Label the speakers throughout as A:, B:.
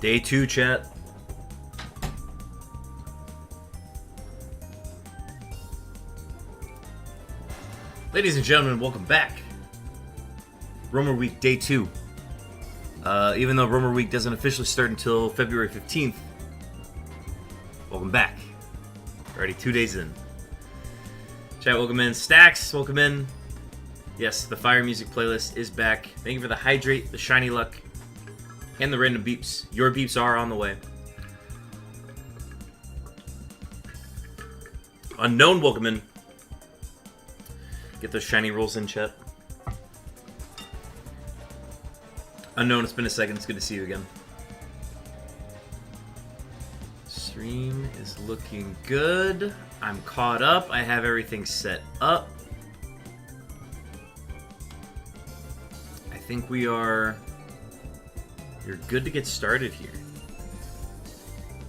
A: Day 2, chat. Ladies and gentlemen, welcome back. Roamer Week Day 2. Even though Roamer Week doesn't officially start until February 15th, welcome back. Already 2 days in. Chat, welcome in. Stacks, welcome in. Yes, the Fire Music playlist is back. Thank you for the Hydrate, the Shiny Luck, and the random beeps. Your beeps are on the way. Unknown, welcome in. Get those shiny rolls in, chat. Unknown, it's been a second. It's good to see you again. Stream is looking good. I'm caught up. I have everything set up. I think we are... You're good to get started here.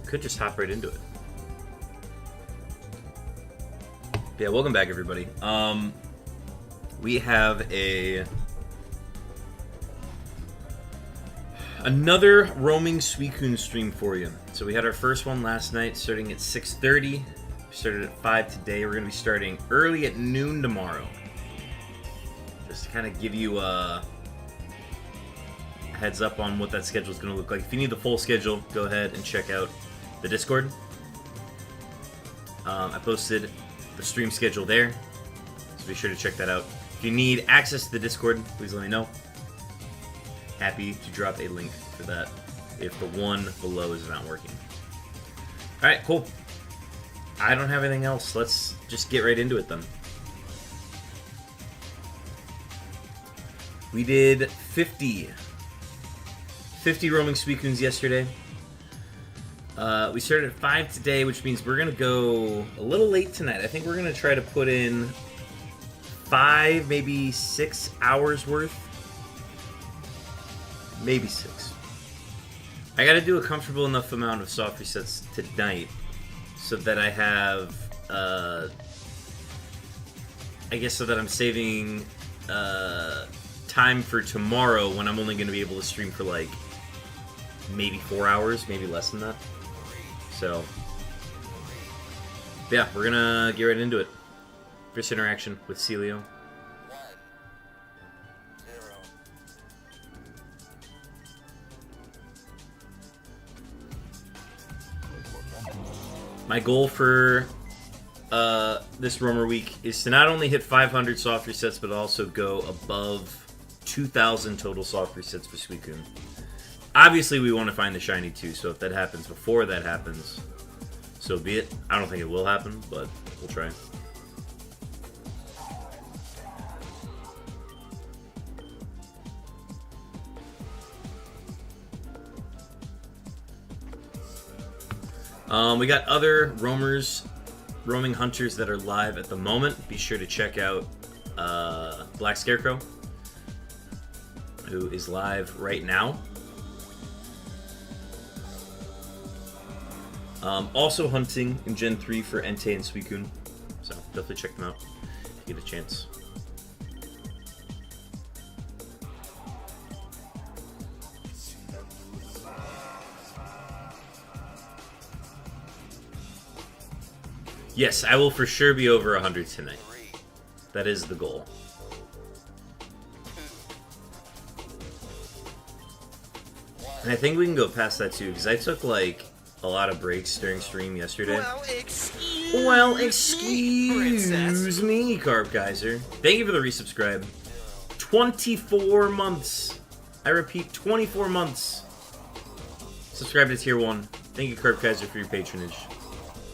A: Could just hop right into it. Yeah, welcome back, everybody. We have another roaming Suicune stream for you. So we had our first one last night, starting at 6:30. We started at 5 today. We're going to be starting early at noon tomorrow. Just to kind of give you a heads up on what that schedule is going to look like. If you need the full schedule, go ahead and check out the Discord. I posted the stream schedule there, so be sure to check that out. If you need access to the Discord, please let me know. Happy to drop a link for that if the one below is not working. Alright, cool. I don't have anything else. Let's just get right into it then. We did 50 roaming Suicunes yesterday. We started at 5 today, which means we're going to go a little late tonight. I think we're going to try to put in 5, maybe 6 hours worth. Maybe 6. I got to do a comfortable enough amount of soft resets tonight so that I have, I guess so that I'm saving time for tomorrow when I'm only going to be able to stream for like maybe 4 hours, maybe less than that. So, yeah, we're gonna get right into it. First interaction with Celio. My goal for this Roamer week is to not only hit 500 soft resets, but also go above 2,000 total soft resets for Suicune. Obviously, we want to find the shiny too, so if that happens before that happens, so be it. I don't think it will happen, but we'll try. We got other roaming hunters that are live at the moment. Be sure to check out Black Scarecrow, who is live right now. Also hunting in Gen 3 for Entei and Suicune, so definitely check them out if you get a chance. Yes, I will for sure be over 100 tonight. That is the goal. And I think we can go past that too, because I took like a lot of breaks during stream yesterday. Well, excuse me, Carb Kaiser. Thank you for the resubscribe. 24 months. I repeat, 24 months. Subscribe to Tier 1. Thank you, Carb Kaiser, for your patronage.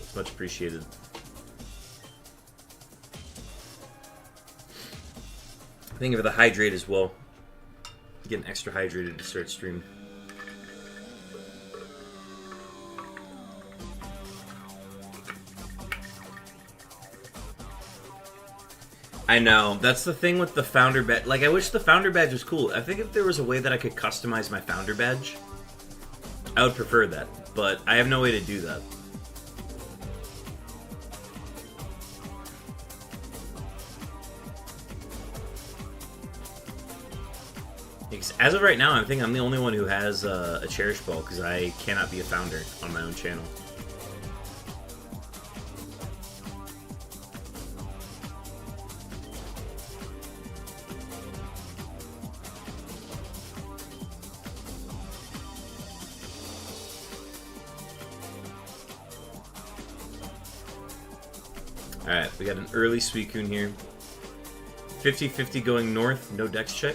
A: It's much appreciated. Thank you for the hydrate as well. Getting extra hydrated to start stream. I know. That's the thing with the founder badge. Like, I wish the founder badge was cool. I think if there was a way that I could customize my founder badge, I would prefer that. But I have no way to do that. Because as of right now, I think I'm the only one who has a Cherish Ball, because I cannot be a founder on my own channel. Alright, we got an early Suicune here. 50-50 going north, no dex check.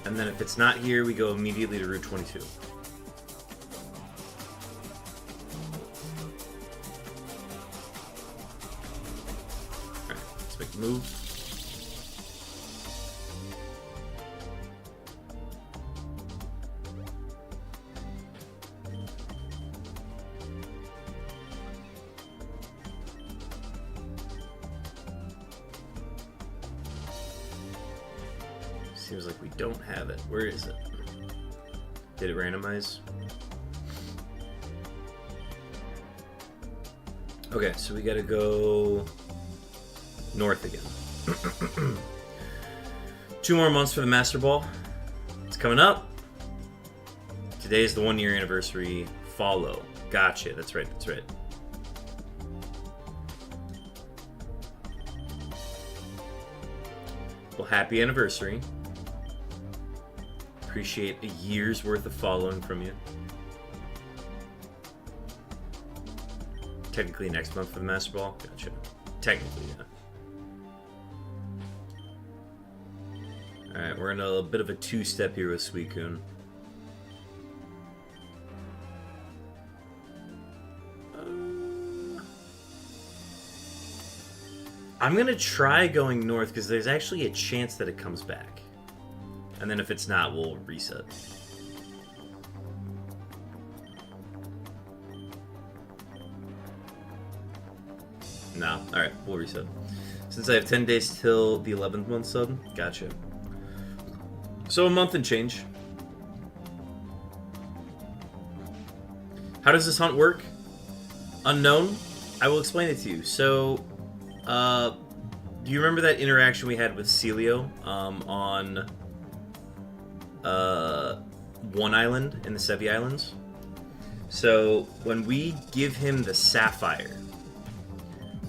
A: And then if it's not here, we go immediately to Route 22. Alright, let's make the move. Seems like we don't have it. Where is it? Did it randomize? Okay, so we gotta go north again. 2 more months for the Master Ball. It's coming up. Today is the 1-year anniversary. Follow. Gotcha. That's right. That's right. Well, happy anniversary. Appreciate a year's worth of following from you. technically next month for the Master Ball. Gotcha. Technically, yeah. Alright, we're in a bit of a two-step here with Suicune. I'm gonna try going north because there's actually a chance that it comes back. And then if it's not, we'll reset. No. Alright, we'll reset. Since I have 10 days till the 11th month sub. Gotcha. So a month and change. How does this hunt work? Unknown? I will explain it to you. So, do you remember that interaction we had with Celio on one island in the Sevi Islands? So, when we give him the Sapphire,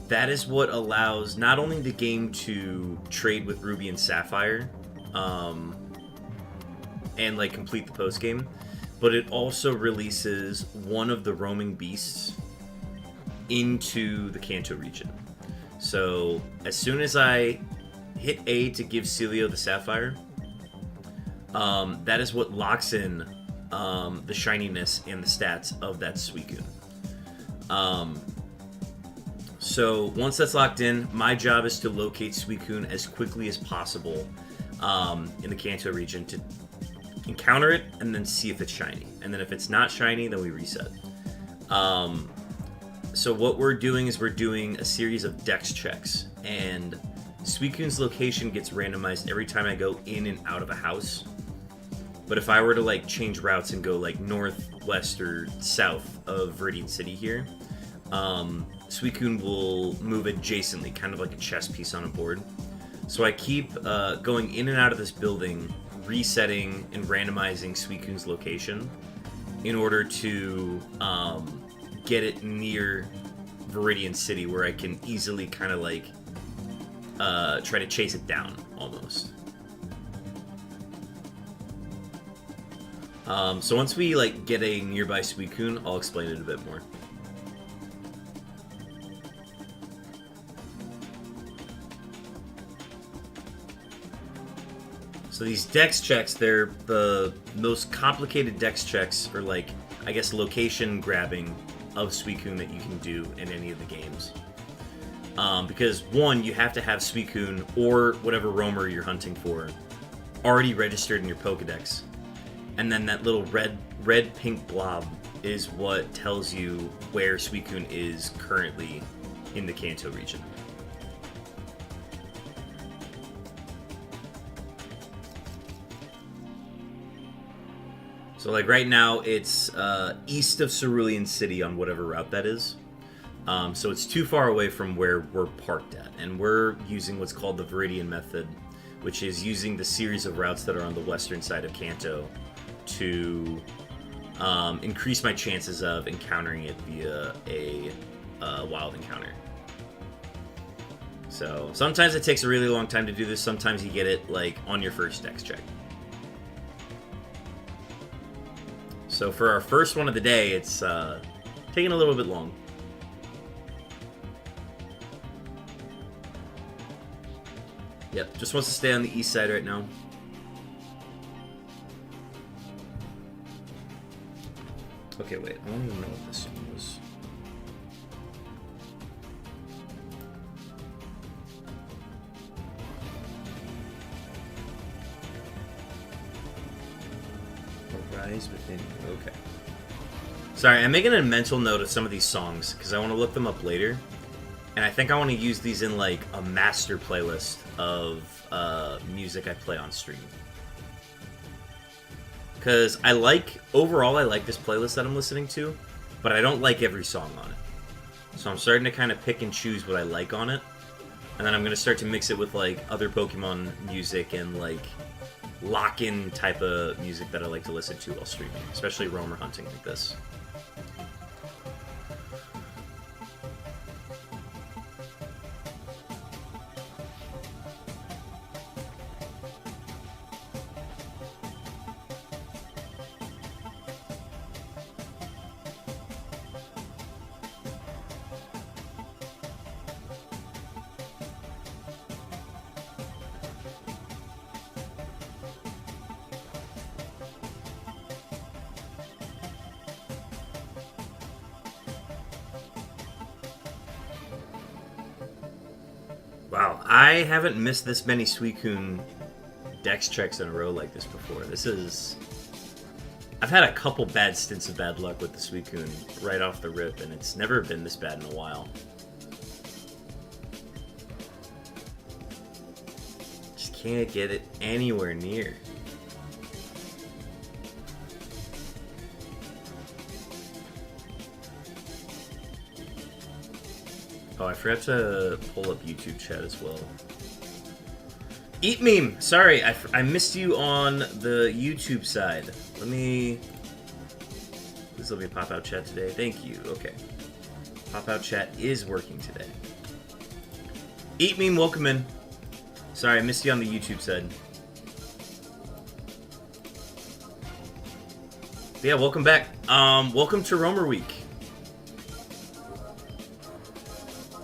A: that is what allows not only the game to trade with Ruby and Sapphire, and like complete the post game, but it also releases one of the roaming beasts into the Kanto region. So as soon as I hit A to give Celio the Sapphire, that is what locks in the shininess and the stats of that Suicune. So once that's locked in, my job is to locate Suicune as quickly as possible in the Kanto region to encounter it and then see if it's shiny. And then if it's not shiny, then we reset. So what we're doing is we're doing a series of dex checks, and Suicune's location gets randomized every time I go in and out of a house. But if I were to like change routes and go like north, west, or south of Viridian City here, Suicune will move adjacently, kind of like a chess piece on a board. So I keep going in and out of this building, resetting and randomizing Suicune's location in order to get it near Viridian City, where I can easily kind of like try to chase it down almost. So once we like get a nearby Suicune, I'll explain it a bit more. So these dex checks, they're the most complicated dex checks, or like, I guess, location grabbing of Suicune that you can do in any of the games. Because one, you have to have Suicune or whatever roamer you're hunting for already registered in your Pokedex. And then that little red-pink blob is what tells you where Suicune is currently in the Kanto region. So like right now, it's east of Cerulean City on whatever route that is. So it's too far away from where we're parked at. And we're using what's called the Viridian method, which is using the series of routes that are on the western side of Kanto to increase my chances of encountering it via a wild encounter. So sometimes it takes a really long time to do this. Sometimes you get it like on your first dex check. So for our first one of the day, it's taking a little bit long. Yep, just wants to stay on the east side right now. Okay, wait, I don't even know what this one was. Arise within you. Okay. Sorry, I'm making a mental note of some of these songs because I want to look them up later. And I think I want to use these in like a master playlist of music I play on stream. Because overall I like this playlist that I'm listening to, but I don't like every song on it. So I'm starting to kind of pick and choose what I like on it. And then I'm going to start to mix it with like other Pokemon music and like lock-in type of music that I like to listen to while streaming, especially roamer hunting like this. Wow, I haven't missed this many Suicune dex checks in a row like this before. This is... I've had a couple bad stints of bad luck with the Suicune right off the rip, and it's never been this bad in a while. Just can't get it anywhere near. Oh, I forgot to pull up YouTube chat as well. Eat Meme! Sorry, I missed you on the YouTube side. Let me... Please let me pop out chat today. Thank you. Okay. Pop out chat is working today. Eat Meme, welcome in. Sorry, I missed you on the YouTube side. But yeah, welcome back. Welcome to Roamer Week.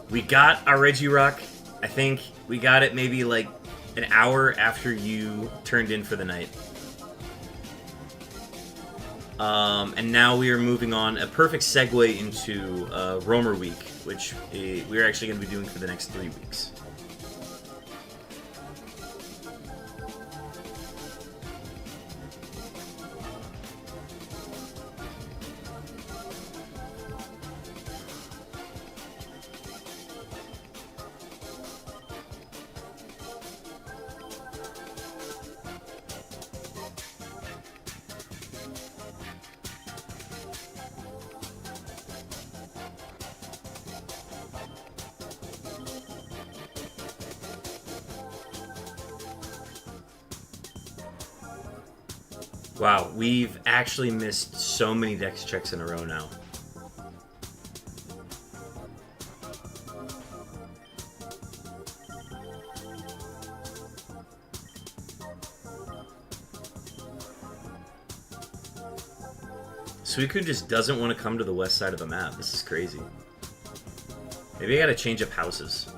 A: We got our Regirock. I think we got it maybe like an hour after you turned in for the night. And now we are moving on, a perfect segue into Roamer Week, which we're actually going to be doing for the next 3 weeks. Wow, we've actually missed so many dex checks in a row now. Suicune just doesn't want to come to the west side of the map. This is crazy. Maybe I gotta change up houses.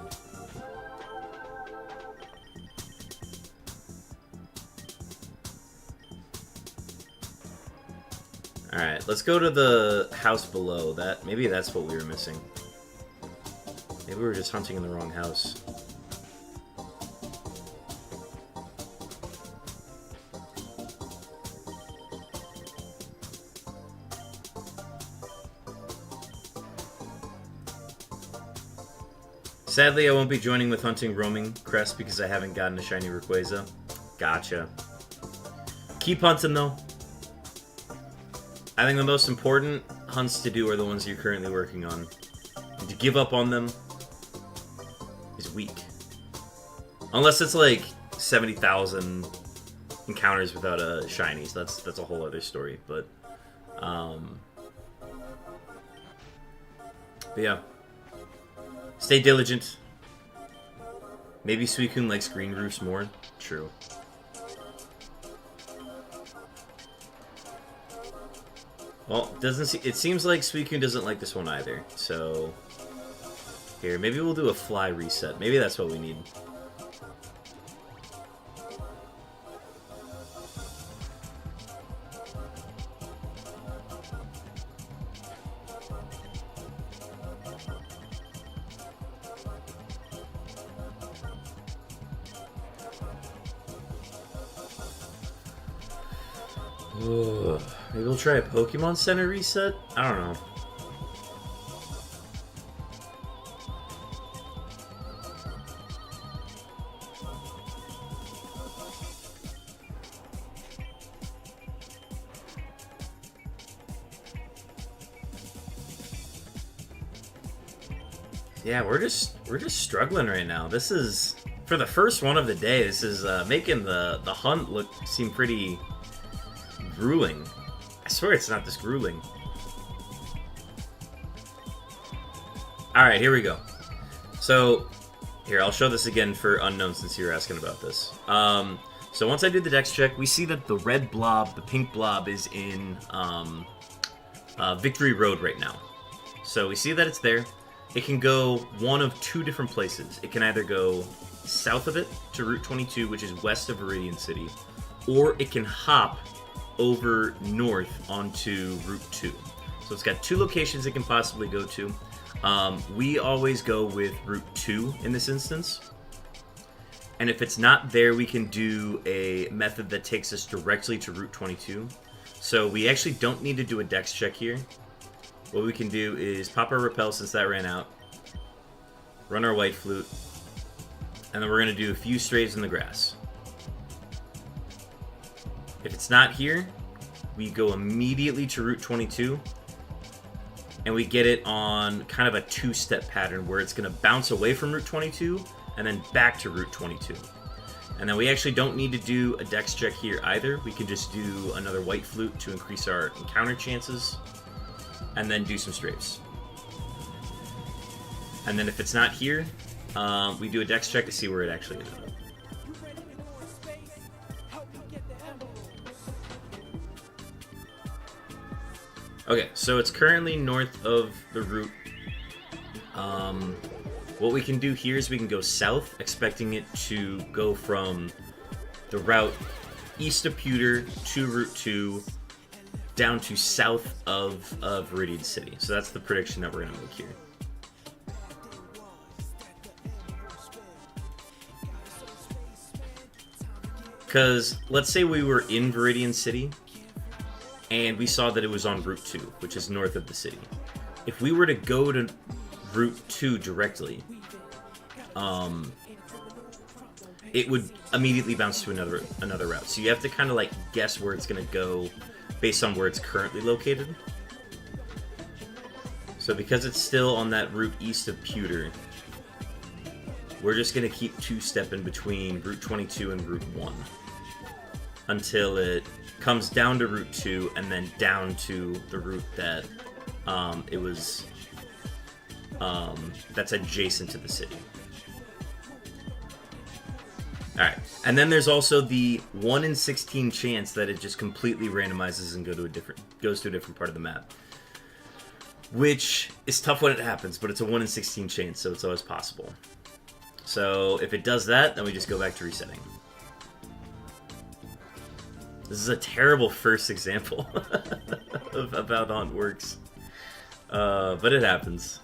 A: Alright, let's go to the house below. Maybe that's what we were missing. Maybe we were just hunting in the wrong house. Sadly, I won't be joining with hunting roaming crest because I haven't gotten a shiny Rayquaza. Gotcha. Keep hunting though. I think the most important hunts to do are the ones you're currently working on. And to give up on them is weak. Unless it's like 70,000 encounters without a shiny, so that's a whole other story. But yeah. Stay diligent. Maybe Suicune likes green roofs more. True. Well, it seems like Suicune doesn't like this one either, so... Here, maybe we'll do a fly reset. Maybe that's what we need. Ugh. Maybe we'll try a Pokemon Center reset? I don't know. Yeah, we're just struggling right now. This is, for the first one of the day, this is making the hunt seem pretty grueling. I swear it's not this grueling. Alright, here we go. So, here, I'll show this again for unknown since you were asking about this. So once I do the dex check, we see that the red blob, the pink blob, is in Victory Road right now. So we see that it's there. It can go one of two different places. It can either go south of it to Route 22, which is west of Viridian City, or it can hop over north onto Route 2. So it's got two locations it can possibly go to. We always go with Route 2 in this instance. And if it's not there, we can do a method that takes us directly to Route 22. So we actually don't need to do a dex check here. What we can do is pop our repel since that ran out. Run our white flute. And then we're going to do a few strays in the grass. If it's not here, we go immediately to Route 22. And we get it on kind of a two-step pattern where it's going to bounce away from Route 22 and then back to Route 22. And then we actually don't need to do a dex check here either. We can just do another white flute to increase our encounter chances. And then do some strafes. And then if it's not here, we do a dex check to see where it actually is. Okay, so it's currently north of the route. What we can do here is we can go south, expecting it to go from the route east of Pewter to Route 2 down to south of Viridian City. So that's the prediction that we're going to make here. Because let's say we were in Viridian City and we saw that it was on Route 2, which is north of the city. If we were to go to Route 2 directly, it would immediately bounce to another route. So you have to kind of like guess where it's going to go based on where it's currently located. So because it's still on that route east of Pewter, we're just going to keep two-stepping between Route 22 and Route 1 until it comes down to Route 2 and then down to the route that it was that's adjacent to the city. Alright, and then there's also the 1 in 16 chance that it just completely randomizes and goes to a different part of the map. Which is tough when it happens, but it's a 1 in 16 chance, so it's always possible. So if it does that, then we just go back to resetting. This is a terrible first example of how the hunt works. But it happens.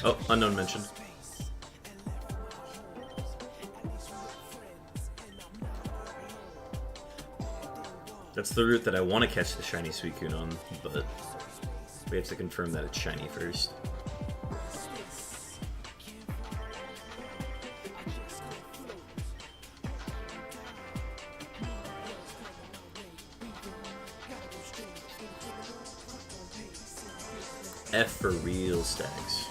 A: Oh, unknown mentioned. That's the route that I want to catch the shiny Suicune on, but we have to confirm that it's shiny first. F for real stacks.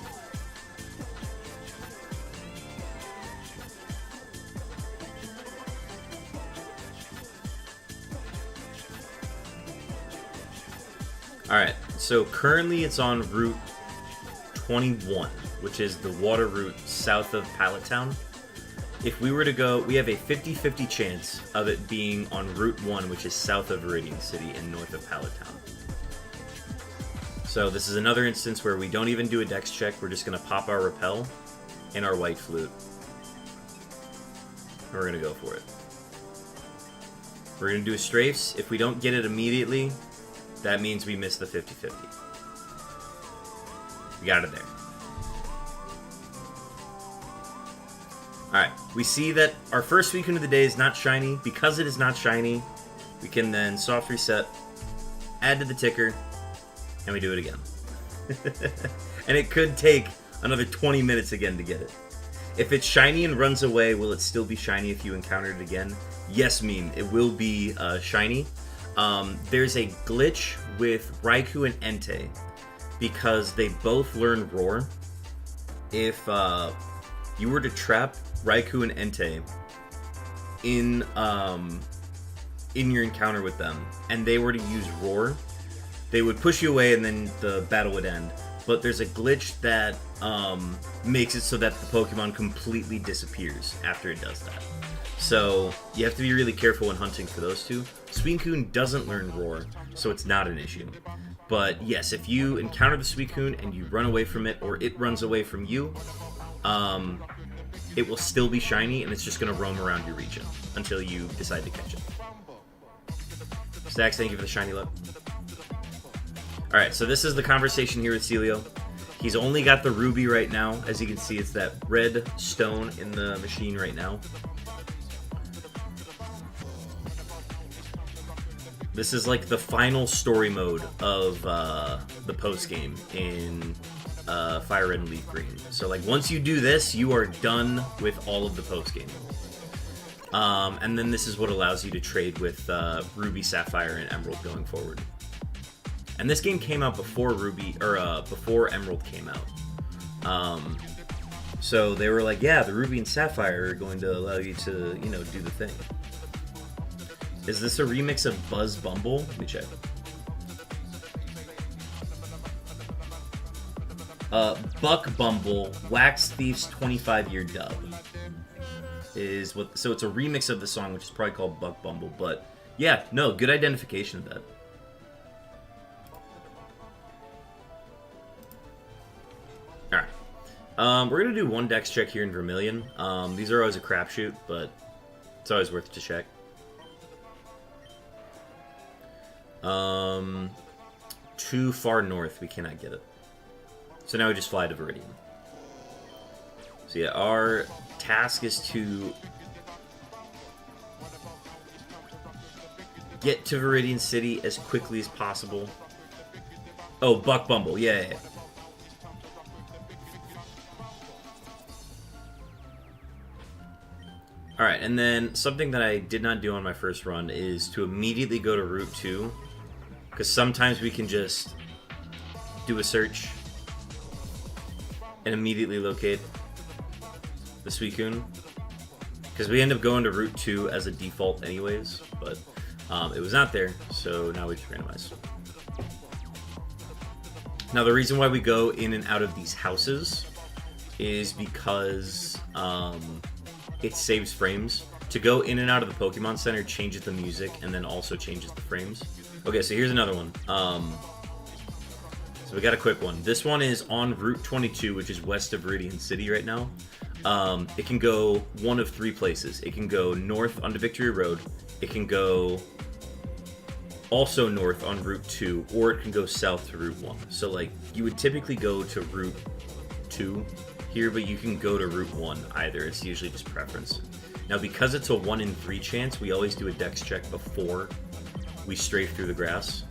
A: Alright, so currently it's on Route 21, which is the water route south of Pallet Town. If we were to go, we have a 50-50 chance of it being on Route 1, which is south of Viridian City and north of Pallet Town. So this is another instance where we don't even do a dex check, we're just going to pop our repel and our white flute. And we're going to go for it. We're going to do a strafes. If we don't get it immediately, that means we missed the 50-50. We got it there. Alright, we see that our first Suicune of the day is not shiny. Because it is not shiny, we can then soft reset, add to the ticker, and we do it again. And it could take another 20 minutes again to get it. If it's shiny and runs away, will it still be shiny if you encounter it again? Yes, meme, it will be shiny. There's a glitch with Raikou and Entei because they both learn Roar. If you were to trap Raikou and Entei in your encounter with them and they were to use Roar, they would push you away and then the battle would end. But there's a glitch that makes it so that the Pokemon completely disappears after it does that. So you have to be really careful when hunting for those two. Suicune doesn't learn Roar, so it's not an issue. But yes, if you encounter the Suicune and you run away from it, or it runs away from you, it will still be shiny, and it's just going to roam around your region until you decide to catch it. Stacks, thank you for the shiny look. Alright, so this is the conversation here with Celio. He's only got the ruby right now. As you can see, it's that red stone in the machine right now. This is like the final story mode of the post-game in FireRed and LeafGreen. So like once you do this, you are done with all of the post-game. And then this is what allows you to trade with Ruby, Sapphire, and Emerald going forward. And this game came out before Ruby, or before Emerald came out. So they were like, yeah, the Ruby and Sapphire are going to allow you to, you know, do the thing. Is this a remix of Buzz Bumble? Let me check. Buck Bumble, Wax Thief's 25-year dub. Is what? So it's a remix of the song, which is probably called Buck Bumble. But yeah, no, good identification of that. Alright. We're going to do one dex check here in Vermilion. These are always a crapshoot, but it's always worth it to check. Too far north, we cannot get it. So now we just fly to Viridian. So yeah, our task is to get to Viridian City as quickly as possible. Oh, Buck Bumble, yeah. Alright, and then something that I did not do on my first run is to immediately go to Route 2. Because sometimes we can just do a search and immediately locate the Suicune. Because we end up going to Route 2 as a default anyways, but it was not there, so now we just randomize. Now the reason why we go in and out of these houses is because it saves frames. To go in and out of the Pokemon Center changes the music and then also changes the frames. Okay, so here's another one. So we got a quick one. This one is on Route 22, which is west of Viridian City right now. It can go one of three places. It can go north onto Victory Road. It can go also north on Route 2, or it can go south to Route 1. So like you would typically go to Route 2 here, but you can go to Route 1 either. It's usually just preference. Now because it's a 1 in 3 chance, we always do a dex check before we strafe through the grass.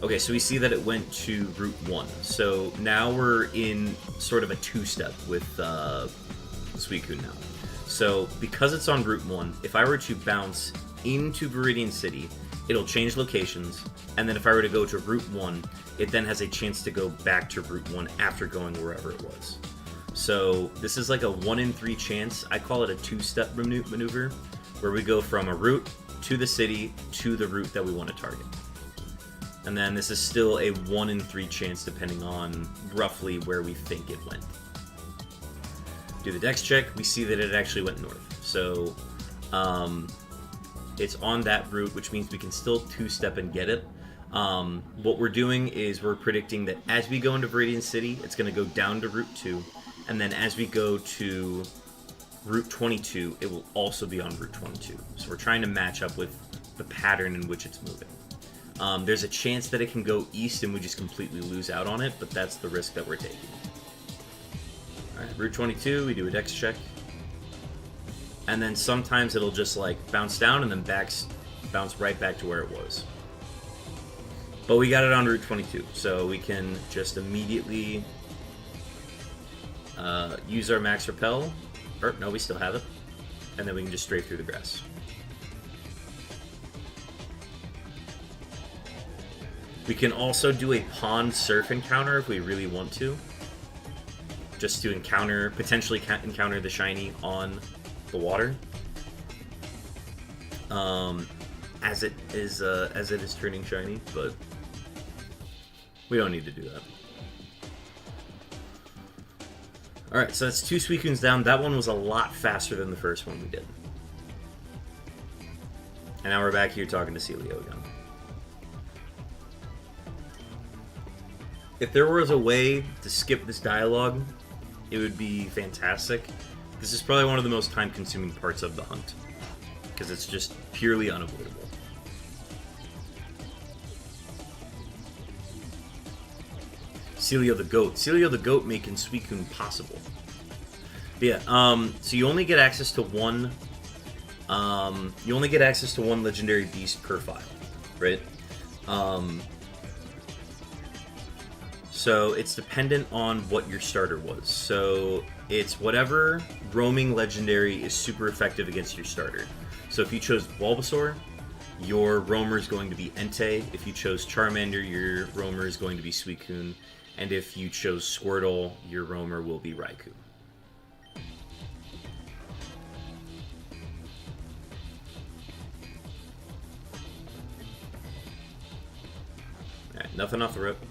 A: Okay, so we see that it went to Route 1. So now we're in sort of a two-step with Suicune now. So because it's on Route 1, if I were to bounce into Viridian City, it'll change locations, and then if I were to go to Route 1, it then has a chance to go back to Route 1 after going wherever it was. So this is like a 1 in 3 chance. I call it a two-step maneuver, where we go from a route to the city to the route that we want to target. And then this is still a 1 in 3 chance depending on roughly where we think it went. Do the dex check, we see that it actually went north. So it's on that route, which means we can still two-step and get it. What we're doing is we're predicting that as we go into Viridian City, it's going to go down to Route 2. And then as we go to Route 22, it will also be on Route 22. So we're trying to match up with the pattern in which it's moving. There's a chance that it can go east and we just completely lose out on it, but that's the risk that we're taking. Alright, Route 22, we do a dex check. And then sometimes it'll just like bounce down and then bounce right back to where it was. But we got it on Route 22, so we can just immediately use our max repel. Or, no, we still have it. And then we can just strafe through the grass. We can also do a pond surf encounter if we really want to. Just to potentially encounter the shiny on the water. As it is turning shiny, but we don't need to do that. Alright, so that's 2 Suicunes down. That one was a lot faster than the first one we did. And now we're back here talking to Celio again. if there was a way to skip this dialogue, it would be fantastic. This is probably one of the most time-consuming parts of the hunt, because it's just purely unavoidable. Celio the Goat. Celio the Goat making Suicune possible. But yeah, so you only get access to one. You only get access to one legendary beast per file, right? So it's dependent on what your starter was. So it's whatever roaming legendary is super effective against your starter. So if you chose Bulbasaur, your roamer is going to be Entei. If you chose Charmander, your roamer is going to be Suicune. And if you chose Squirtle, your roamer will be Raikou. Alright, nothing off the rip.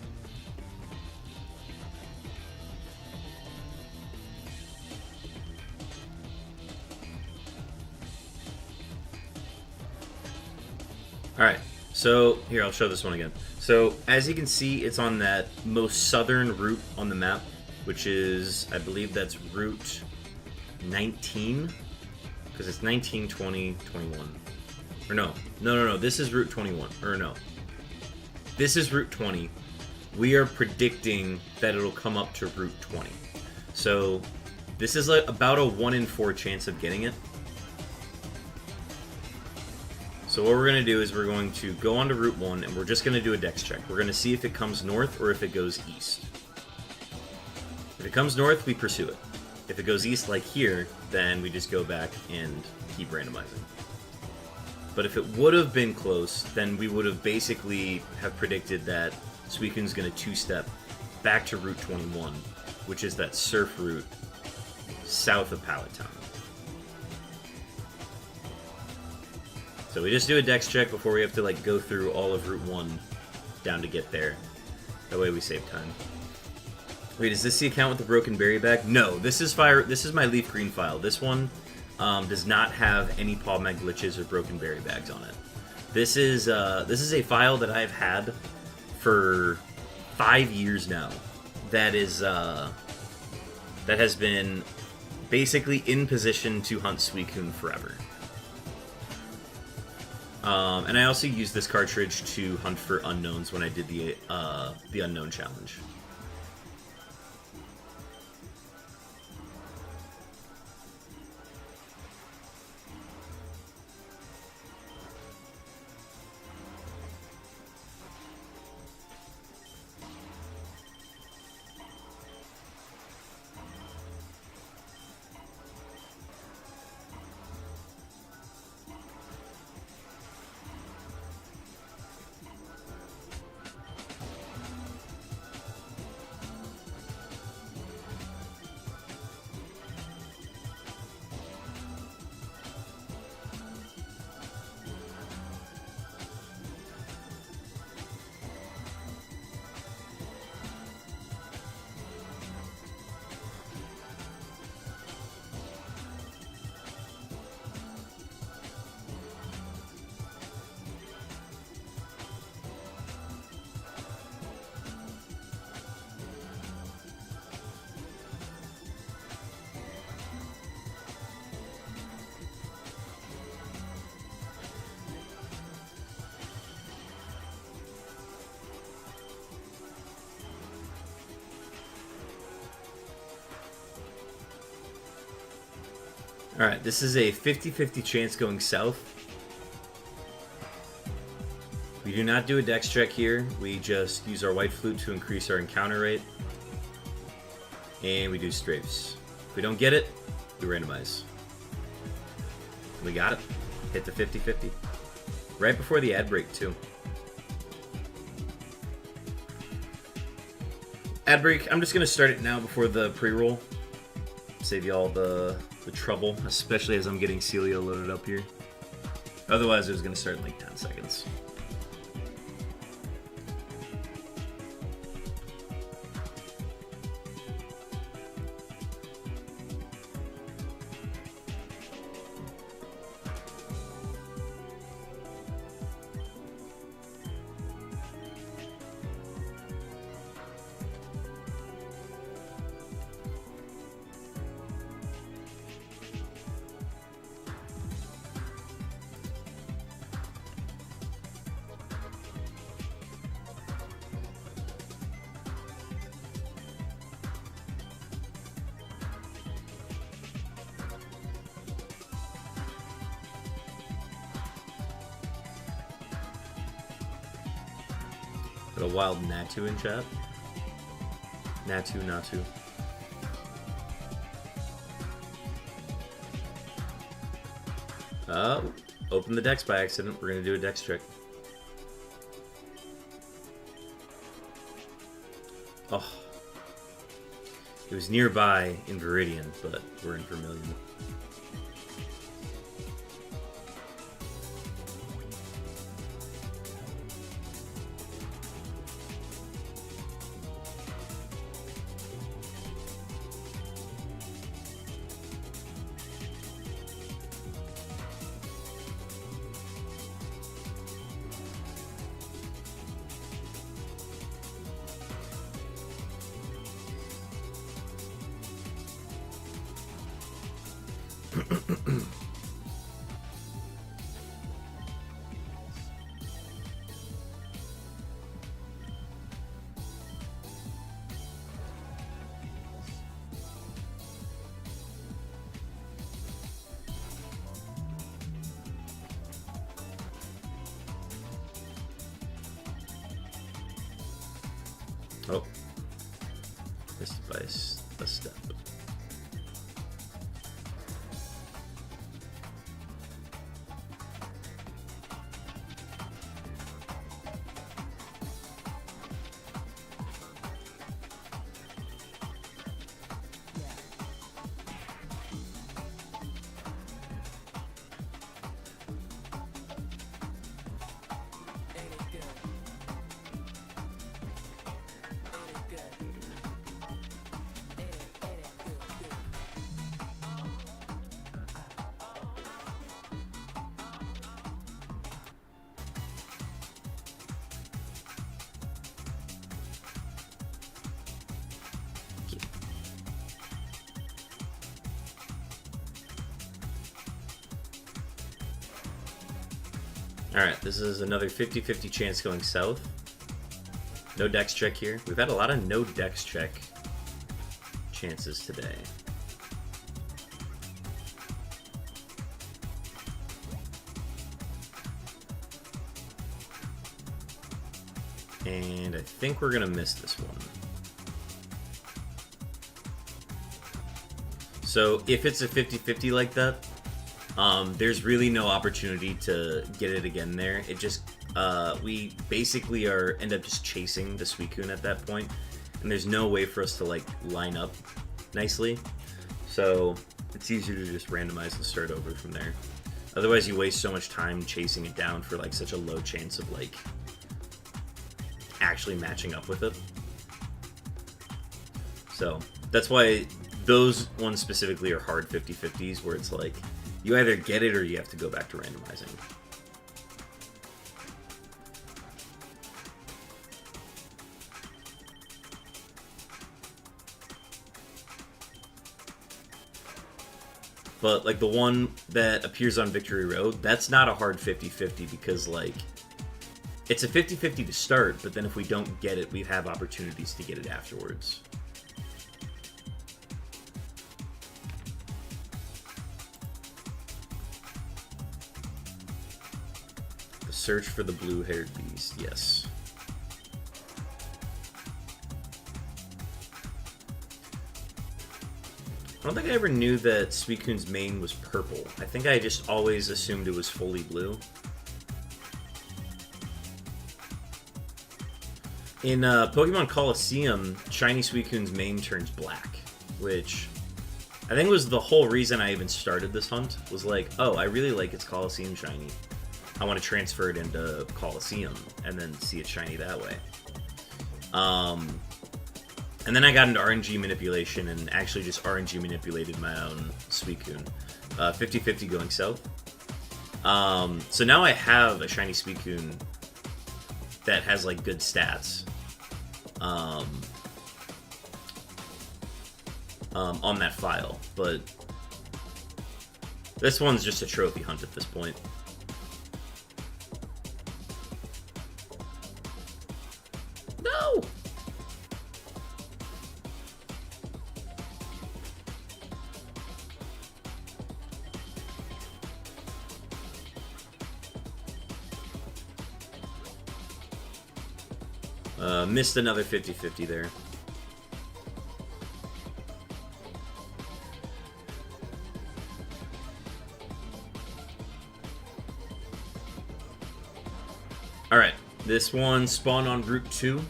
A: Alright, so here, I'll show this one again. So, as you can see, it's on that most southern route on the map, which is, I believe that's Route 19, because it's 19, 20, 21. Or no, this is Route 21, or no. This is Route 20. We are predicting that it'll come up to Route 20. So, this is like about a 1 in 4 chance of getting it. So what we're going to do is we're going to go onto Route 1 and we're just going to do a dex check. We're going to see if it comes north or if it goes east. If it comes north, we pursue it. If it goes east like here, then we just go back and keep randomizing. But if it would have been close, then we would have basically have predicted that Suicune's going to two-step back to Route 21, which is that surf route south of Pallet Town. So we just do a dex check before we have to like go through all of Route 1 down to get there. That way we save time. Wait, is this the account with the broken berry bag? No, this is my LeafGreen file. This one does not have any paw mag glitches or broken berry bags on it. This is a file that I've had for 5 years now. That has been basically in position to hunt Suicune forever. And I also used this cartridge to hunt for unknowns when I did the unknown challenge. Alright, this is a 50-50 chance going south. We do not do a dex check here. We just use our white flute to increase our encounter rate. And we do strafes. If we don't get it, we randomize. We got it. Hit the 50-50. Right before the ad break, too. Ad break, I'm just going to start it now before the pre-roll. Save y'all the trouble, especially as I'm getting Celio loaded up here. Otherwise, it was going to start in like 10 seconds. Got a wild Natu in chat. Natu. Open the dex by accident. We're gonna do a dex check. Oh. It was nearby in Viridian, but we're in Vermilion. Oh, missed by a step. Alright, this is another 50-50 chance going south. No dex check here. We've had a lot of no dex check chances today. And I think we're gonna miss this one. So if it's a 50-50 like that, there's really no opportunity to get it again there. It just, we basically end up just chasing the Suicune at that point, and there's no way for us to like line up nicely. So it's easier to just randomize and start over from there. Otherwise you waste so much time chasing it down for like such a low chance of like actually matching up with it. So that's why those ones specifically are hard 50-50s, where it's like you either get it or you have to go back to randomizing. But like the one that appears on Victory Road, that's not a hard 50-50 because like it's a 50-50 to start, but then if we don't get it, we have opportunities to get it afterwards. Search for the blue-haired beast, yes. I don't think I ever knew that Suicune's mane was purple. I think I just always assumed it was fully blue. In Pokemon Colosseum, shiny Suicune's mane turns black, which I think was the whole reason I even started this hunt, was like, oh, I really like its Colosseum shiny. I want to transfer it into Colosseum and then see it shiny that way. And then I got into RNG manipulation and actually just RNG manipulated my own Suicune. 50-50 going south. So now I have a shiny Suicune that has like good stats on that file, but this one's just a trophy hunt at this point. No! Missed another 50-50 there. Alright, this one spawned on Route 2.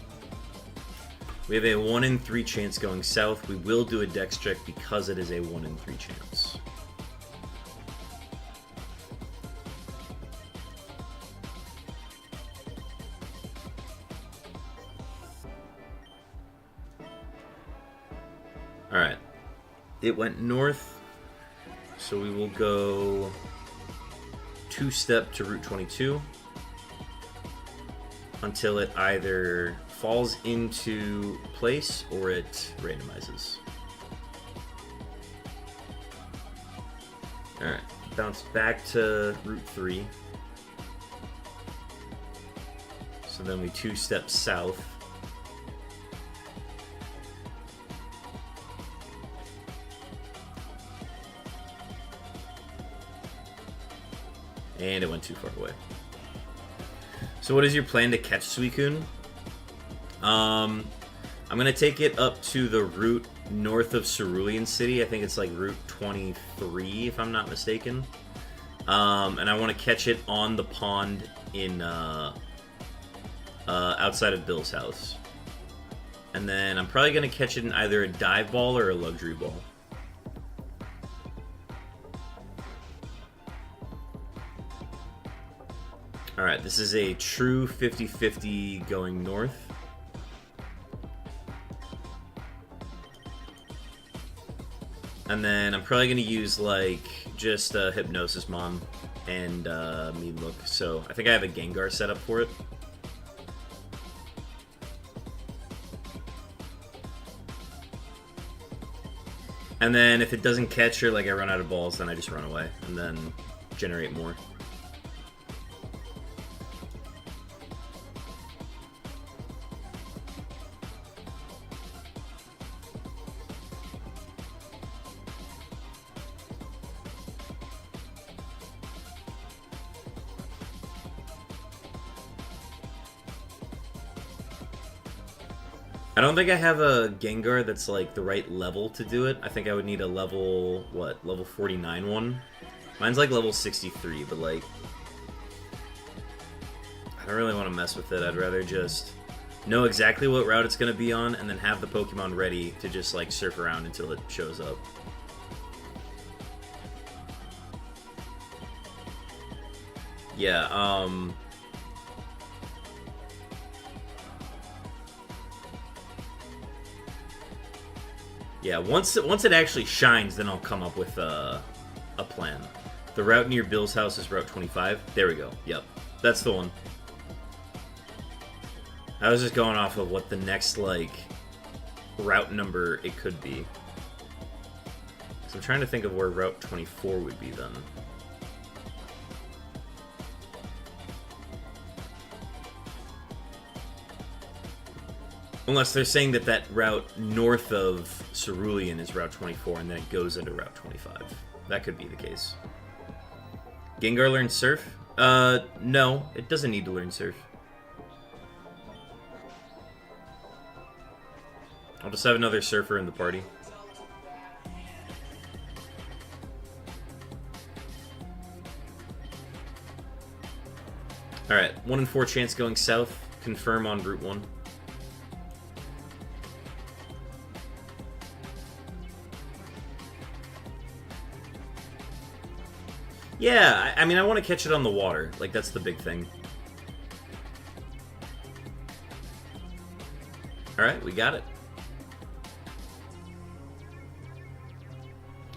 A: We have a 1 in 3 chance going south. We will do a dex check because it is a 1 in 3 chance. Alright, it went north, so we will go 2-step to Route 22 until it either falls into place or it randomizes. Alright, bounce back to Route 3. So then we 2-step south. And it went too far away. So what is your plan to catch Suicune? I'm going to take it up to the route north of Cerulean City. I think it's like Route 23, if I'm not mistaken. And I want to catch it on the pond in outside of Bill's house. And then I'm probably going to catch it in either a dive ball or a luxury ball. Alright, this is a true 50-50 going north. And then I'm probably going to use, like, just Hypnosis Mom and Mean Look. So I think I have a Gengar set up for it. And then if it doesn't catch or, like, I run out of balls, then I just run away and then generate more. I don't think I have a Gengar that's like the right level to do it. I think I would need a level, what, level 49 one? Mine's like level 63, but like, I don't really want to mess with it. I'd rather just know exactly what route it's going to be on and then have the Pokemon ready to just like surf around until it shows up. Yeah, yeah, once it actually shines, then I'll come up with a plan. The route near Bill's house is Route 25. There we go. Yep, that's the one. I was just going off of what the next, like, route number it could be. So I'm trying to think of where Route 24 would be then. Unless they're saying that that route north of Cerulean is Route 24 and then it goes into Route 25. That could be the case. Gengar learns Surf? No, it doesn't need to learn Surf. I'll just have another Surfer in the party. Alright, 1 in 4 chance going south. Confirm on Route 1. Yeah, I mean, I want to catch it on the water. Like, that's the big thing. Alright, we got it.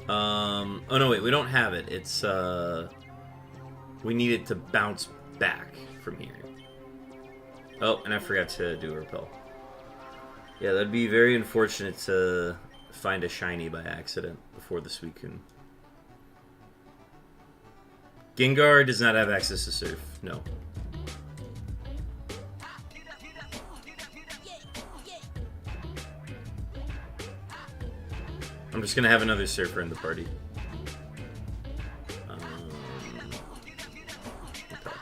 A: Oh no, wait, we don't have it. It's, we need it to bounce back from here. Oh, and I forgot to do a repel. Yeah, that'd be very unfortunate to find a shiny by accident before the Suicune. Gengar does not have access to Surf. No. I'm just gonna have another Surfer in the party.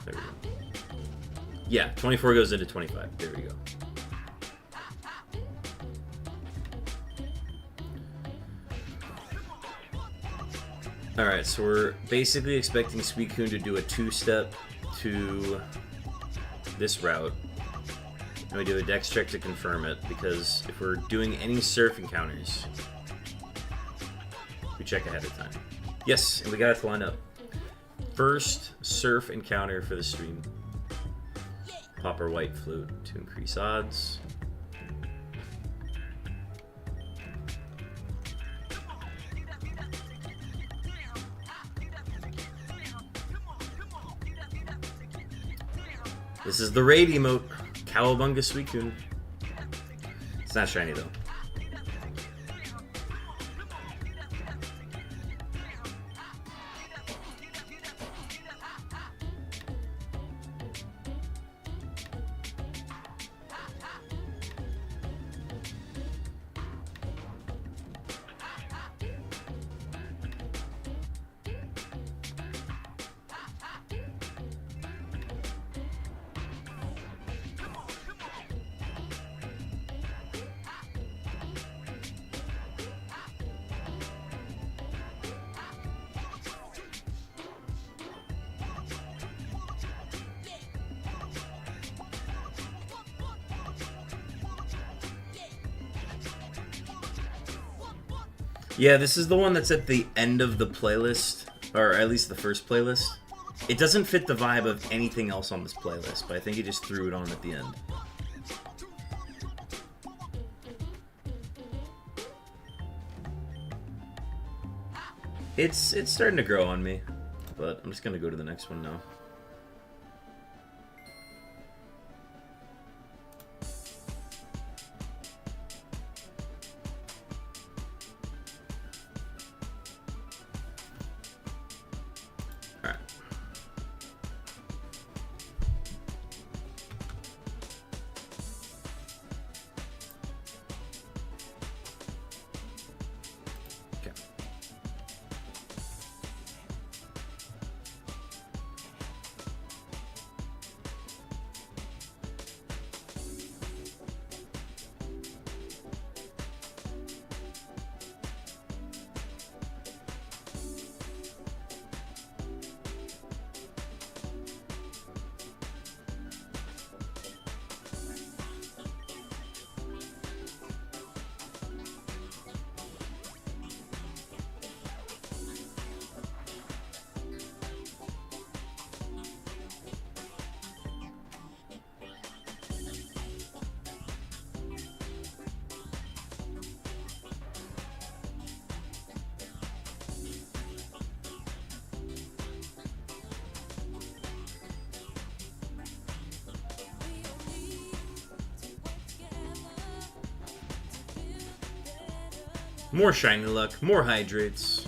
A: There we go. Yeah, 24 goes into 25. There we go. Alright, so we're basically expecting Suicune to do a two-step to this route. And we do a dex check to confirm it, because if we're doing any surf encounters, we check ahead of time. Yes, and we got it to line up. First surf encounter for the stream. Pop our white flute to increase odds. This is the raid emote, Cowabunga Suicune. It's not shiny though. Yeah, this is the one that's at the end of the playlist, or at least the first playlist. It doesn't fit the vibe of anything else on this playlist, but I think he just threw it on at the end. It's starting to grow on me, but I'm just gonna go to the next one now. More shiny luck, more hydrates.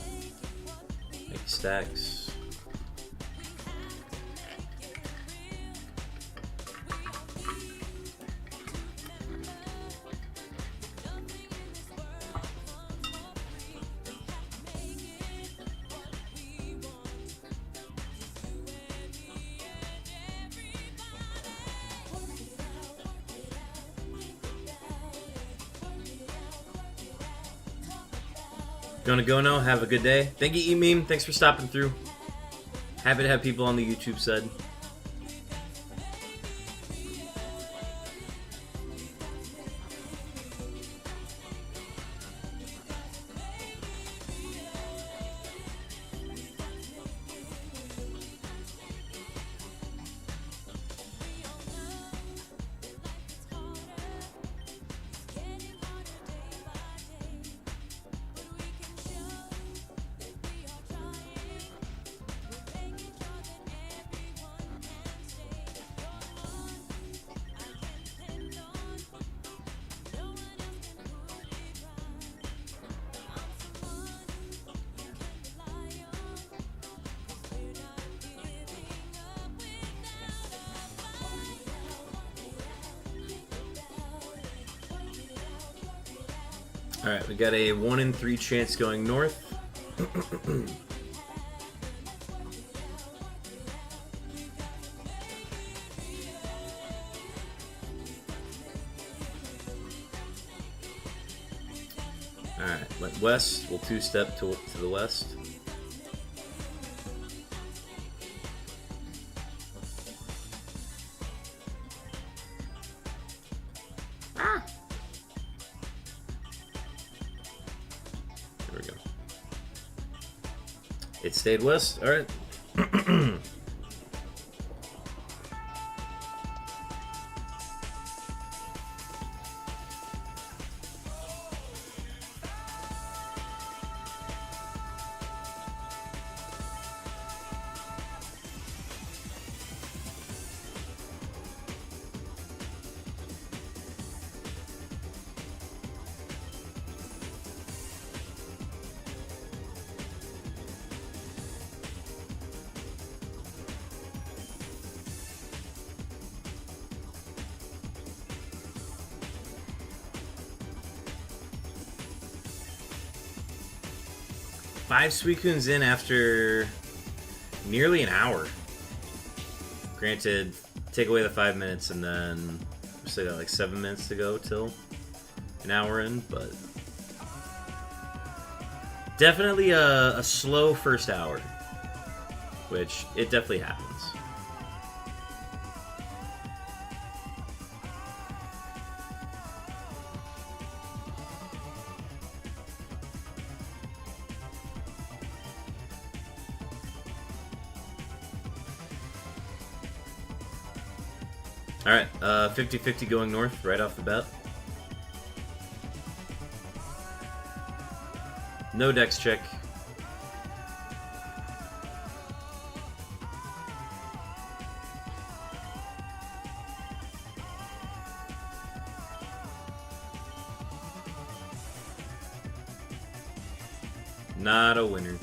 A: Make stacks. Gonna go now. Have a good day. Thank you, E-Meme. Thanks for stopping through. Happy to have people on the YouTube side. Alright, we got a 1 in 3 chance going north. Alright, went west. We'll two-step to the west. It stayed west. All right. 5 Suicunes in after nearly an hour. Granted, take away the 5 minutes and then we still got like 7 minutes to go till an hour in, but definitely a slow first hour, which it definitely happens. Alright, 50-50 going north right off the bat. No dex check. Not a winner.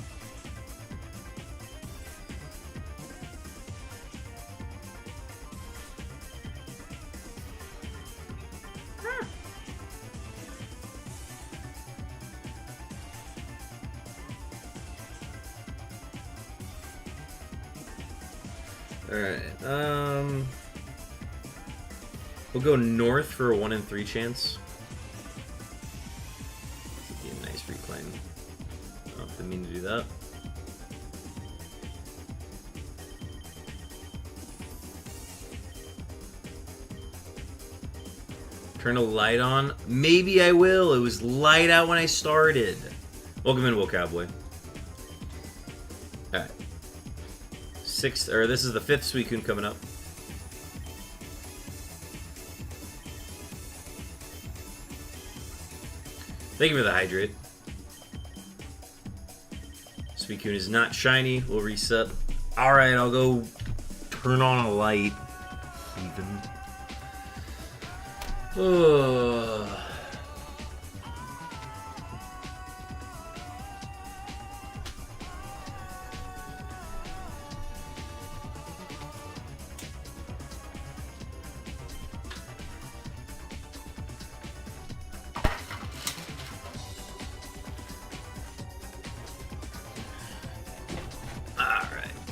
A: Alright, we'll go north for a 1 in 3 chance. This would be a nice reclaim. Oh, didn't mean to do that. Turn a light on? Maybe I will. It was light out when I started. Welcome in, Will Cowboy. Alright. This is the 5th Suicune coming up. Thank you for the hydrate. Suicune is not shiny. We'll reset. Alright, I'll go turn on a light. Even.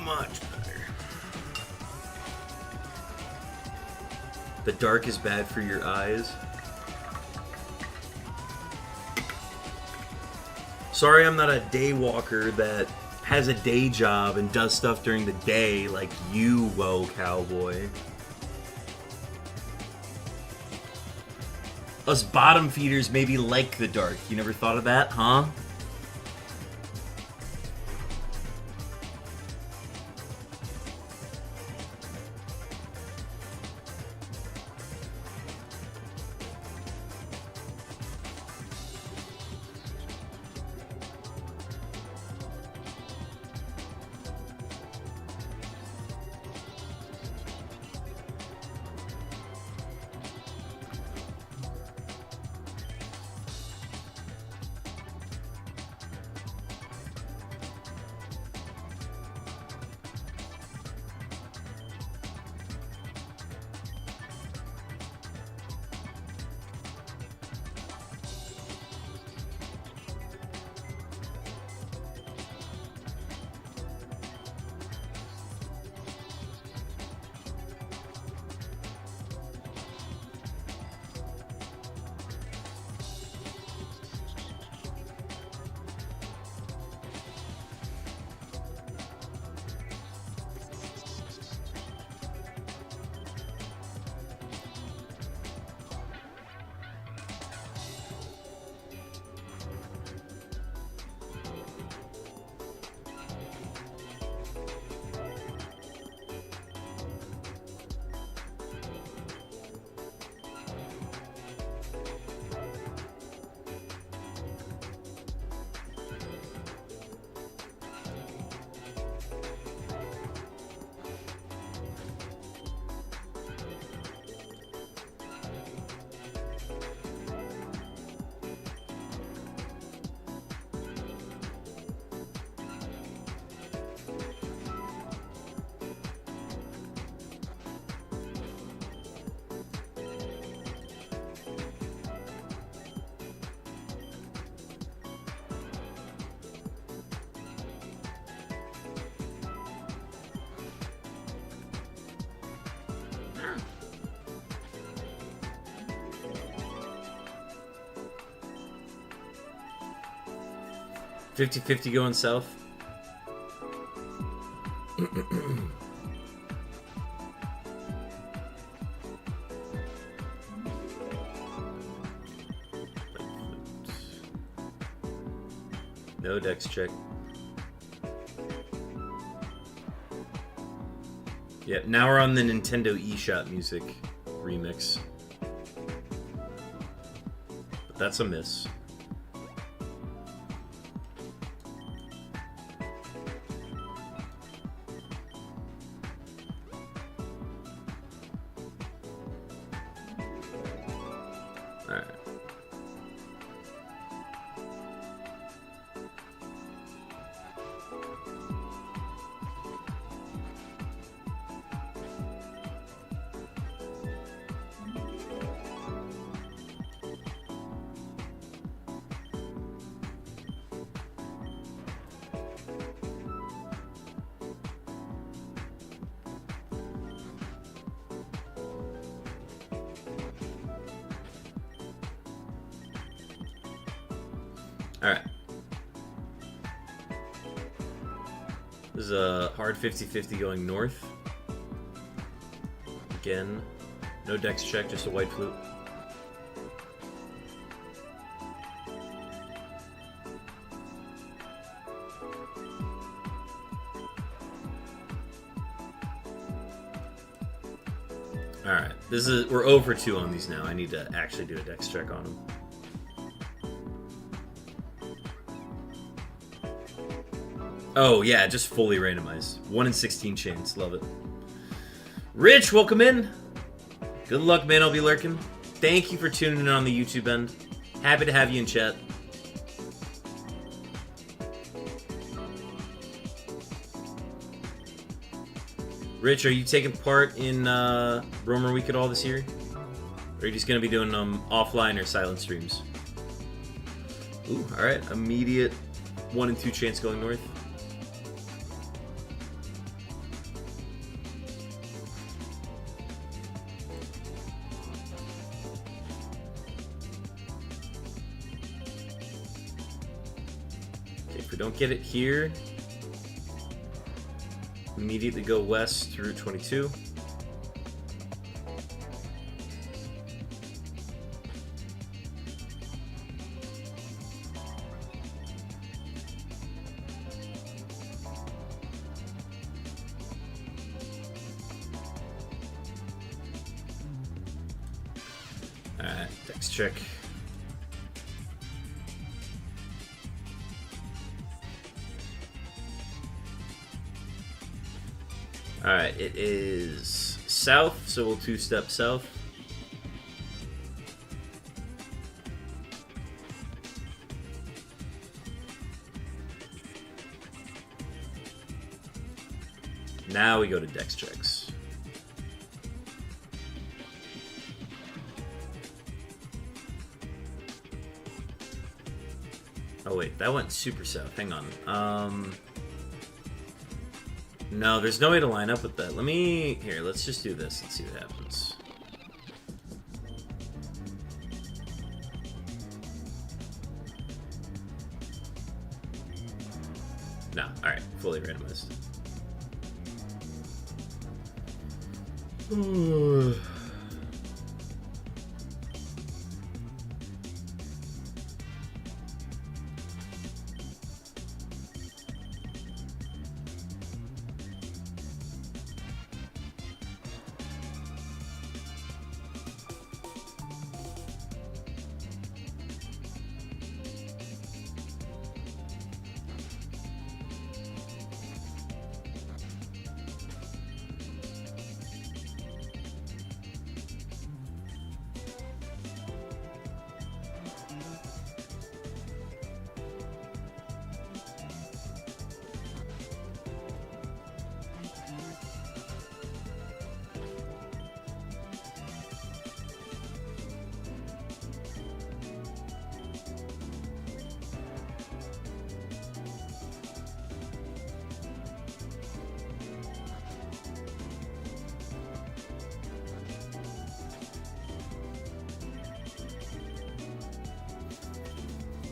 A: Much better. The dark is bad for your eyes. Sorry I'm not a day walker that has a day job and does stuff during the day like you, Woe Cowboy. Us bottom feeders maybe like the dark. You never thought of that, huh? 50-50 going south. No dex check. Yeah, now we're on the Nintendo eShop music remix. But that's a miss. Alright. Alright. This is a hard 50-50 going north. Again, no dex check, just a white flute. Alright, we're 0 for 2 on these now. I need to actually do a dex check on them. Oh, yeah, just fully randomized. 1 in 16 chance. Love it. Rich, welcome in. Good luck, man. I'll be lurking. Thank you for tuning in on the YouTube end. Happy to have you in chat. Rich, are you taking part in Roamer Week at all this year? Or are you just going to be doing offline or silent streams? Ooh, alright. Immediate 1 in 2 chance going north. If we don't get it here, immediately go west through 22. Alright, dex check. Alright, it is south, so we'll 2-step south. Now we go to dex checks. Oh wait, that went super south. Hang on. No, there's no way to line up with that. Let's just do this and see what happens. No, alright, fully randomized.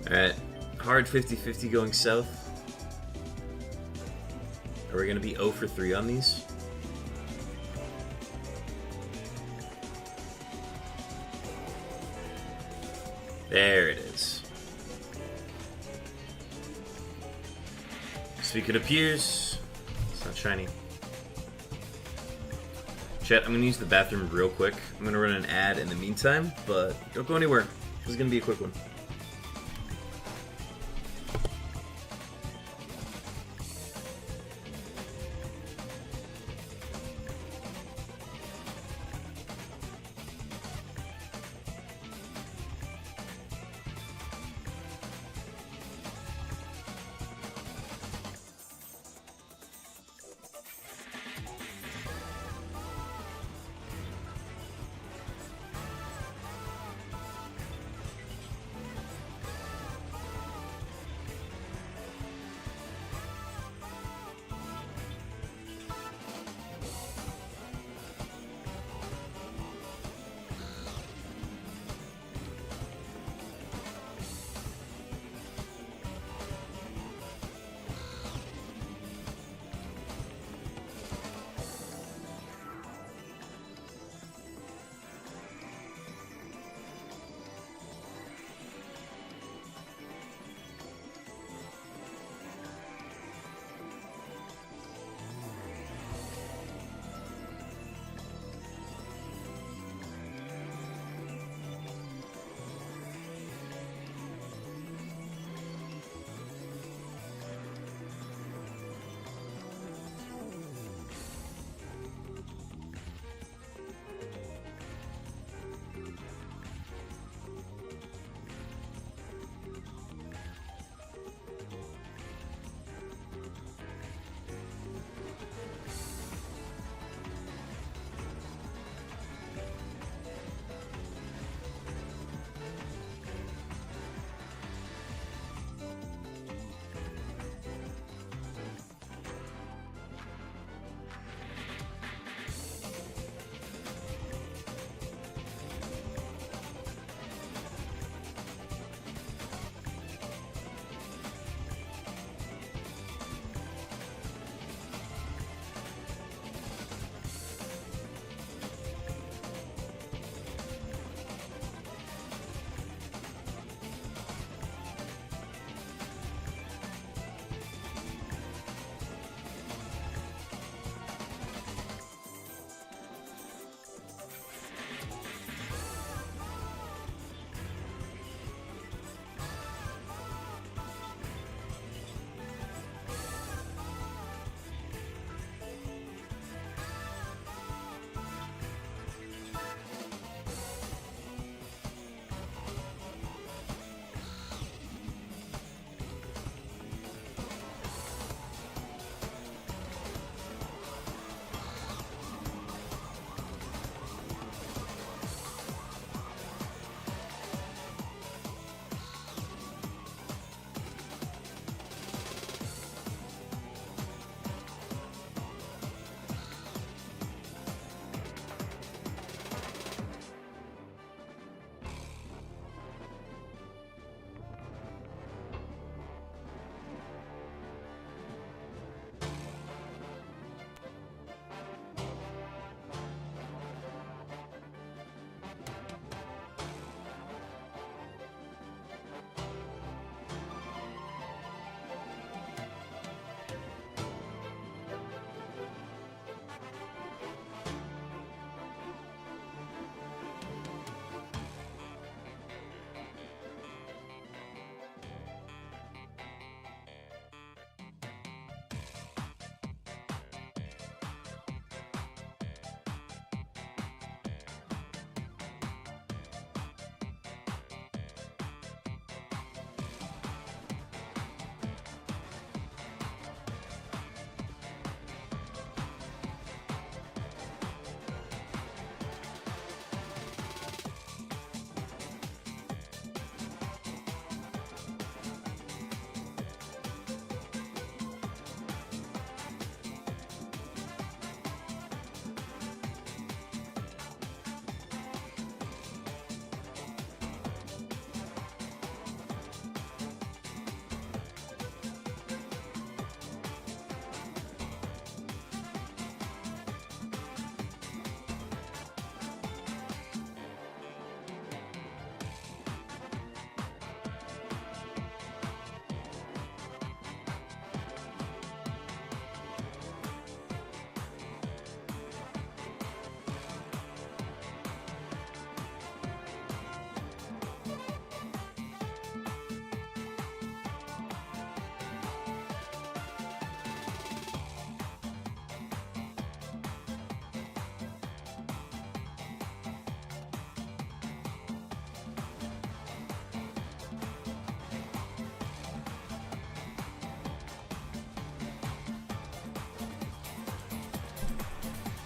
A: Alright, hard 50-50 going south. Are we going to be 0 for 3 on these? There it is. Suicune appears. It's not shiny. Chat, I'm going to use the bathroom real quick. I'm going to run an ad in the meantime, but don't go anywhere. This is going to be a quick one.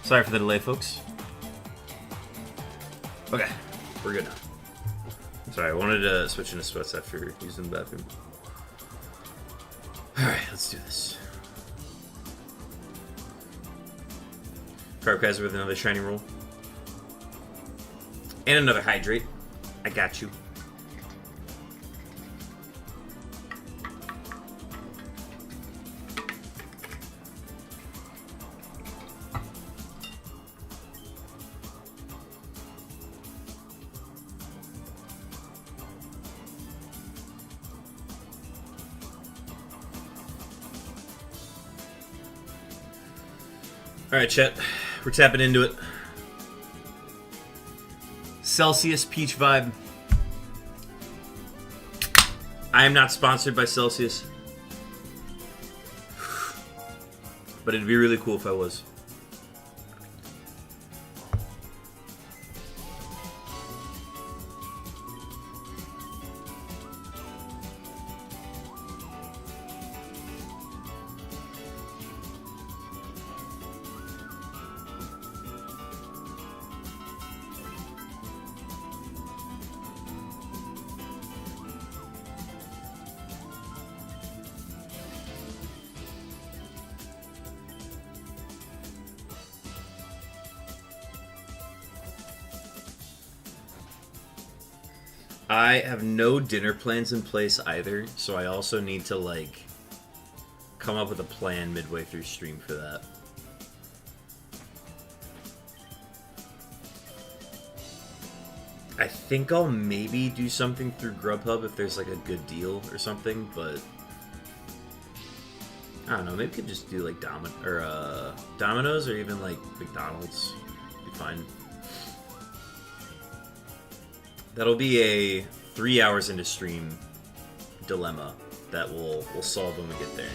A: Sorry for the delay, folks. Okay, we're good now. Sorry, I wanted to switch into sweats after using the bathroom. Alright, let's do this. Carbcast with another shiny roll. And another hydrate. I got you. Alright, chat. We're tapping into it. Celsius Peach Vibe. I am not sponsored by Celsius. But it'd be really cool if I was. I have no dinner plans in place either, so I also need to, like, come up with a plan midway through stream for that. I think I'll maybe do something through Grubhub if there's, like, a good deal or something, but I don't know, maybe could just do, like, Domino's or even, like, McDonald's. Be fine. That'll be a 3 hours into stream dilemma that we'll solve when we get there.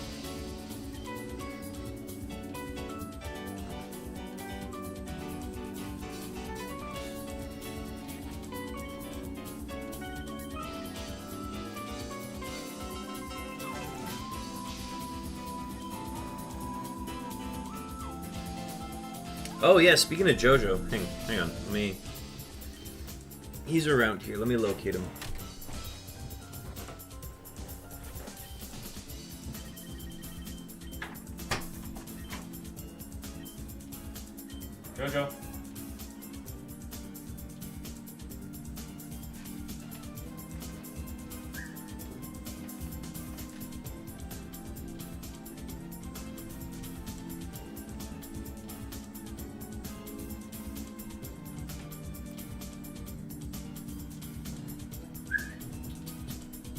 A: Oh yeah, speaking of JoJo, hang on, let me... He's around here. Let me locate him. JoJo.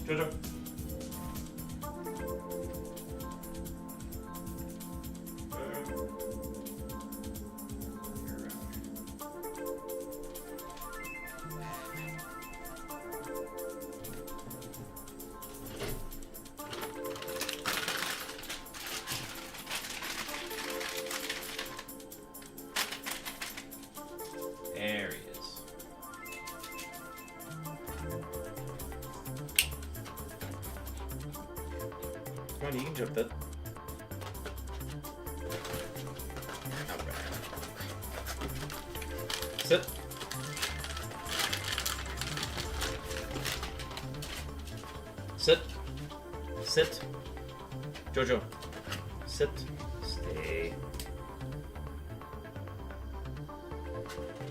A: JoJo. There he is. Come on, you can jump that. Sit. Sit. Sit. JoJo. Sit. Stay.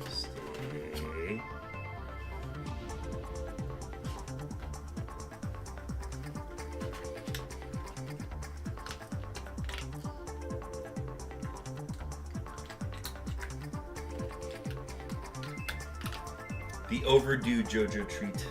A: Stay. The overdue JoJo treat.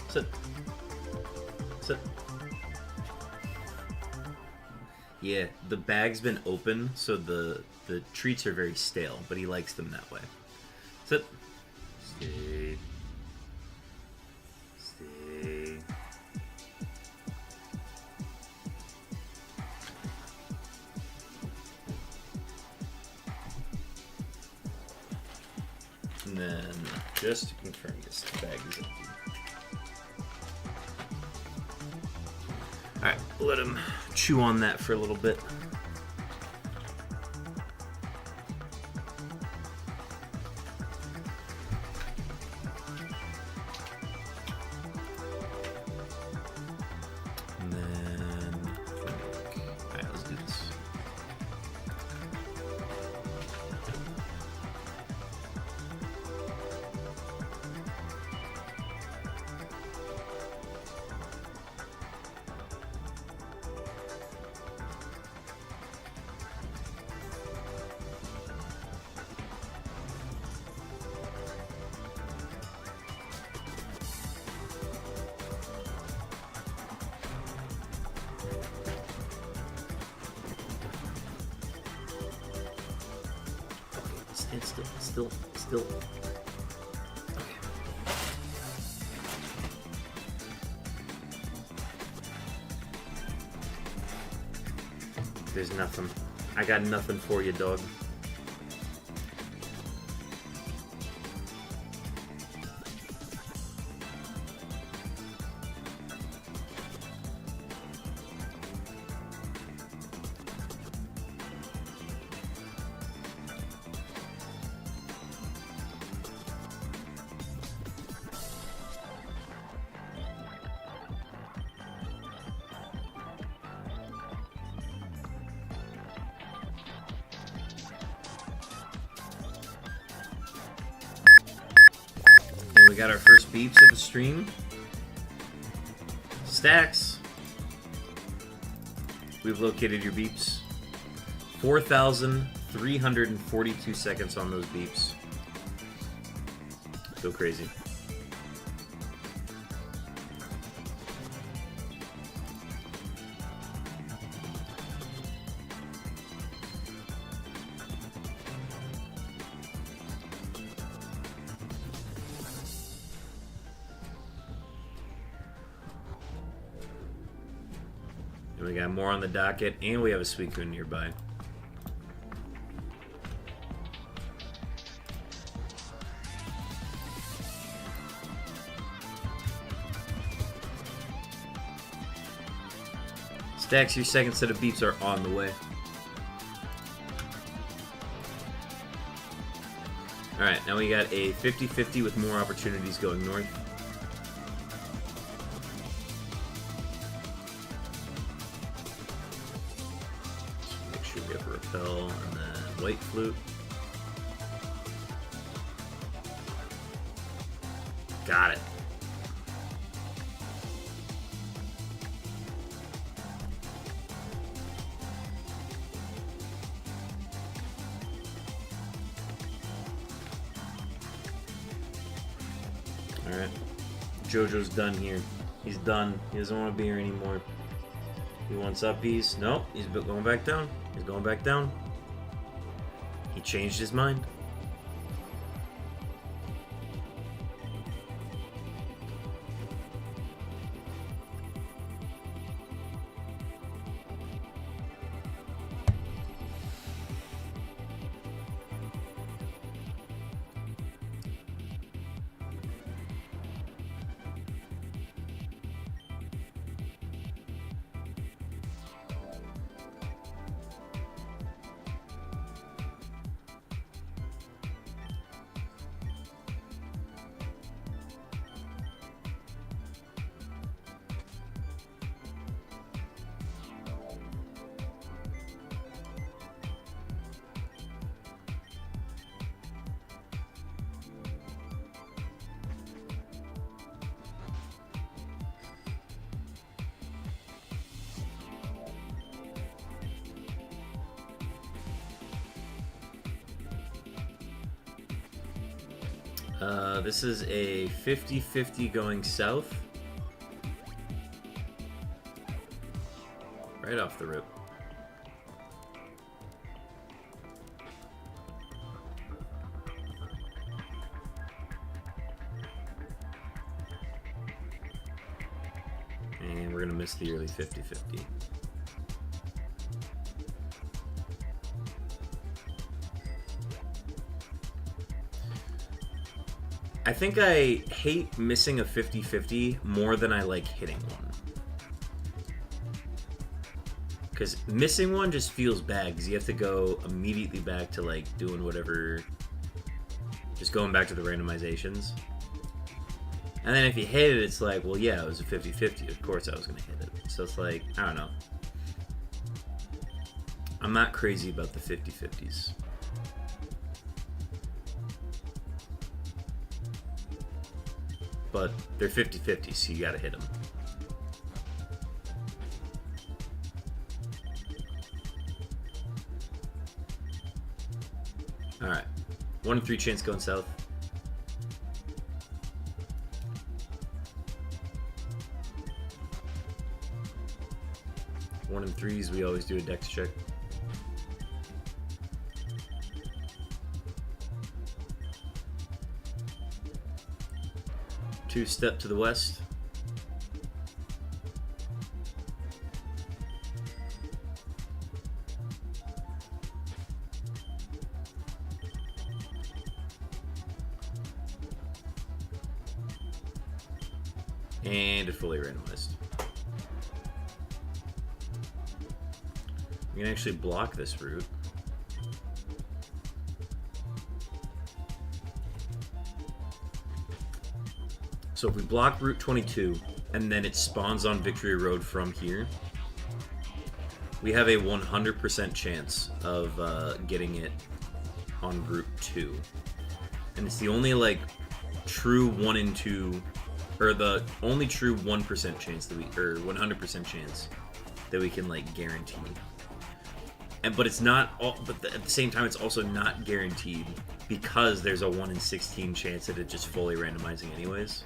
A: Sit. Sit. Yeah, the bag's been open, so the treats are very stale, but he likes them that way. Sit. Stay. Stay. And then, just to confirm, this bag is empty. Alright, let him chew on that for a little bit. And then, alright, let's do this. Stand still. Okay. There's nothing. I got nothing for you, dog. And we got our first beeps of the stream. Stacks. We've located your beeps. 4,342 seconds on those beeps. Go crazy. And we got more on the docket, and we have a Suicune nearby. Stacks, your second set of beeps are on the way. Alright, now we got a 50-50 with more opportunities going north. Make sure we have Repel and then White Flute. Got it. Alright. Jojo's done here. He's done. He doesn't want to be here anymore. He wants uppies. Nope, he's going back down. He's going back down. He changed his mind. This is a 50-50 going south. Right off the rip. And we're going to miss the early 50-50. I think I hate missing a 50-50 more than I like hitting one. Because missing one just feels bad, because you have to go immediately back to, like, doing whatever... Just going back to the randomizations. And then if you hit it, it's like, well, yeah, it was a 50-50. Of course I was going to hit it. So it's like, I don't know. I'm not crazy about the 50-50s. But they're 50-50, so you gotta hit them. Alright. 1 in 3 chance going south. One in 3s, we always do a dex check. Two step to the west. And it fully randomized. We can actually block this route. So if we block Route 22, and then it spawns on Victory Road from here, we have a 100% chance of getting it on Route 2. And it's the only, like, true 1 in 2, or the only true 1% chance that we, or 100% chance that we can, like, guarantee. But it's not, but at the same time, it's also not guaranteed because there's a 1 in 16 chance that it just fully randomizing anyways.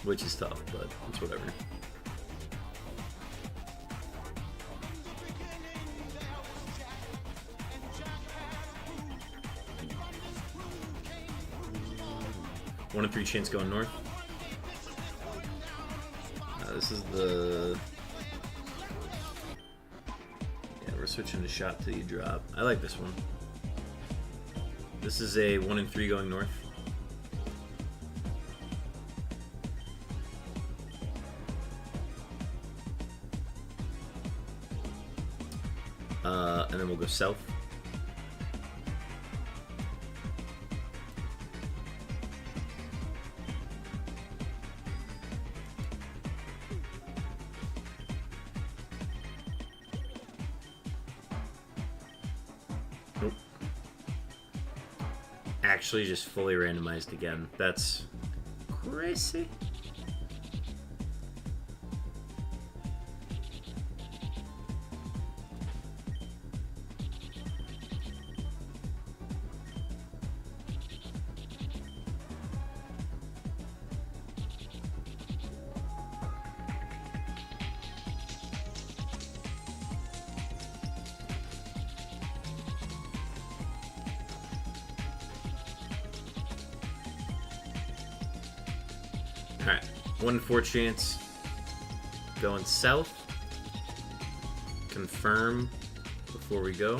A: Which is tough, but it's whatever. One in 3 chance going north. This is the... Yeah, we're switching to shot till you drop. I like this one. This is a 1 in 3 going north. And then we'll go south. Nope. Actually just fully randomized again. That's crazy. Alright, 1 in 4 chance going south. Confirm before we go.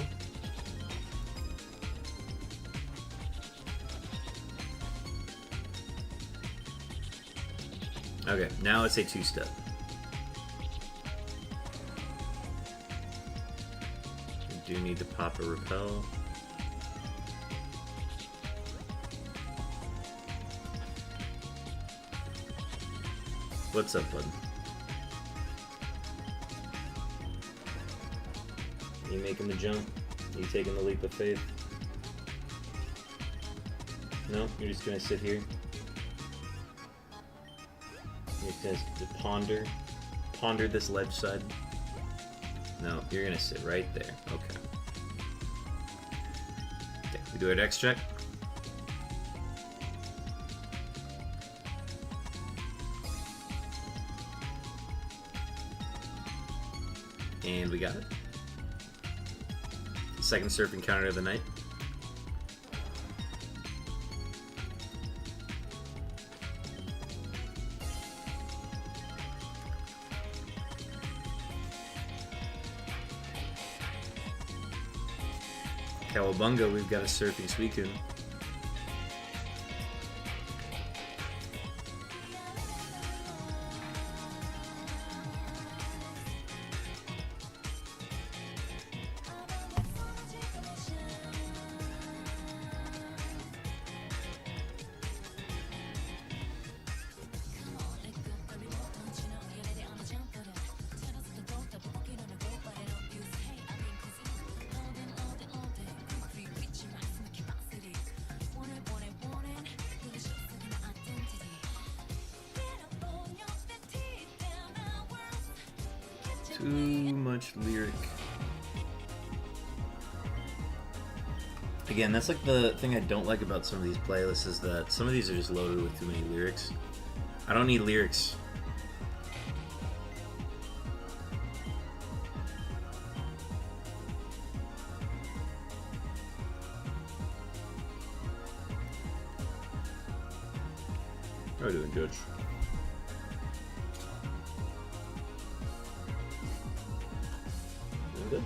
A: Okay, now it's a 2-step. We do need to pop a repel. What's up, bud? You making the jump? You taking the leap of faith? No? You're just gonna sit here? You're gonna ponder this ledge side? No, you're gonna sit right there. Okay. Okay, we do our dex check. And we got it. Second surf encounter of the night. Cowabunga, we've got a surfing Suicune. Too much lyric. Again, that's like the thing I don't like about some of these playlists is that some of these are just loaded with too many lyrics. I don't need lyrics. How are you doing, Judge? Doing good?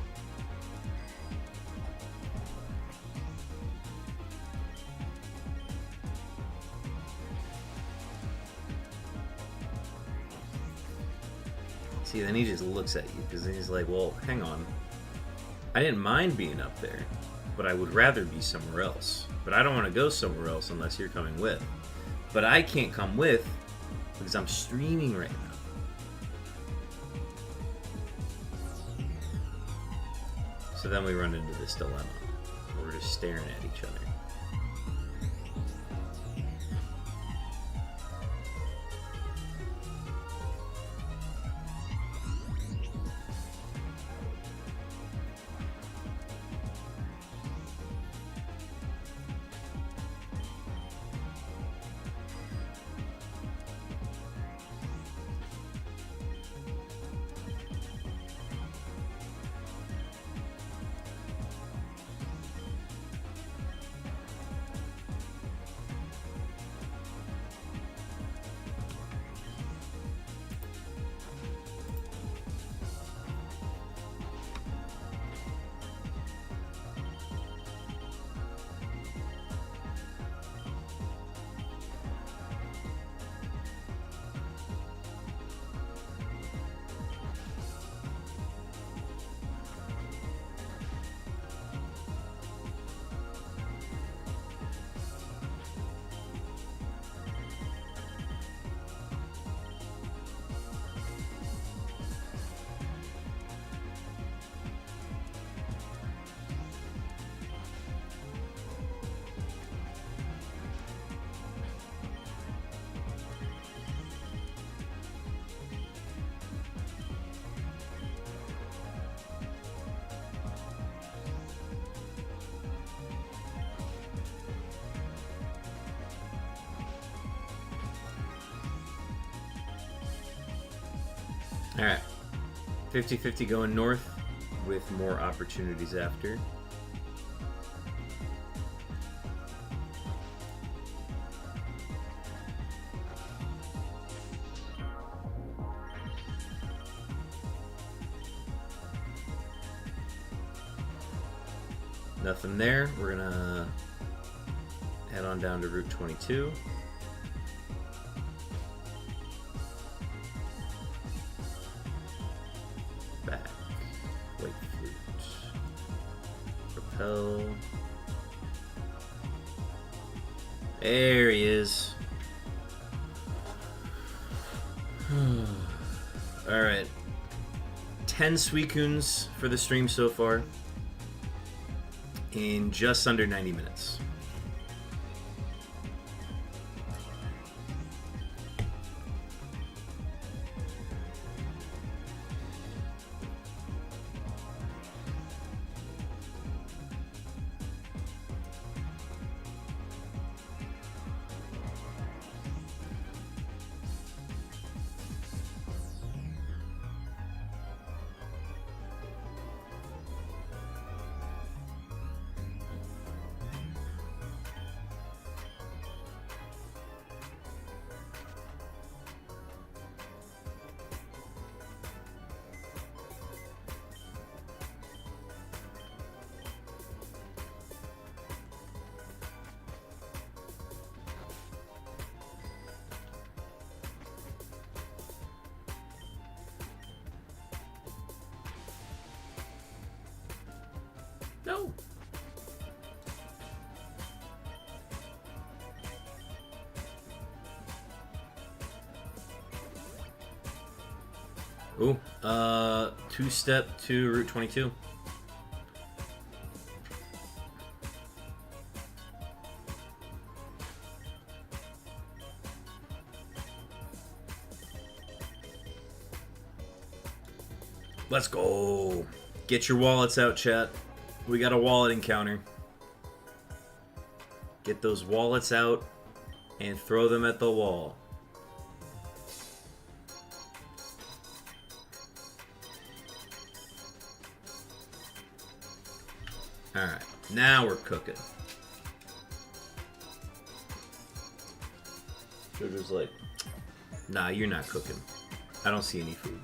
A: See, then he just looks at you because he's like, well, hang on. I didn't mind being up there, but I would rather be somewhere else. But I don't want to go somewhere else unless you're coming with. But I can't come with because I'm streaming right now. So then we run into this dilemma where we're just staring at each other. Alright, 50-50 going north with more opportunities after. Nothing there. We're gonna head on down to Route 22. Back. White flute. Propel. There he is. Alright. 10 Suicunes for the stream so far. In just under 90 minutes. Ooh, two-step to Route 22. Let's go. Get your wallets out, chat. We got a wallet encounter. Get those wallets out and throw them at the wall. Alright, now we're cooking. Jojo's like, nah, you're not cooking. I don't see any food.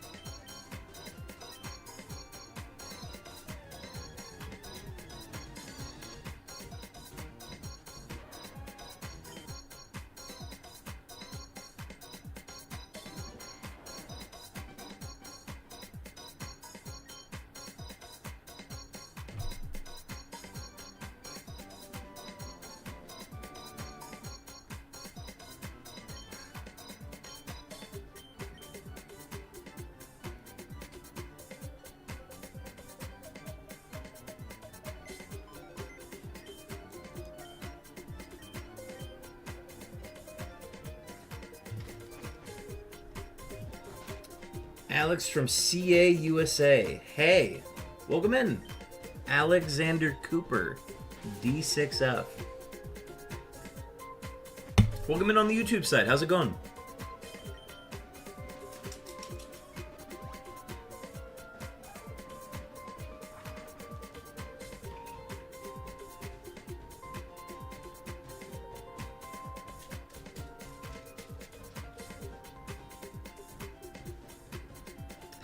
A: Alex from CA USA. Hey, welcome in. Alexander Cooper, D6F. Welcome in on the YouTube side. How's it going?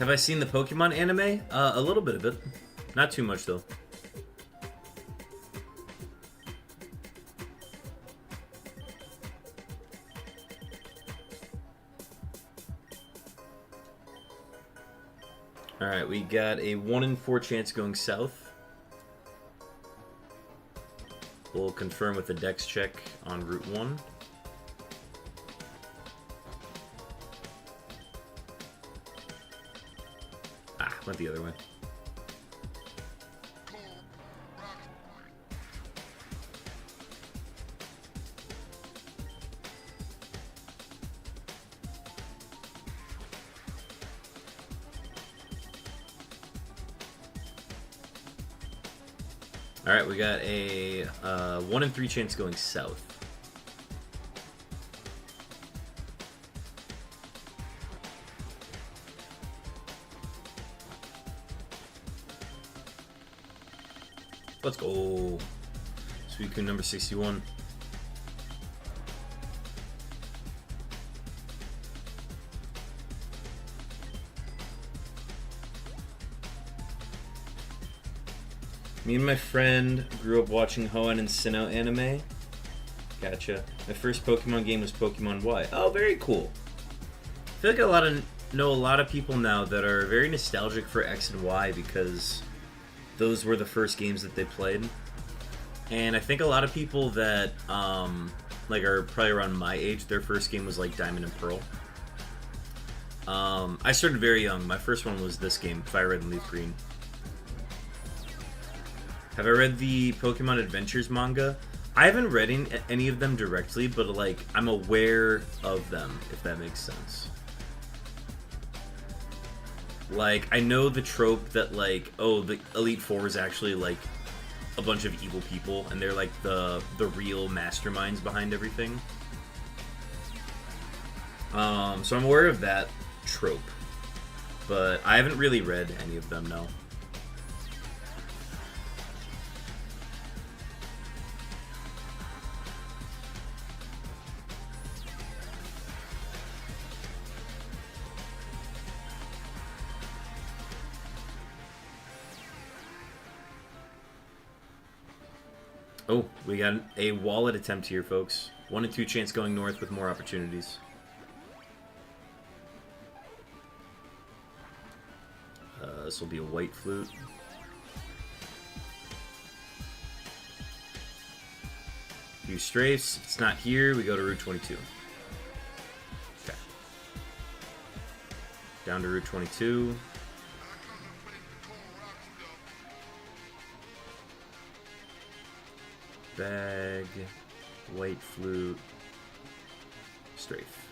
A: Have I seen the Pokemon anime? A little bit of it. Not too much, though. Alright, we got a 1 in 4 chance going south. We'll confirm with a dex check on Route 1. Went the other way. Alright, we got a 1 in 3 chance going south. Let's go. Suicune number 61. Me and my friend grew up watching Hoenn and Sinnoh anime. Gotcha. My first Pokemon game was Pokemon Y. Oh, very cool. I feel like know a lot of people now that are very nostalgic for X and Y because those were the first games that they played. And I think a lot of people that like are probably around my age, their first game was like Diamond and Pearl. I started very young. My first one was this game, FireRed and LeafGreen. Have I read the Pokemon Adventures manga? I haven't read any of them directly, but like I'm aware of them, if that makes sense. Like, I know the trope that, like, oh, the Elite Four is actually, like, a bunch of evil people, and they're, like, the real masterminds behind everything. So I'm aware of that trope. But I haven't really read any of them, no. Oh, we got a wallet attempt here, folks. 1 in 2 chance going north with more opportunities. This will be a white flute. Few strafes. It's not here. We go to Route 22. Okay. Down to Route 22. Bag, white flute, strafe.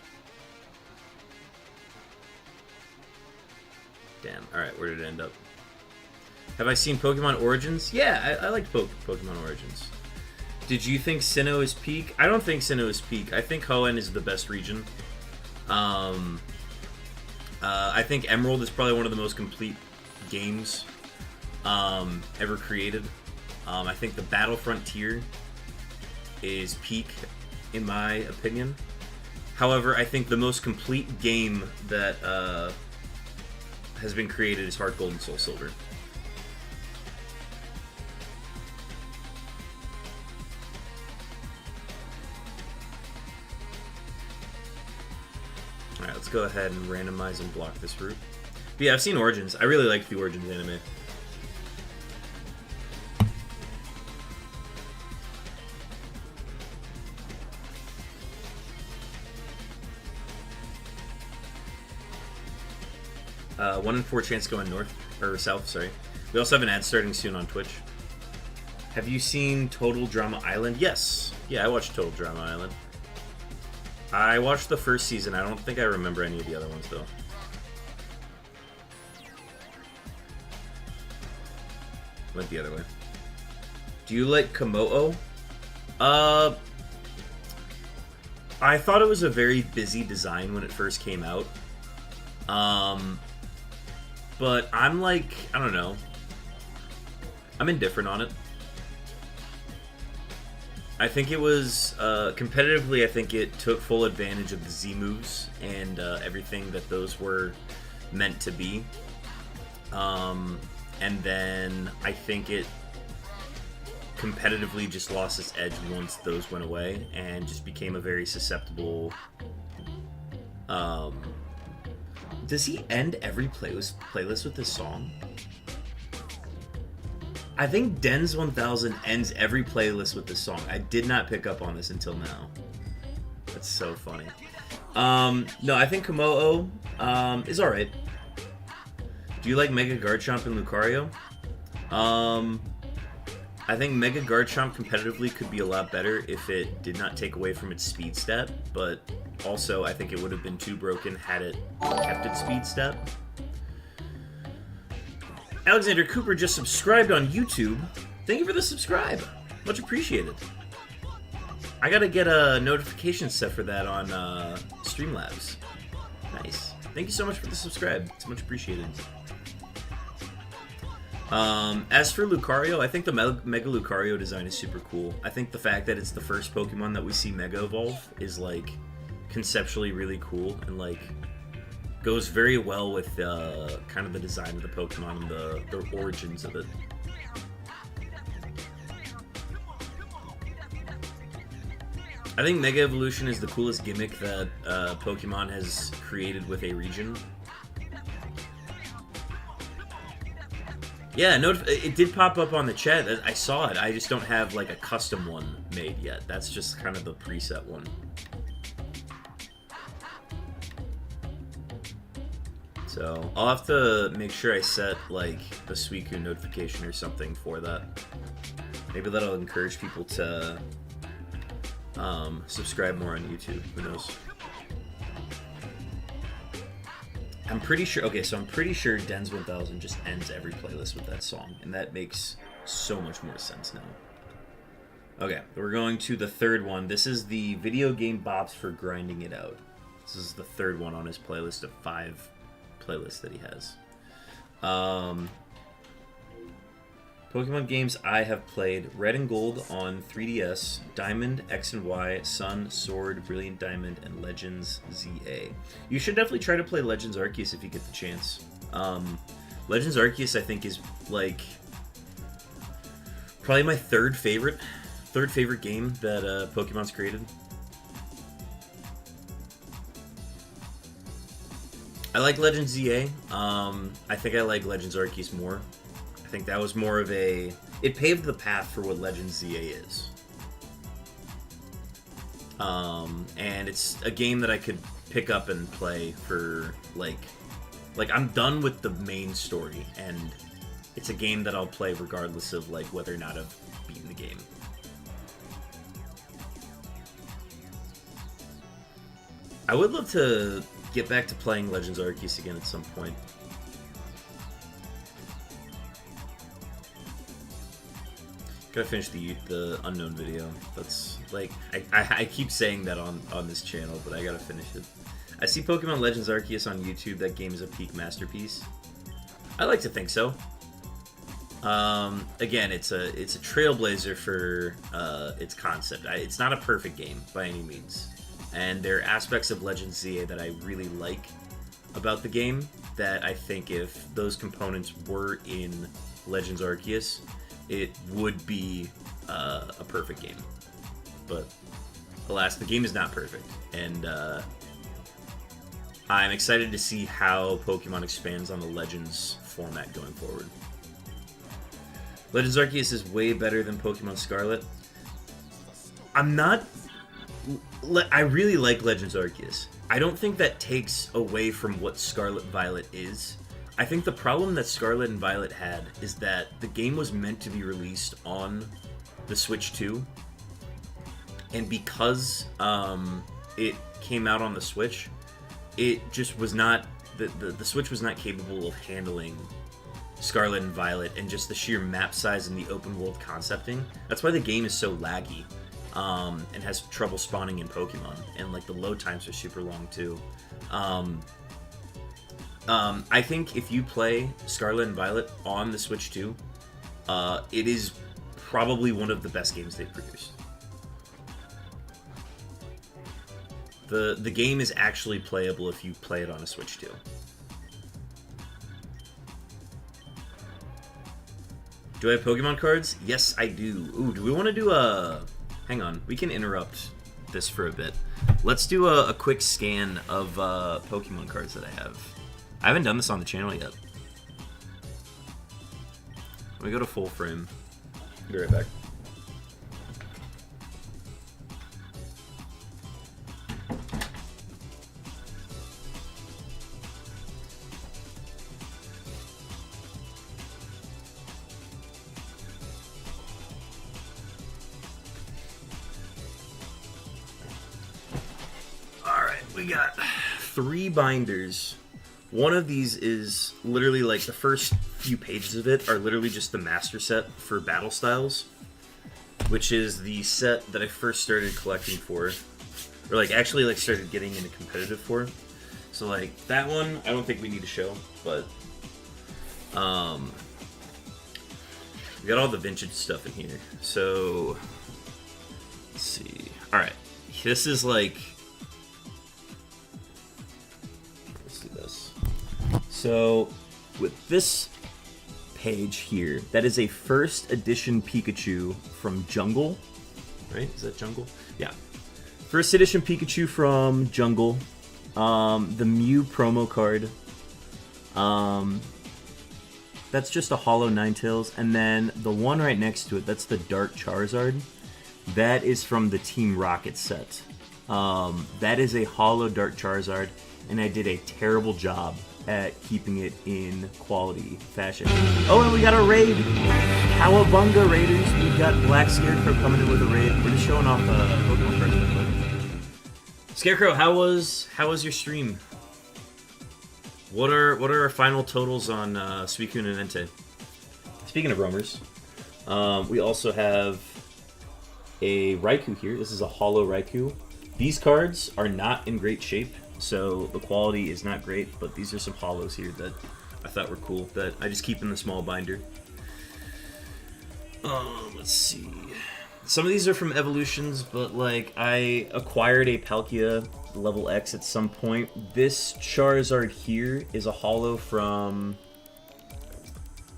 A: Damn. Alright, where did it end up? Have I seen Pokemon Origins? Yeah, I liked Pokemon Origins. Did you think Sinnoh is peak? I don't think Sinnoh is peak. I think Hoenn is the best region. I think Emerald is probably one of the most complete games ever created. I think the Battlefront tier is peak, in my opinion. However, I think the most complete game that has been created is Heart Gold and Soul Silver. Alright, let's go ahead and randomize and block this route. But yeah, I've seen Origins. I really like the Origins anime. One in 4 chance going north, or south, sorry. We also have an ad starting soon on Twitch. Have you seen Total Drama Island? Yes. Yeah, I watched Total Drama Island. I watched the first season. I don't think I remember any of the other ones, though. Went the other way. Do you like Komodo? I thought it was a very busy design when it first came out. But I'm like, I don't know. I'm indifferent on it. I think it was, competitively, I think it took full advantage of the Z moves and everything that those were meant to be. And then I think it competitively just lost its edge once those went away and just became a very susceptible... Does he end every playlist with this song? I think Dens 1000 ends every playlist with this song. I did not pick up on this until now. That's so funny. No, I think Komodo is alright. Do you like Mega Garchomp and Lucario? I think Mega Garchomp competitively could be a lot better if it did not take away from its speed stat, but also I think it would have been too broken had it kept its speed stat. Alexander Cooper just subscribed on YouTube. Thank you for the subscribe. Much appreciated. I gotta get a notification set for that on Streamlabs. Nice. Thank you so much for the subscribe. It's much appreciated. As for Lucario, I think the Mega Lucario design is super cool. I think the fact that it's the first Pokemon that we see Mega Evolve is, like, conceptually really cool and, like, goes very well with kind of the design of the Pokemon and the origins of it. I think Mega Evolution is the coolest gimmick that Pokemon has created with a region. Yeah, no, it did pop up on the chat. I saw it. I just don't have, like, a custom one made yet. That's just kind of the preset one. So, I'll have to make sure I set, like, the Suicune notification or something for that. Maybe that'll encourage people to subscribe more on YouTube. Who knows? I'm pretty sure... Okay, so I'm pretty sure Dens 1000 just ends every playlist with that song, and that makes so much more sense now. Okay, we're going to the third one. This is the video game bops for grinding it out. This is the third one on his playlist of 5 playlists that he has. Pokemon games I have played: Red and Gold on 3DS, Diamond, X and Y, Sun, Sword, Brilliant Diamond, and Legends ZA. You should definitely try to play Legends Arceus if you get the chance. Legends Arceus, I think, is, like, probably my third favorite game that Pokemon's created. I like Legends ZA. I think I like Legends Arceus more. I think that was more of a... It paved the path for what Legends ZA is. And it's a game that I could pick up and play for, like, Like, I'm done with the main story, and it's a game that I'll play regardless of, like, whether or not I've beaten the game. I would love to get back to playing Legends Arceus again at some point. Gotta finish the Unknown video. That's, like, I keep saying that on this channel, but I gotta finish it. I see Pokemon Legends Arceus on YouTube. That game is a peak masterpiece. I like to think so. Again, it's a trailblazer for its concept. It's not a perfect game by any means, and there are aspects of Legends ZA that I really like about the game that I think if those components were in Legends Arceus, it would be a perfect game. But alas, the game is not perfect, and I'm excited to see how Pokemon expands on the Legends format going forward. Legends Arceus is way better than Pokemon Scarlet. I really like Legends Arceus. I don't think that takes away from what Scarlet Violet is. I think the problem that Scarlet and Violet had is that the game was meant to be released on the Switch 2, and because it came out on the Switch, it just was not, the Switch was not capable of handling Scarlet and Violet and just the sheer map size and the open world concepting. That's why the game is so laggy and has trouble spawning in Pokemon, and like the load times are super long too. I think if you play Scarlet and Violet on the Switch 2, it is probably one of the best games they've produced. The game is actually playable if you play it on a Switch 2. Do I have Pokemon cards? Yes, I do. Ooh, do we want to do a... Hang on, we can interrupt this for a bit. Let's do a quick scan of Pokemon cards that I have. I haven't done this on the channel yet. Let me go to full frame. Be right back. We got 3 binders. One of these is literally like the first few pages of it are literally just the master set for battle styles, which is the set that I first started collecting for, or like actually like started getting into competitive for. So like that one I don't think we need to show, but we got all the vintage stuff in here. So let's see. All right, this is like, so with this page here, that is a first edition Pikachu from Jungle, right? Is that Jungle? Yeah. First edition Pikachu from Jungle. The Mew promo card. That's just a hollow Ninetales. And then the one right next to it, that's the Dark Charizard. That is from the Team Rocket set. That is a hollow Dark Charizard, and I did a terrible job at keeping it in quality fashion. Oh, and we got a raid! Cowabunga Raiders. We've got Black Scarecrow coming in with a raid. We're just showing off Pokemon cards. Scarecrow, how was your stream? What are our final totals on Suicune and Entei? Speaking of roamers, we also have a Raikou here. This is a hollow Raikou. These cards are not in great shape, so the quality is not great, but these are some hollows here that I thought were cool, that I just keep in the small binder. Let's see. Some of these are from Evolutions, but like I acquired a Palkia level X at some point. This Charizard here is a hollow from,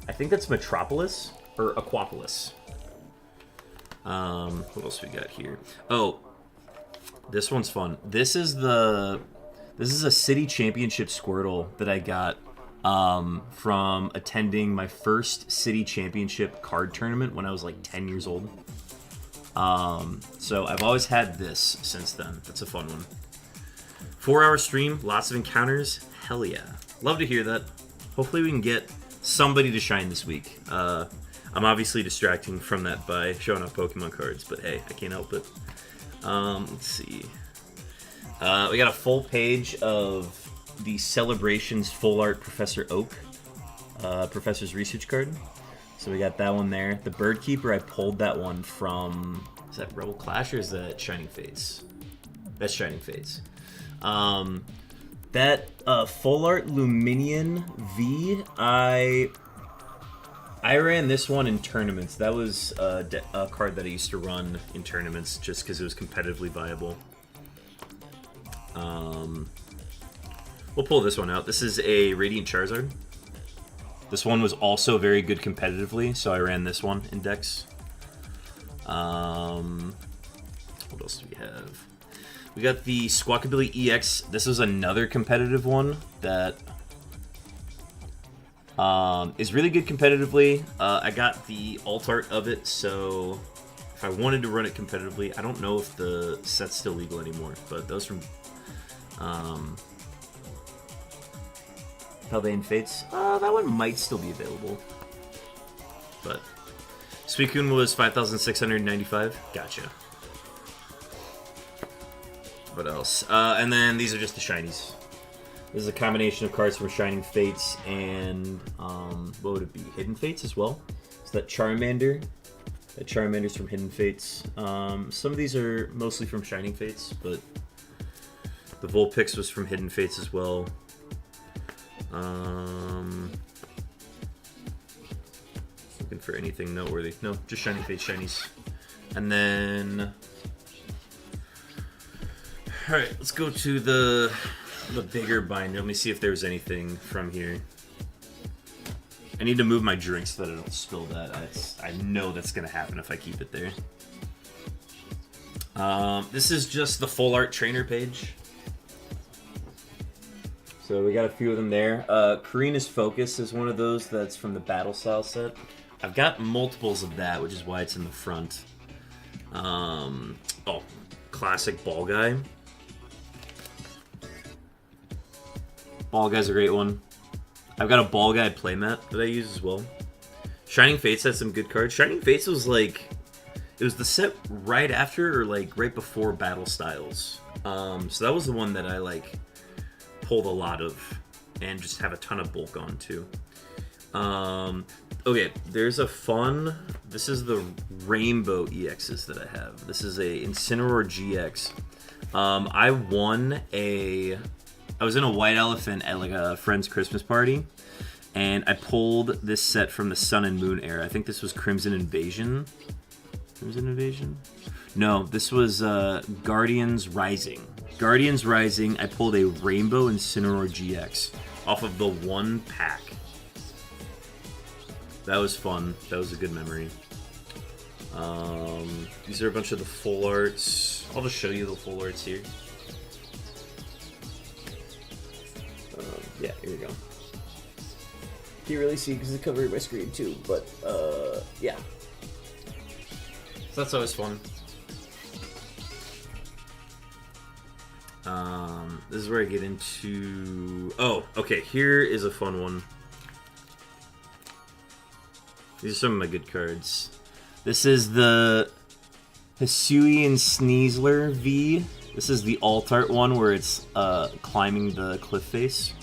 A: I think that's Metropolis or Aquapolis. What else we got here? Oh, this one's fun. This is a city championship Squirtle that I got from attending my first city championship card tournament when I was like 10 years old. So I've always had this since then. That's a fun one. 4-hour stream, lots of encounters. Hell yeah. Love to hear that. Hopefully we can get somebody to shine this week. I'm obviously distracting from that by showing off Pokemon cards, but hey, I can't help it. Let's see. We got a full page of the Celebrations Full Art Professor Oak, Professor's Research card. So we got that one there. The Bird Keeper, I pulled that one from... Is that Rebel Clash or is that Shining Fates? That's Shining Fates. That Full Art Luminion V, I ran this one in tournaments. That was a card that I used to run in tournaments just because it was competitively viable. We'll pull this one out. this is a Radiant Charizard. This one was also very good competitively, so I ran this one in decks. What else do we have? We got the Squawkabilly EX. This is another competitive one that is really good competitively. I got the alt art of it, so if I wanted to run it competitively, I don't know if the set's still legal anymore, but those from Paldean Fates, that one might still be available. But Suicune was 5,695. Gotcha. What else? And then these are just the shinies. This is a combination of cards from Shining Fates and what would it be? Hidden Fates as well. So that Charmander. That Charmander's from Hidden Fates. Some of these are mostly from Shining Fates, but the Vulpix was from Hidden Fates as well. Looking for anything noteworthy. No, just Shining Fates shinies. And then... Alright, let's go to the bigger binder. Let me see if there's anything from here. I need to move my drink so that I don't spill that. I know that's going to happen if I keep it there. This is just the full art trainer page. So we got a few of them there. Karina's Focus is one of those that's from the Battle Style set. I've got multiples of that, which is why it's in the front. Oh, classic Ball Guy. Ball Guy's a great one. I've got a Ball Guy playmat that I use as well. Shining Fates had some good cards. Shining Fates was like... It was the set right after or like right before Battle Styles. So that was the one that I like pulled a lot of and just have a ton of bulk on too. Okay, there's a fun... This is the Rainbow EXs that I have. This is a Incineroar GX. I won a... I was in a white elephant at like a friend's Christmas party, and I pulled this set from the Sun and Moon era. I think this was Crimson Invasion. Crimson Invasion? No, this was Guardians Rising. Guardians Rising, I pulled a Rainbow Incineroar GX off of the one pack. That was fun. That was a good memory. These are a bunch of the full arts. I'll just show you the full arts here. Yeah, here we go. Can't really see because it's covering my screen too, but yeah. So that's always fun. This is where I get into... Oh, okay, here is a fun one. These are some of my good cards. This is the Hisuian Sneasler V. This is the alt art one where it's climbing the cliff face.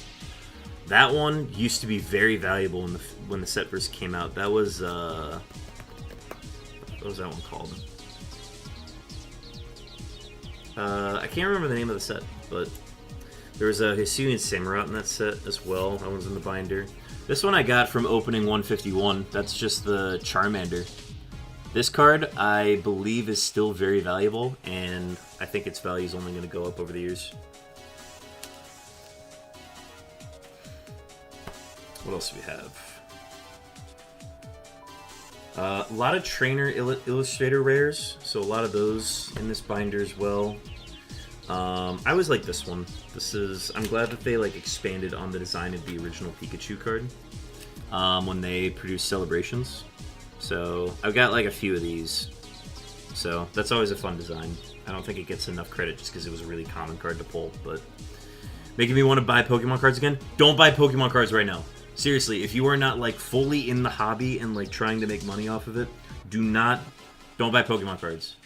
A: That one used to be very valuable when the set first came out. That was what was that one called? I can't remember the name of the set, but there was a Hisuian Samurott in that set as well. That one's in the binder. This one I got from opening 151. That's just the Charmander. This card, I believe, is still very valuable, and I think its value is only going to go up over the years. What else do we have? A lot of Trainer Illustrator rares, so a lot of those in this binder as well. I always like this one. This is... I'm glad that they like expanded on the design of the original Pikachu card when they produced Celebrations. So I've got like a few of these. So that's always a fun design. I don't think it gets enough credit just because it was a really common card to pull, but Making me want to buy Pokemon cards again? Don't buy Pokemon cards right now. Seriously, if you are not like fully in the hobby and like trying to make money off of it, don't buy Pokemon cards.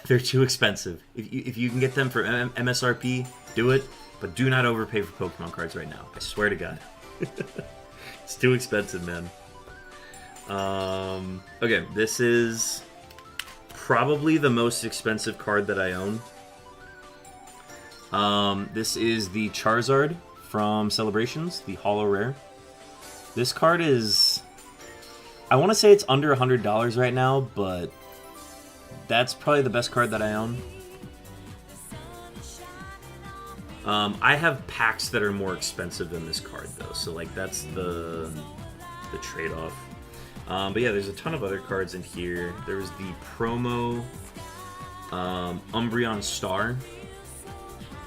A: They're too expensive. If you can get them for MSRP, do it, but do not overpay for Pokemon cards right now. I swear to God. It's too expensive, man. Okay, this is probably the most expensive card that I own. This is the Charizard from Celebrations, the Holo Rare. This card is... I want to say it's under $100 right now, but that's probably the best card that I own. I have packs that are more expensive than this card, though, so like that's the trade-off. But yeah, there's a ton of other cards in here. There's the promo Umbreon Star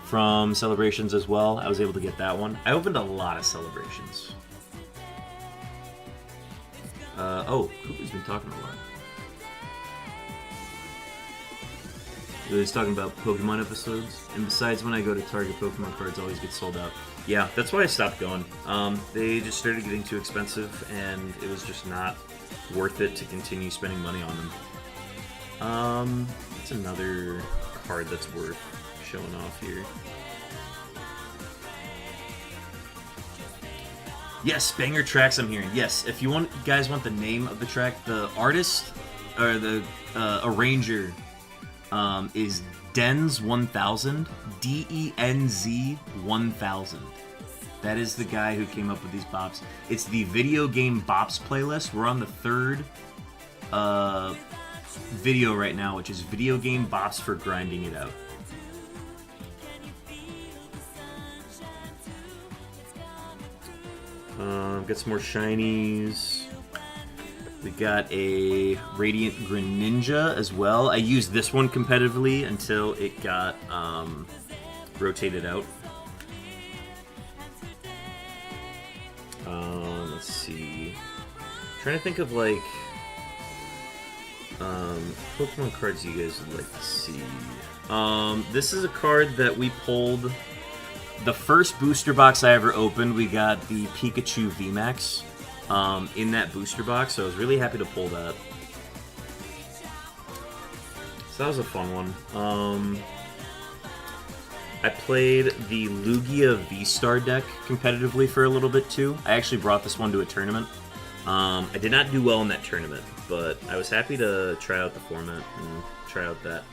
A: from Celebrations as well. I was able to get that one. I opened a lot of Celebrations. Oh, Cooper's been talking a lot. He's talking about Pokemon episodes. And besides, when I go to Target, Pokemon cards always get sold out. Yeah, that's why I stopped going. They just started getting too expensive, and it was just not worth it to continue spending money on them. That's another card that's worth showing off here. Yes, banger tracks I'm hearing. Yes, if you guys want the name of the track, the artist, or the arranger, is Denz 1000, D-E-N-Z 1000. That is the guy who came up with these bops. It's the video game bops playlist. We're on the third video right now, which is video game bops for grinding it out. Got some more shinies. We got a Radiant Greninja as well. I used this one competitively until it got rotated out. Let's see. I'm trying to think of like Pokemon cards you guys would like to see. This is a card that we pulled. The first booster box I ever opened, we got the Pikachu VMAX in that booster box, so I was really happy to pull that. So that was a fun one. I played the Lugia V-Star deck competitively for a little bit too. I actually brought this one to a tournament. I did not do well in that tournament, but I was happy to try out the format and try out that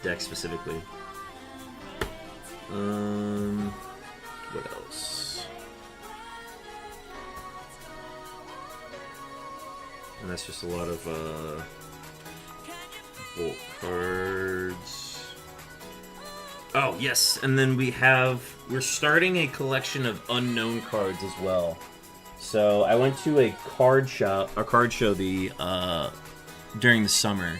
A: deck specifically. What else? And that's just a lot of bulk cards. Oh, yes, and then we're starting a collection of unknown cards as well. So I went to a card show during the summer,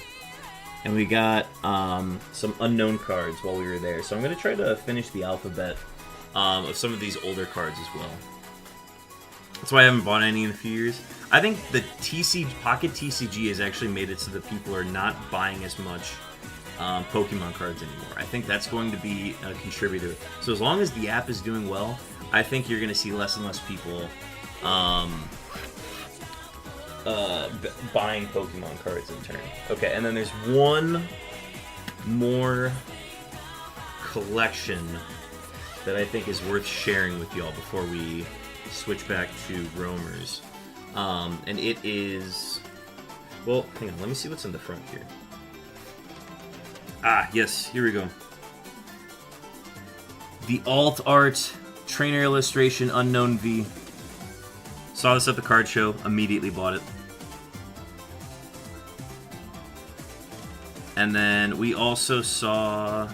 A: and we got some unknown cards while we were there. So I'm going to try to finish the alphabet of some of these older cards as well. That's why I haven't bought any in a few years. I think the Pocket TCG has actually made it so that people are not buying as much Pokemon cards anymore. I think that's going to be a contributor. So as long as the app is doing well, I think you're going to see less and less people buying Pokemon cards in turn. Okay, and then there's one more collection that I think is worth sharing with y'all before we switch back to roamers. And it is... Well, hang on, let me see what's in the front here. Ah, yes, here we go. The Alt Art Trainer Illustration Unknown V. Saw this at the card show, immediately bought it. And then we also saw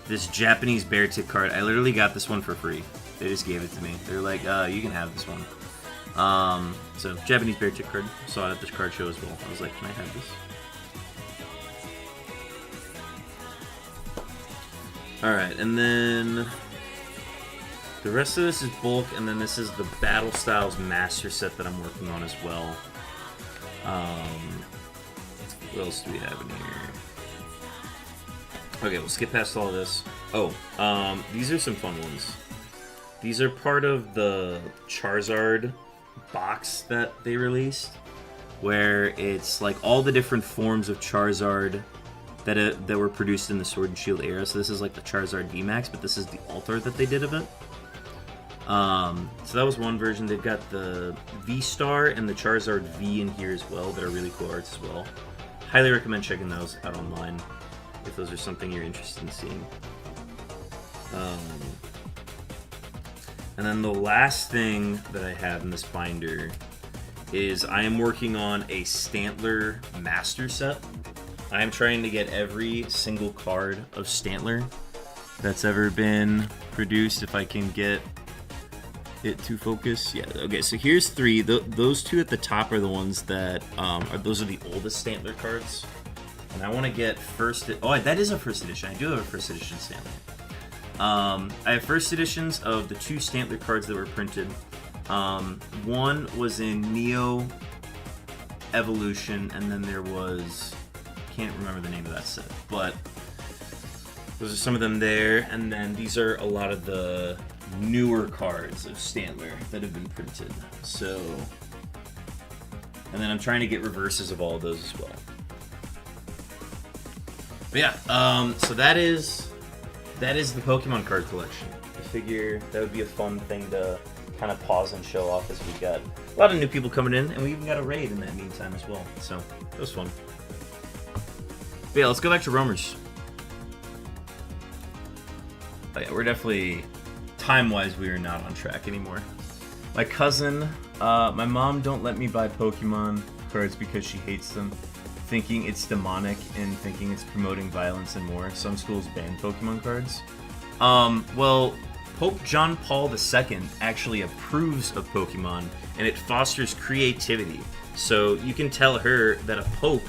A: this Japanese bear tick card. I literally got this one for free. They just gave it to me. They're like, you can have this one. So, Japanese bear tick card. Saw it at this card show as well. I was like, can I have this? Alright, and then the rest of this is bulk, and then this is the Battle Styles Master Set that I'm working on as well. What else do we have in here? Okay, we'll skip past all of this. Oh, these are some fun ones. These are part of the Charizard box that they released, where it's like all the different forms of Charizard that were produced in the Sword and Shield era. So this is like the Charizard VMAX, but this is the alt art that they did of it. So that was one version. They've got the V-Star and the Charizard V in here as well that are really cool arts as well. Highly recommend checking those out online if those are something you're interested in seeing. And then the last thing that I have in this binder is I am working on a Stantler Master Set. I am trying to get every single card of Stantler that's ever been produced, if I can get it to focus. Yeah, okay, so here's 3. Those 2 at the top are the ones that, those are the oldest Stantler cards. And I want to get first... Oh, that is a first edition. I do have a first edition Stantler. I have first editions of the 2 Stantler cards that were printed. One was in Neo Evolution, and then there was... can't remember the name of that set, but those are some of them there. And then these are a lot of the newer cards of Stantler that have been printed. So, and then I'm trying to get reverses of all of those as well. But yeah, so that is the Pokemon card collection. I figure that would be a fun thing to kind of pause and show off, as we got a lot of new people coming in, and we even got a raid in that meantime as well. So it was fun. But yeah, let's go back to Roamers. Oh yeah, we're definitely, time-wise, we are not on track anymore. My cousin, my mom don't let me buy Pokemon cards because she hates them, thinking it's demonic and thinking it's promoting violence and more. Some schools ban Pokemon cards. Well, Pope John Paul II actually approves of Pokemon, and it fosters creativity. So you can tell her that a Pope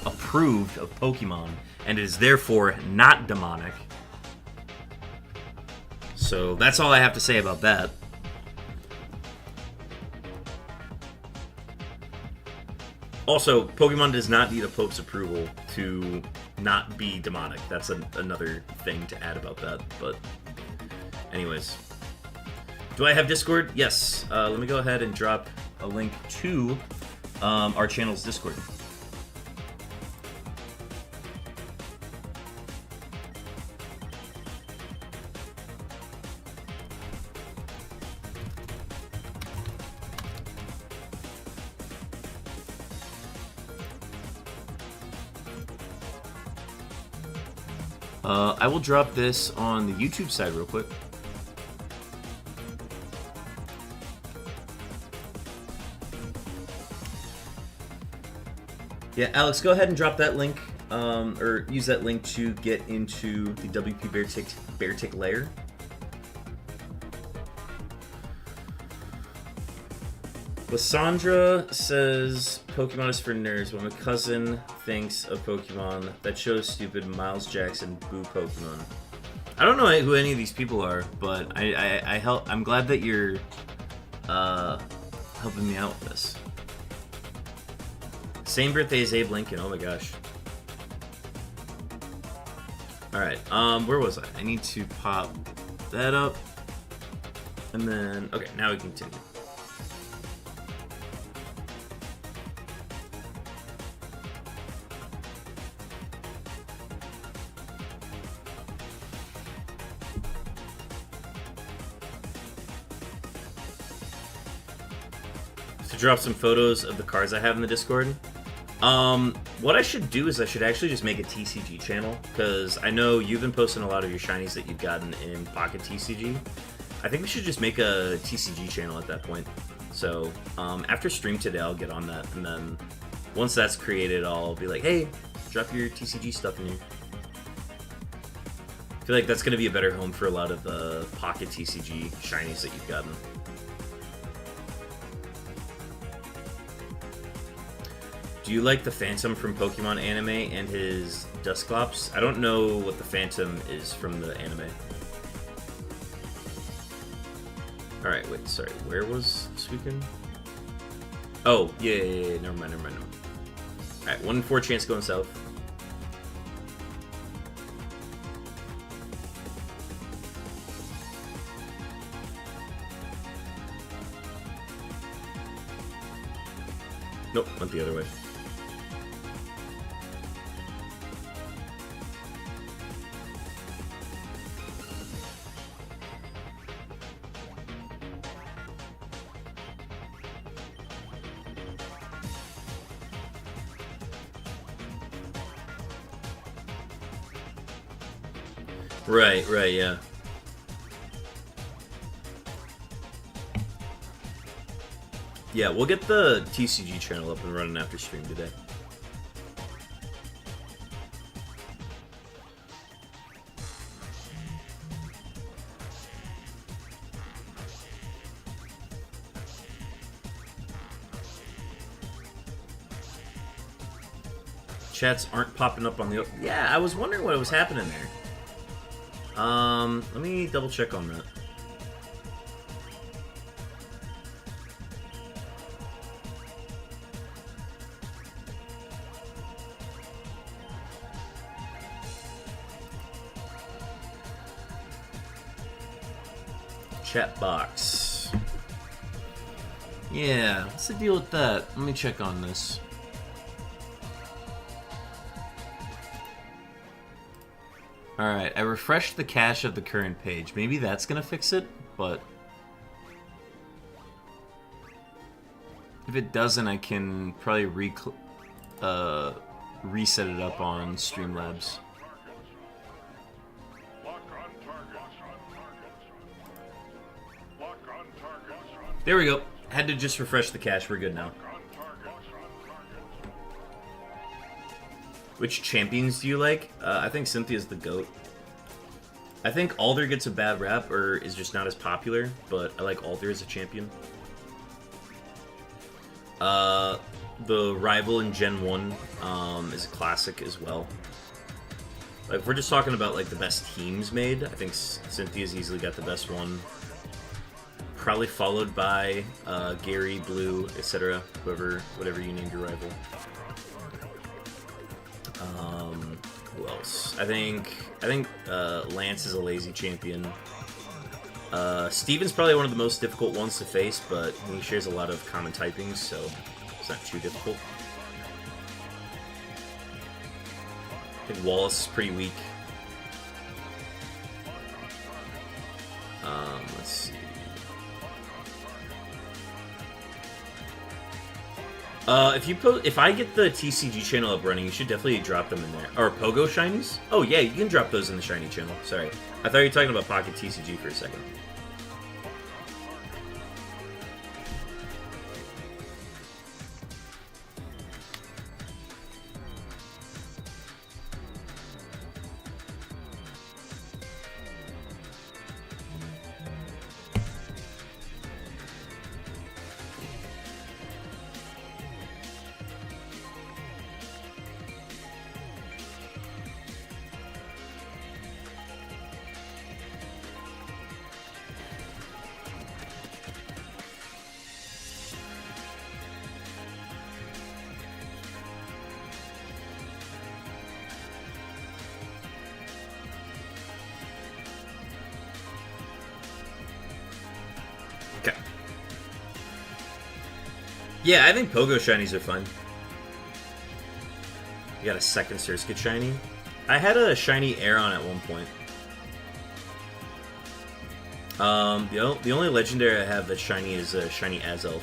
A: approved of Pokemon, and it is therefore not demonic. So that's all I have to say about that. Also, Pokemon does not need a Pope's approval to not be demonic. That's another thing to add about that. But anyways, do I have Discord? Yes. Let me go ahead and drop a link to our channel's Discord. I will drop this on the YouTube side real quick. Yeah, Alex, go ahead and drop that link, or use that link to get into the WP Beartic lair. Lysandra says Pokemon is for nerds, but my cousin thinks of Pokemon. That show's stupid. Miles Jackson, boo Pokemon. I don't know who any of these people are, but I'm glad that you're helping me out with this. Same birthday as Abe Lincoln. Oh my gosh. All right. Where was I? I need to pop that up, and then okay. Now we can continue. Drop some photos of the cards I have in the Discord. What I should do is I should actually just make a TCG channel, because I know you've been posting a lot of your shinies that you've gotten in Pocket TCG. I think we should just make a TCG channel at that point. So after stream today, I'll get on that, and then once that's created, I'll be like, hey, drop your TCG stuff in here. I feel like that's going to be a better home for a lot of the Pocket TCG shinies that you've gotten. Do you like the Phantom from Pokemon anime and his Dusclops? I don't know what the Phantom is from the anime. Alright, wait, sorry. Where was Suicune? Oh, yeah, never mind. Alright, 1 in 4 chance going south. Nope, went the other way. Right, yeah. Yeah, we'll get the TCG channel up and running after stream today. Chats aren't popping up on the... Yeah, I was wondering what was happening there. Let me double check on that. Chat box. Yeah, what's the deal with that? Let me check on this. Alright, I refreshed the cache of the current page. Maybe that's gonna fix it, but... if it doesn't, I can probably reset it up on Streamlabs. There we go. Had to just refresh the cache. We're good now. Which champions do you like? I think Cynthia's the GOAT. I think Alder gets a bad rap, or is just not as popular, but I like Alder as a champion. The rival in Gen 1 is a classic as well. Like, if we're just talking about like the best teams made, I think Cynthia's easily got the best one. Probably followed by Gary, Blue, etc. Whatever you named your rival. Who else? I think Lance is a lazy champion. Steven's probably one of the most difficult ones to face, but he shares a lot of common typings, so it's not too difficult. I think Wallace is pretty weak. Let's see. If I get the TCG channel up running, you should definitely drop them in there. Or Pogo Shinies? Oh yeah, you can drop those in the Shiny channel. Sorry. I thought you were talking about Pocket TCG for a second. Okay. Yeah, I think Pogo Shinies are fun. You got a second Surskit Shiny? I had a Shiny Aeron at one point. The only legendary I have that's shiny is a Shiny Azelf.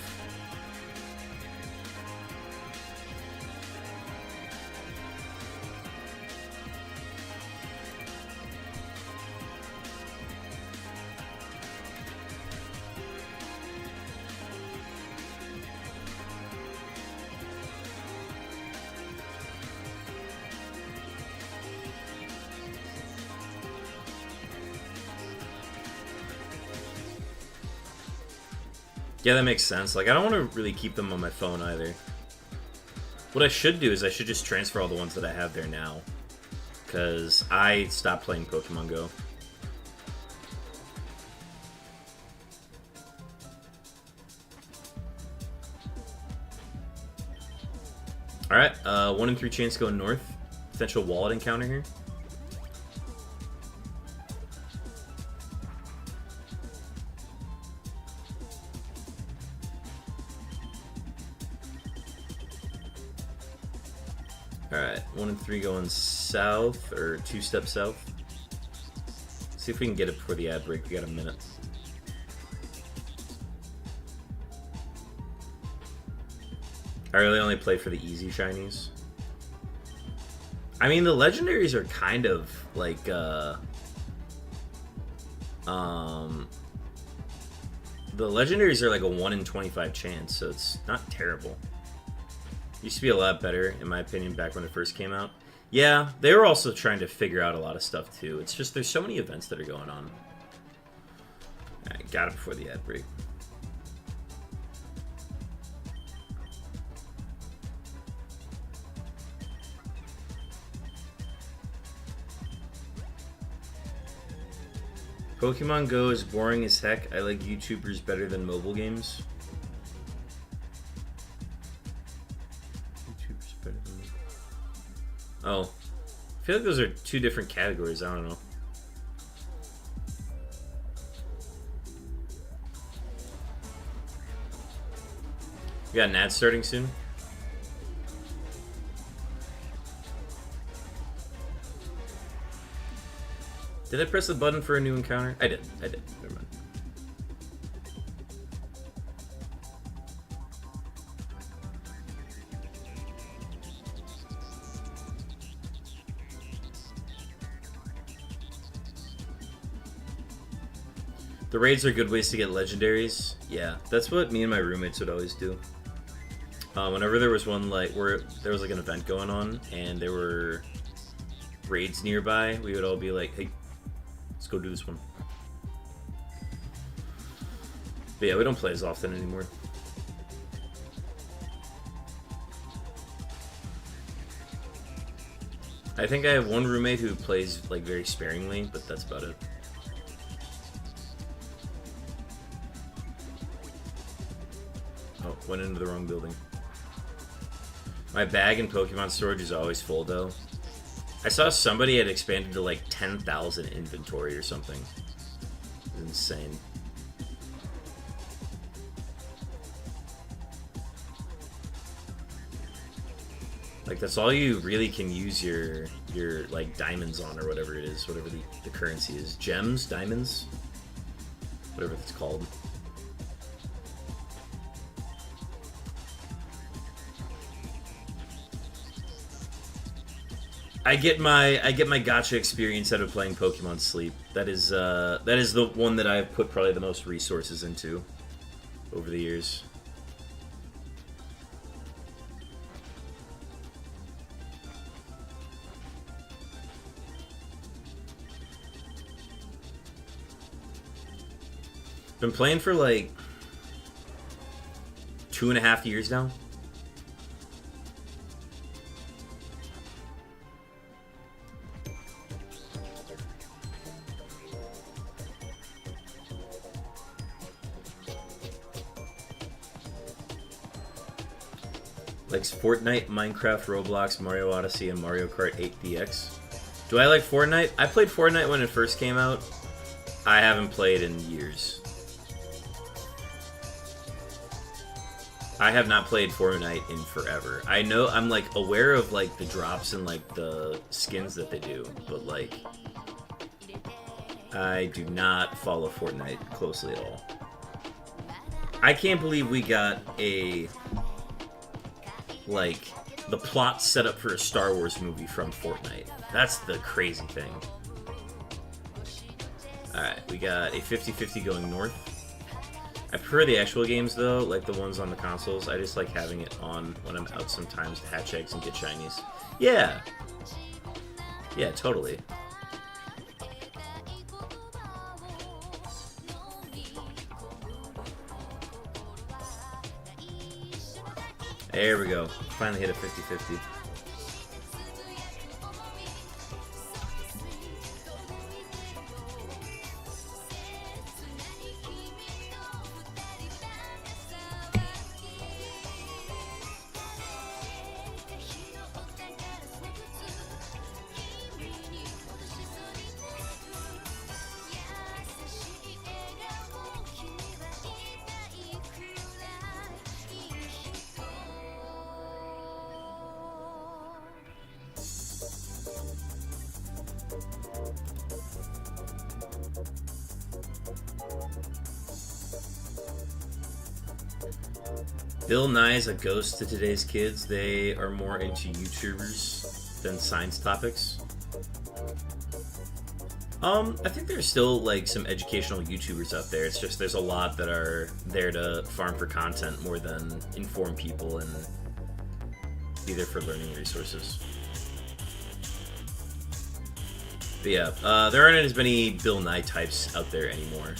A: Yeah, that makes sense. Like, I don't want to really keep them on my phone either. What I should do is I should just transfer all the ones that I have there now. Because I stopped playing Pokemon Go. Alright, 1 in 3 chance going north. Potential wallet encounter here. Alright, 1 and 3 going south, or 2 steps south. See if we can get it before the ad break. We got a minute. I really only play for the easy shinies. I mean, the legendaries are kind of like, the legendaries are like a 1 in 25 chance, so it's not terrible. Used to be a lot better, in my opinion, back when it first came out. Yeah, they were also trying to figure out a lot of stuff, too. It's just, there's so many events that are going on. Alright, got it before the ad break. Pokemon Go is boring as heck. I like YouTubers better than mobile games. YouTubers better than me. Oh. I feel like those are two different categories. I don't know. We got an ad starting soon. Did I press the button for a new encounter? I did. Never mind. The raids are good ways to get legendaries. Yeah, that's what me and my roommates would always do. Whenever there was one, like, where there was like an event going on and there were raids nearby, we would all be like, hey, let's go do this one. But yeah, we don't play as often anymore. I think I have one roommate who plays like very sparingly, but that's about it. Oh, went into the wrong building. My bag in Pokemon storage is always full though. I saw somebody had expanded to like 10,000 inventory or something. It's insane. Like that's all you really can use your like diamonds on, or whatever it is, whatever the currency is. Gems, diamonds, whatever it's called. I get my gacha experience out of playing Pokemon Sleep. That is the one that I've put probably the most resources into over the years. Been playing for like 2.5 years now. Likes Fortnite, Minecraft, Roblox, Mario Odyssey, and Mario Kart 8 DX. Do I like Fortnite? I played Fortnite when it first came out. I haven't played in years. I have not played Fortnite in forever. I know, I'm like aware of like the drops and like the skins that they do, but like I do not follow Fortnite closely at all. I can't believe we got a like the plot set up for a Star Wars movie from Fortnite. That's the crazy thing. Alright, we got a 50-50 going north. I prefer the actual games though, like the ones on the consoles. I just like having it on when I'm out sometimes to hatch eggs and get shinies. Yeah! Yeah, totally. There we go. Finally hit a 50-50. Bill Nye is a ghost to today's kids. They are more into YouTubers than science topics. I think there's still like some educational YouTubers out there. It's just there's a lot that are there to farm for content more than inform people and be there for learning resources. But yeah, there aren't as many Bill Nye types out there anymore.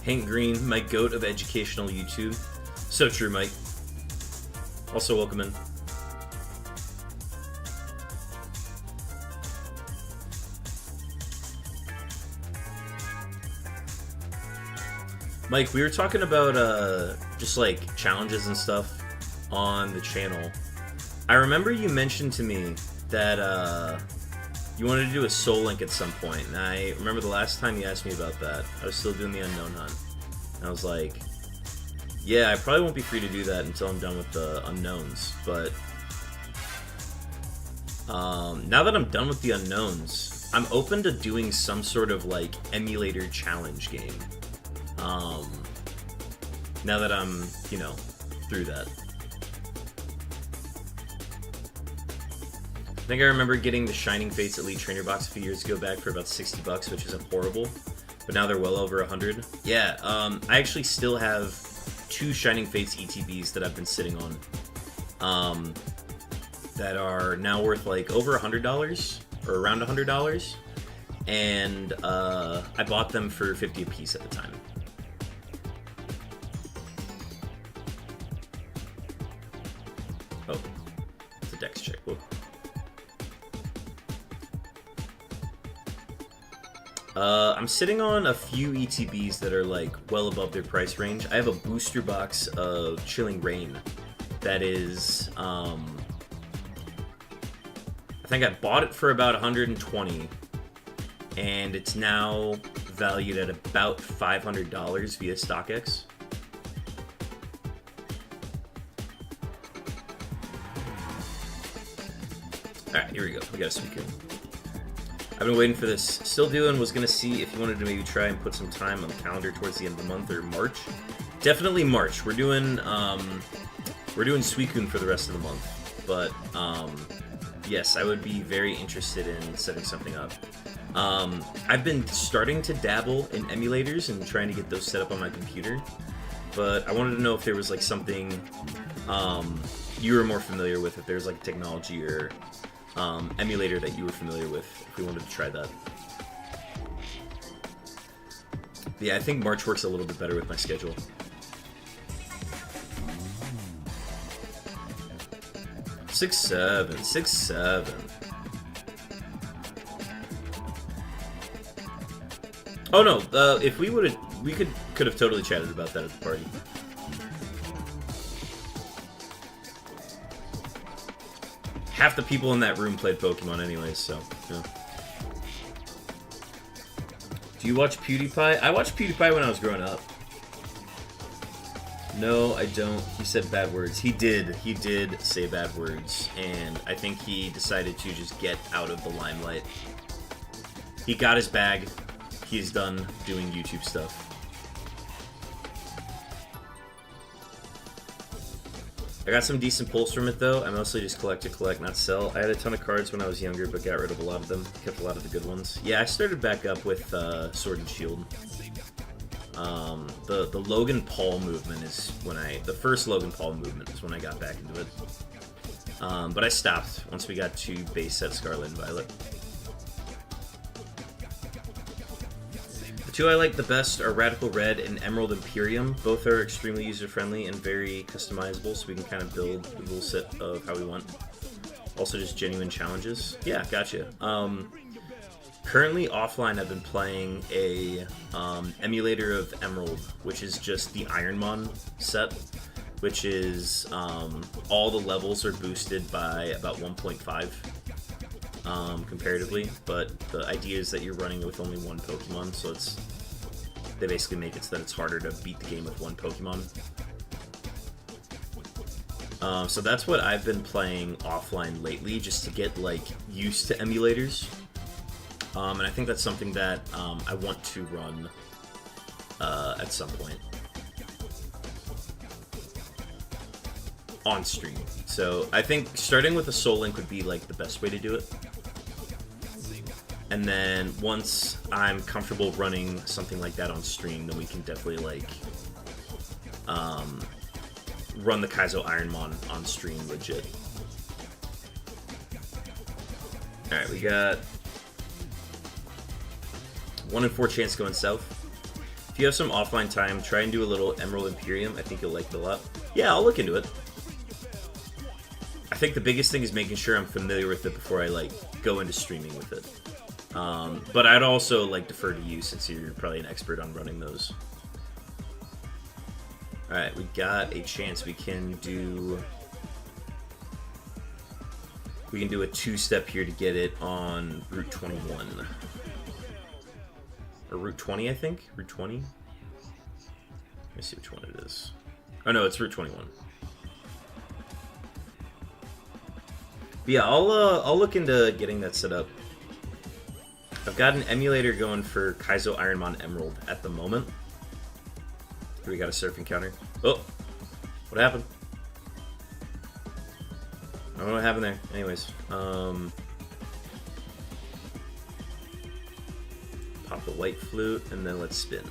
A: Hank Green, my goat of educational YouTube. So true, Mike. Also, welcome in. Mike, we were talking about just like challenges and stuff on the channel. I remember you mentioned to me that you wanted to do a Soul Link at some point, and I remember the last time you asked me about that, I was still doing the Unknown Hunt. And I was like, yeah, I probably won't be free to do that until I'm done with the Unknowns, but now that I'm done with the Unknowns, I'm open to doing some sort of like emulator challenge game. Now that I'm, you know, through that. I think I remember getting the Shining Fates Elite Trainer box a few years ago back for about $60, which isn't horrible. But now they're well over 100. Yeah, I actually still have 2 Shining Fates ETBs that I've been sitting on. That are now worth like over $100, or around $100. And I bought them for 50 a piece at the time. Oh, it's a dex check. Whoa. I'm sitting on a few ETBs that are like well above their price range. I have a booster box of Chilling Reign that is, I think I bought it for about 120, and it's now valued at about $500 via StockX. Alright, here we go. We got a Suicune. I've been waiting for this. Still doing, was going to see if you wanted to maybe try and put some time on the calendar towards the end of the month, or March. Definitely March. We're doing Suicune for the rest of the month. But, yes, I would be very interested in setting something up. I've been starting to dabble in emulators and trying to get those set up on my computer. But I wanted to know if there was like something you were more familiar with, if there's like technology or emulator that you were familiar with, if we wanted to try that. Yeah, I think March works a little bit better with my schedule. Six, seven. Oh no, if we would have, we could have totally chatted about that at the party. Half the people in that room played Pokemon anyways, so, yeah. Do you watch PewDiePie? I watched PewDiePie when I was growing up. No, I don't. He said bad words. He did say bad words, and I think he decided to just get out of the limelight. He got his bag. He's done doing YouTube stuff. I got some decent pulls from it, though. I mostly just collect to collect, not sell. I had a ton of cards when I was younger, but got rid of a lot of them. Kept a lot of the good ones. Yeah, I started back up with Sword and Shield. The Logan Paul movement is when the first Logan Paul movement is when I got back into it. But I stopped once we got to base set Scarlet and Violet. The two I like the best are Radical Red and Emerald Imperium. Both are extremely user-friendly and very customizable, so we can kind of build the rule set of how we want. Also just genuine challenges. Yeah, gotcha. Currently offline, I've been playing a emulator of Emerald, which is just the Ironmon set, which is all the levels are boosted by about 1.5 comparatively, but the idea is that you're running with only one Pokemon, so they basically make it so that it's harder to beat the game with one Pokemon. So that's what I've been playing offline lately, just to get like used to emulators. And I think that's something that I want to run at some point on stream. So I think starting with a Soul Link would be like the best way to do it. And then once I'm comfortable running something like that on stream, then we can definitely like run the Kaizo Ironmon on stream legit. Alright, we got 1 in 4 chance going south. If you have some offline time, try and do a little Emerald Imperium. I think you'll like it a lot. Yeah, I'll look into it. I think the biggest thing is making sure I'm familiar with it before I like go into streaming with it. But I'd also like defer to you since you're probably an expert on running those. Alright, we got a chance we can do a 2-step here to get it on Route 21. Or Route 20, I think? Route 20? Let me see which one it is. Oh no, it's Route 21. But yeah, I'll look into getting that set up. I've got an emulator going for Kaizo Ironmon Emerald at the moment. We got a surf encounter. Oh! What happened? I don't know what happened there. Anyways, pop the white flute, and then let's spin.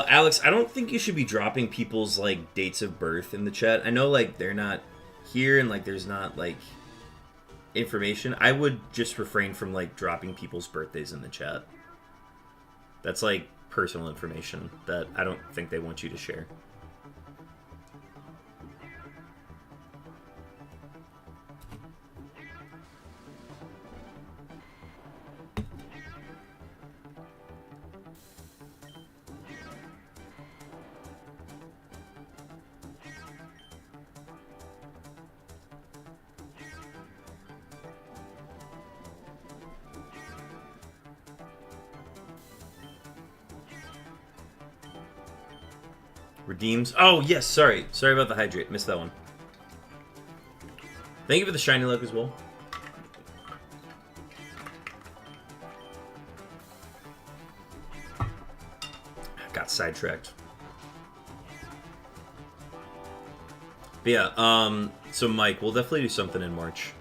A: Alex, I don't think you should be dropping people's, like, dates of birth in the chat. I know, like, they're not here and, like, there's not, like, information. I would just refrain from, like, dropping people's birthdays in the chat. That's, like, personal information that I don't think they want you to share. Redeems. Oh, yes, sorry. Sorry about the hydrate. Missed that one. Thank you for the shiny luck as well. Got sidetracked. But yeah, so Mike, we'll definitely do something in March.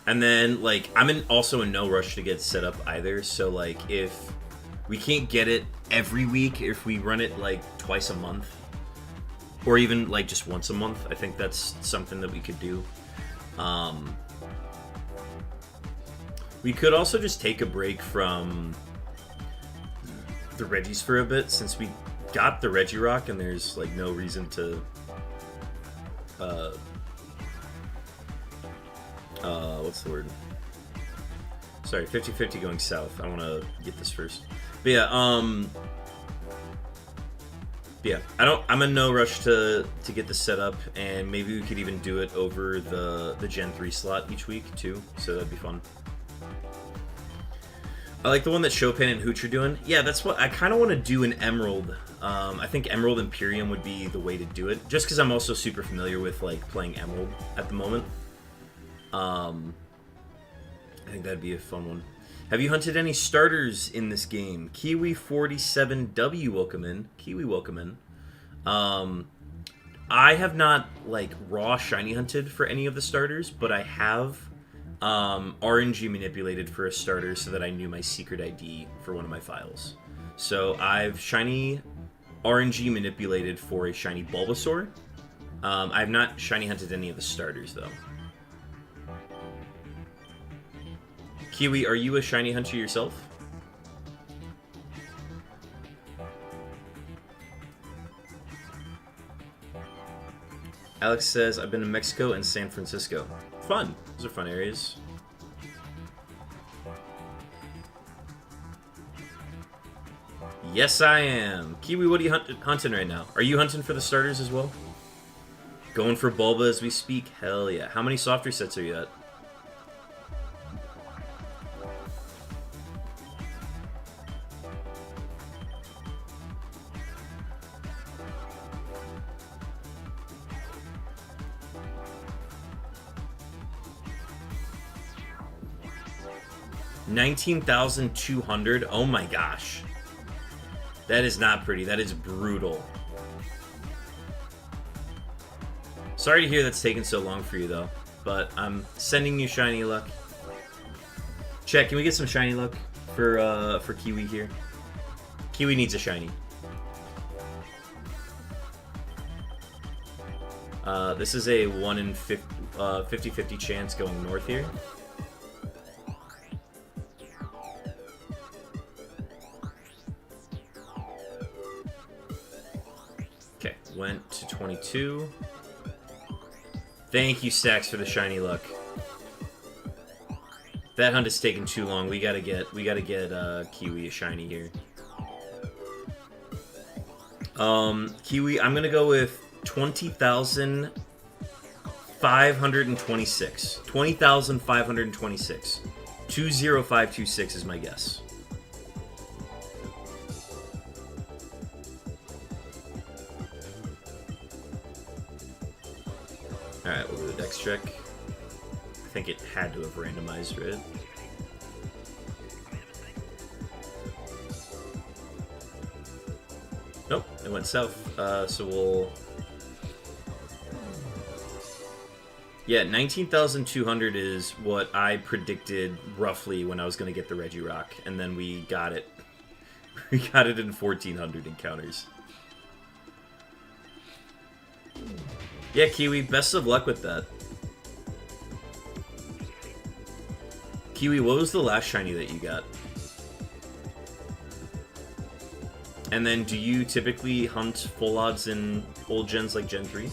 A: And then, like, I'm also in no rush to get set up either, so, like, if we can't get it every week, if we run it, like, twice a month, or even, like, just once a month, I think that's something that we could do. We could also just take a break from the Regis for a bit, since we got the Regirock, and there's, like, no reason to, what's the word? Sorry, 50-50 going south. I want to get this first. But yeah, I'm in no rush to get this set up, and maybe we could even do it over the Gen 3 slot each week too, so that'd be fun. I like the one that Chopin and Hooch are doing. Yeah, that's what I kind of want to do in Emerald. I think Emerald Imperium would be the way to do it, just because I'm also super familiar with, like, playing Emerald at the moment. I think that'd be a fun one. Have you hunted any starters in this game? Kiwi47W, welcome in. Kiwi, welcome in. I have not, like, raw shiny hunted for any of the starters, but I have RNG manipulated for a starter so that I knew my secret ID for one of my files. So I've shiny RNG manipulated for a shiny Bulbasaur. I've not shiny hunted any of the starters, though. Kiwi, are you a shiny hunter yourself? Alex says, I've been to Mexico and San Francisco. Fun. Those are fun areas. Yes, I am. Kiwi, what are you hunting right now? Are you hunting for the starters as well? Going for Bulba as we speak? Hell yeah. How many soft resets are you at? $19,200. Oh my gosh. That is not pretty. That is brutal. Sorry to hear that's taken so long for you, though. But I'm sending you shiny luck. Chat, can we get some shiny luck for Kiwi here? Kiwi needs a shiny. This is a 1 in 50-50 chance going north here. Okay, went to 22. Thank you, Stacks, for the shiny luck. That hunt is taking too long. We gotta get Kiwi a shiny here. Kiwi, I'm gonna go with 20,526. 20,526. 20526 is my guess. Alright, we'll do a dex check. I think it had to have randomized, right? Nope, it went south. So we'll... Yeah, 19,200 is what I predicted roughly when I was going to get the Regirock, and then we got it. We got it in 1,400 encounters. Yeah, Kiwi, best of luck with that. Kiwi, what was the last shiny that you got? And then, do you typically hunt full odds in old gens like Gen 3?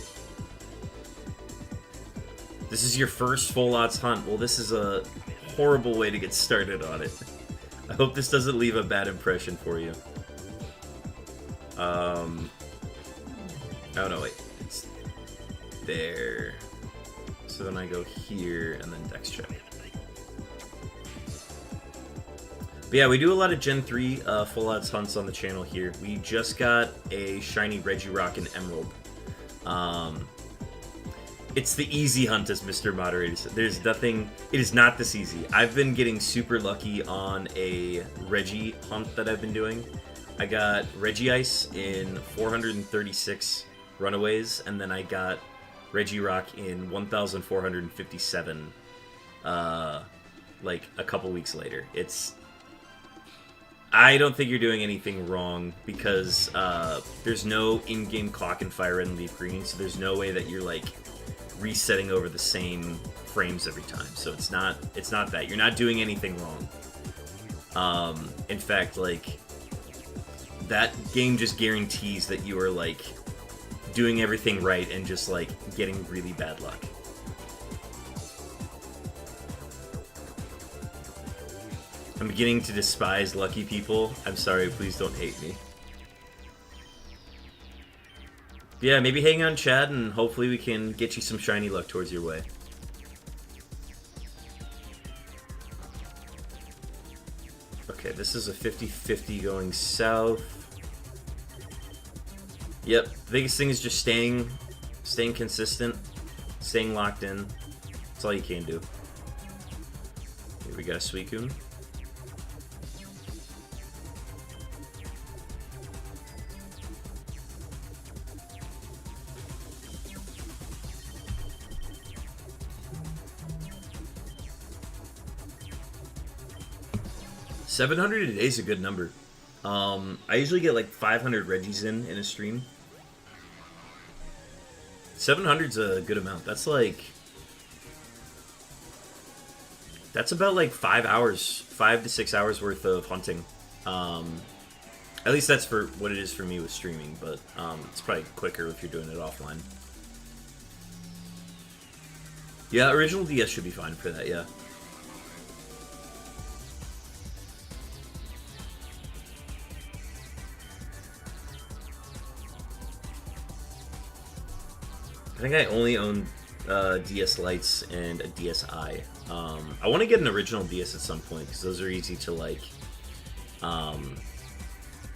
A: This is your first full odds hunt. Well, this is a horrible way to get started on it. I hope this doesn't leave a bad impression for you. Oh no, wait. It's there. So then I go here and then dex check. But yeah, we do a lot of Gen 3 full odds hunts on the channel here. We just got a shiny Regirock and Emerald. It's the easy hunt, as Mr. Moderator said. There's nothing... It is not this easy. I've been getting super lucky on a Regi hunt that I've been doing. I got Regice in 436 runaways, and then I got Regirock in 1,457, like, a couple weeks later. It's... I don't think you're doing anything wrong, because there's no in-game clock in FireRed and LeafGreen, so there's no way that you're, like, resetting over the same frames every time. So it's not that. You're not doing anything wrong. In fact, like, that game just guarantees that you are, like, doing everything right and just, like, getting really bad luck. I'm beginning to despise lucky people. I'm sorry, please don't hate me. Yeah, maybe hang on, Chad, and hopefully we can get you some shiny luck towards your way. Okay, this is a 50-50 going south. Yep, the biggest thing is just staying consistent, staying locked in. That's all you can do. Here we got a Suicune. 700 a day is a good number. I usually get like 500 Reggies in a stream. 700's a good amount. That's like... That's about like 5 hours, 5 to 6 hours worth of hunting. At least that's for what it is for me with streaming, but it's probably quicker if you're doing it offline. Yeah, original DS should be fine for that, yeah. I think I only own DS Lites and a DSi. I want to get an original DS at some point because those are easy to like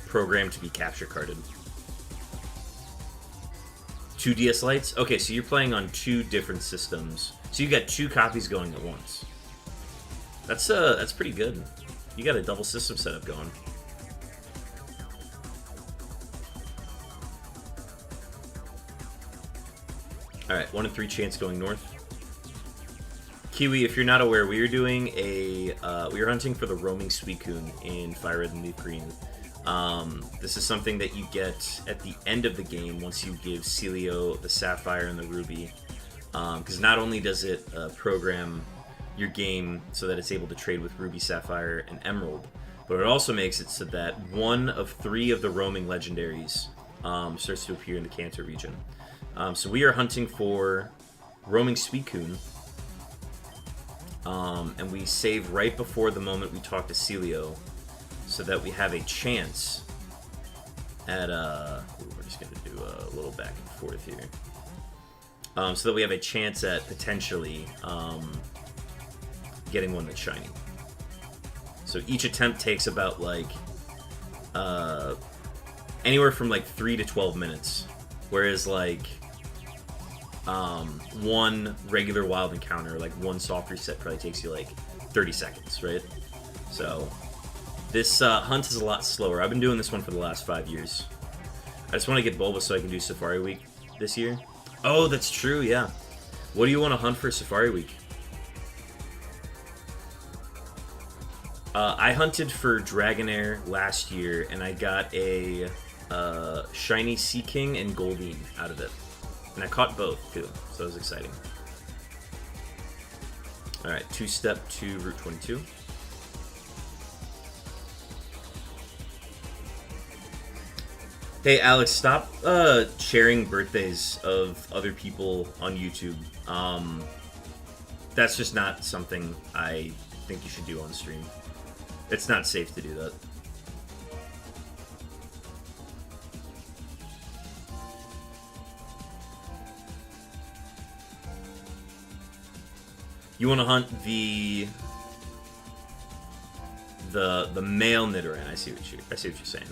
A: program to be capture carded. 2 DS Lites? Okay, so you're playing on 2 different systems. So you got 2 copies going at once. That's pretty good. You got a double system setup going. Alright, 1 in 3 chance going north. Kiwi, if you're not aware, we are doing we are hunting for the roaming Suicune in FireRed and LeafGreen. This is something that you get at the end of the game once you give Celio the Sapphire and the Ruby. Because not only does it program your game so that it's able to trade with Ruby, Sapphire, and Emerald, but it also makes it so that 1 of 3 of the roaming legendaries starts to appear in the Kanto region. So we are hunting for roaming Suicune, and we save right before the moment we talk to Celio, so that we have a chance at we're just gonna do a little back and forth here, so that we have a chance at potentially getting one that's shiny. So each attempt takes about like anywhere from like 3 to 12 minutes, whereas like 1 regular wild encounter, like 1 soft reset, probably takes you like 30 seconds, right? So this hunt is a lot slower. I've been doing this one for the last 5 years. I just want to get Bulba so I can do Safari Week this year. Oh, that's true, yeah. What do you want to hunt for Safari Week? I hunted for Dragonair last year, and I got a shiny Sea King and Goldeen out of it. And I caught both, too, so that was exciting. Alright, 2-step to Route 22. Hey, Alex, stop sharing birthdays of other people on YouTube. That's just not something I think you should do on stream. It's not safe to do that. You want to hunt the male Nidoran. I see what you're saying.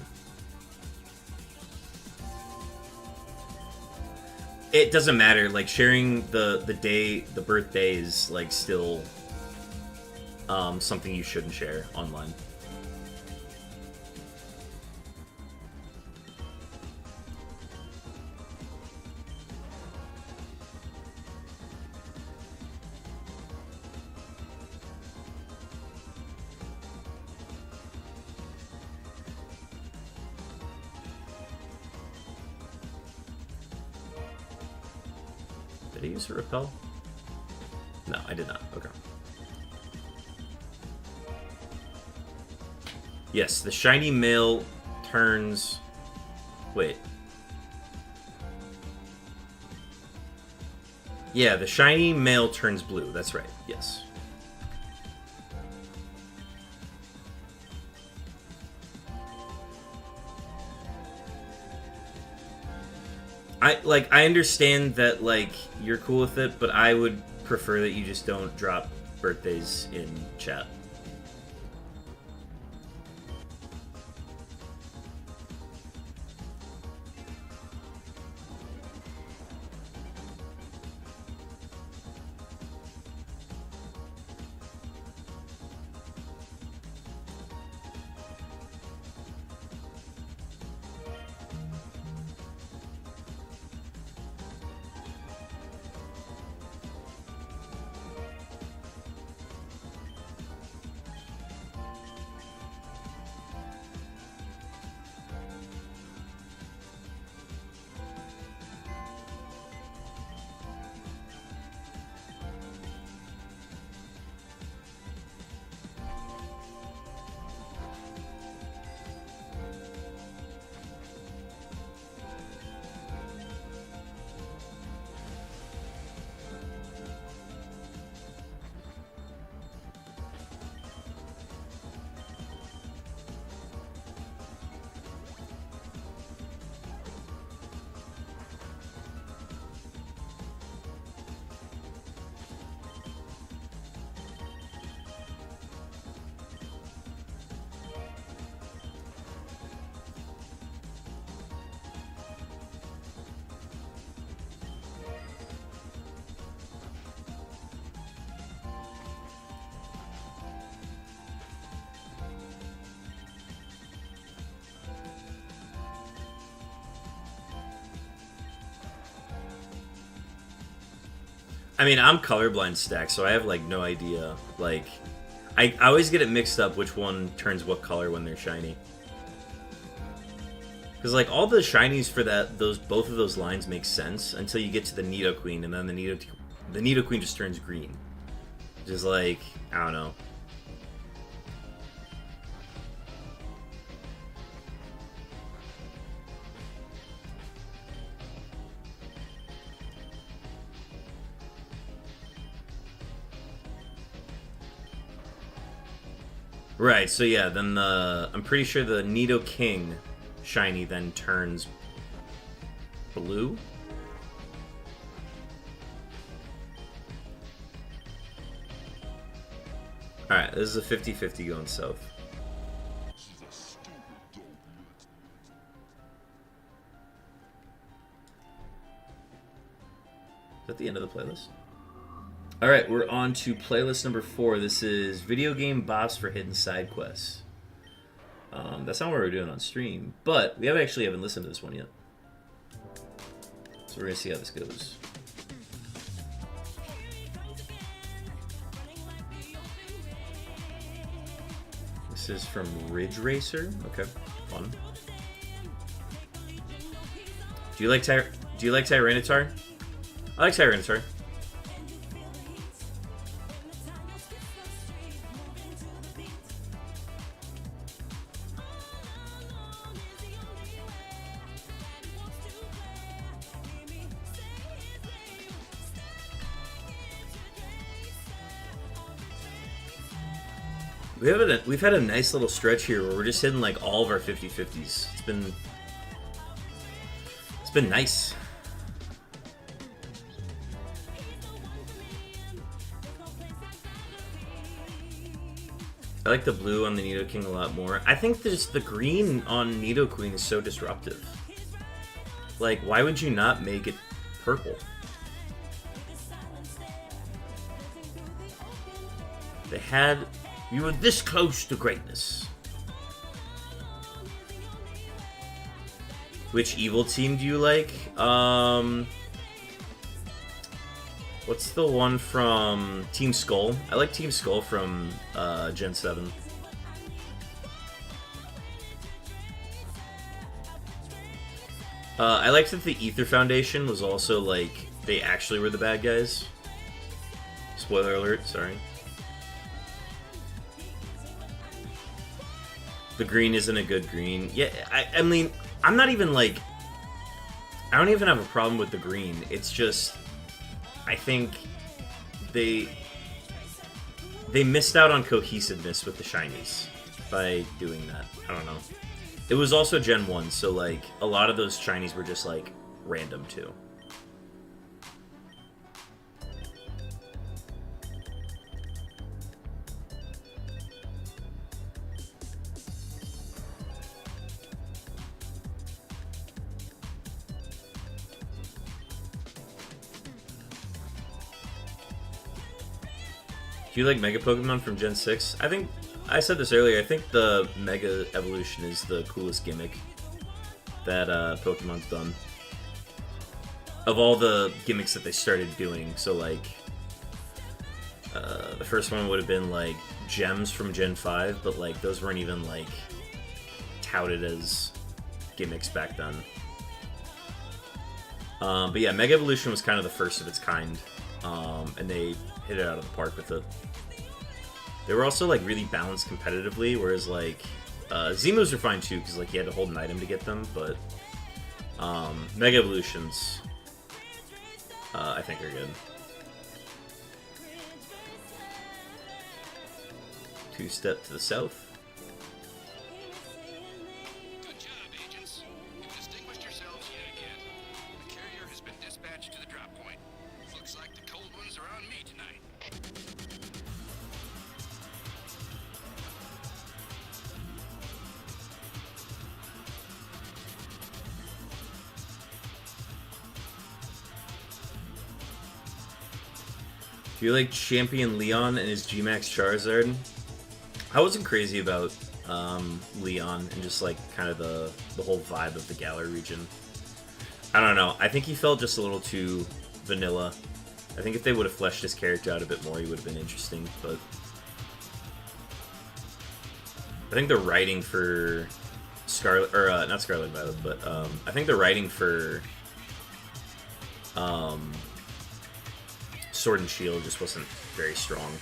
A: It doesn't matter. Like sharing the birthday is like still something you shouldn't share online. Did I use a repel? No, I did not. Okay. Yes, the shiny male turns... Wait. Yeah, the shiny male turns blue. That's right. Yes. I understand that, like, you're cool with it, but I would prefer that you just don't drop birthdays in chat. I mean, I'm colorblind stacked, so I have, like, no idea. Like, I always get it mixed up which one turns what color when they're shiny. Because, like, all the shinies for both of those lines make sense until you get to the Nidoqueen, and then the Nidoqueen just turns green. Which is, like, I don't know. Right, so yeah, then I'm pretty sure the Nidoking shiny then turns blue. Alright, this is a 50-50 going south. Is that the end of the playlist? Alright, we're on to playlist number 4. This is Video Game Boss for Hidden Side Quests. That's not what we're doing on stream, but we haven't listened to this one yet. So we're going to see how this goes. This is from Ridge Racer. Okay, fun. Do you like Tyranitar? I like Tyranitar. We've had a nice little stretch here where we're just hitting like all of our 50-50s. It's been nice. I like the blue on the Nidoking a lot more. I think the green on Nidoqueen is so disruptive. Like, why would you not make it purple? You were this close to greatness. Which evil team do you like? What's the one from Team Skull? I like Team Skull from Gen 7. I liked that the Ether Foundation was also like, they actually were the bad guys. Spoiler alert, sorry. The green isn't a good green. Yeah, I mean, I'm not even like... I don't even have a problem with the green. It's just... I think they missed out on cohesiveness with the shinies by doing that. I don't know. It was also Gen 1, so like, a lot of those shinies were just like, random too. Do you like Mega Pokemon from Gen 6? I think, I said this earlier, I think the Mega Evolution is the coolest gimmick that Pokemon's done. Of all the gimmicks that they started doing, so like, the first one would have been like Gems from Gen 5, but like, those weren't even like touted as gimmicks back then. But yeah, Mega Evolution was kind of the first of its kind, and they hit it out of the park with it. They were also like really balanced competitively, whereas like Z moves are fine too, because like you had to hold an item to get them, but Mega Evolutions I think are good. Two-step to the south.
B: Good job, agents. You've distinguished yourselves yet again. The carrier has been dispatched to the drop point. Looks like the cold ones are on me tonight.
A: Do you like Champion Leon and his G-Max Charizard? I wasn't crazy about Leon and just like kind of the whole vibe of the Galar region. I don't know. I think he felt just a little too vanilla I think if they would have fleshed his character out a bit more, he would have been interesting, but... I think the writing for Scarlet, or not Scarlet Violet, but I think the writing for Sword and Shield just wasn't very strong.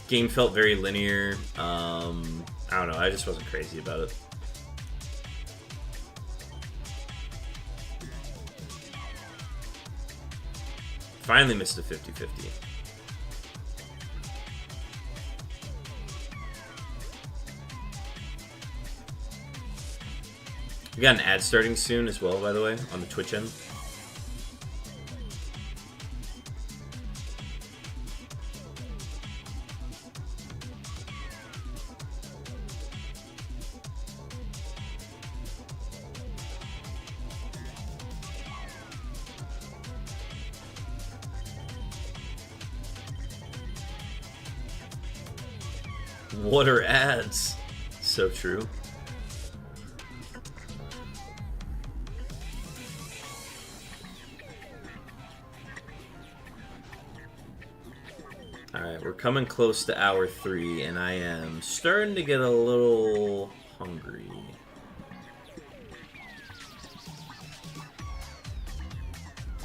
A: Game felt very linear. I don't know, I just wasn't crazy about it. Finally missed a 50-50. We got an ad starting soon as well, by the way, on the Twitch end. What are ads? So true. Alright, we're coming close to hour 3, and I am starting to get a little hungry.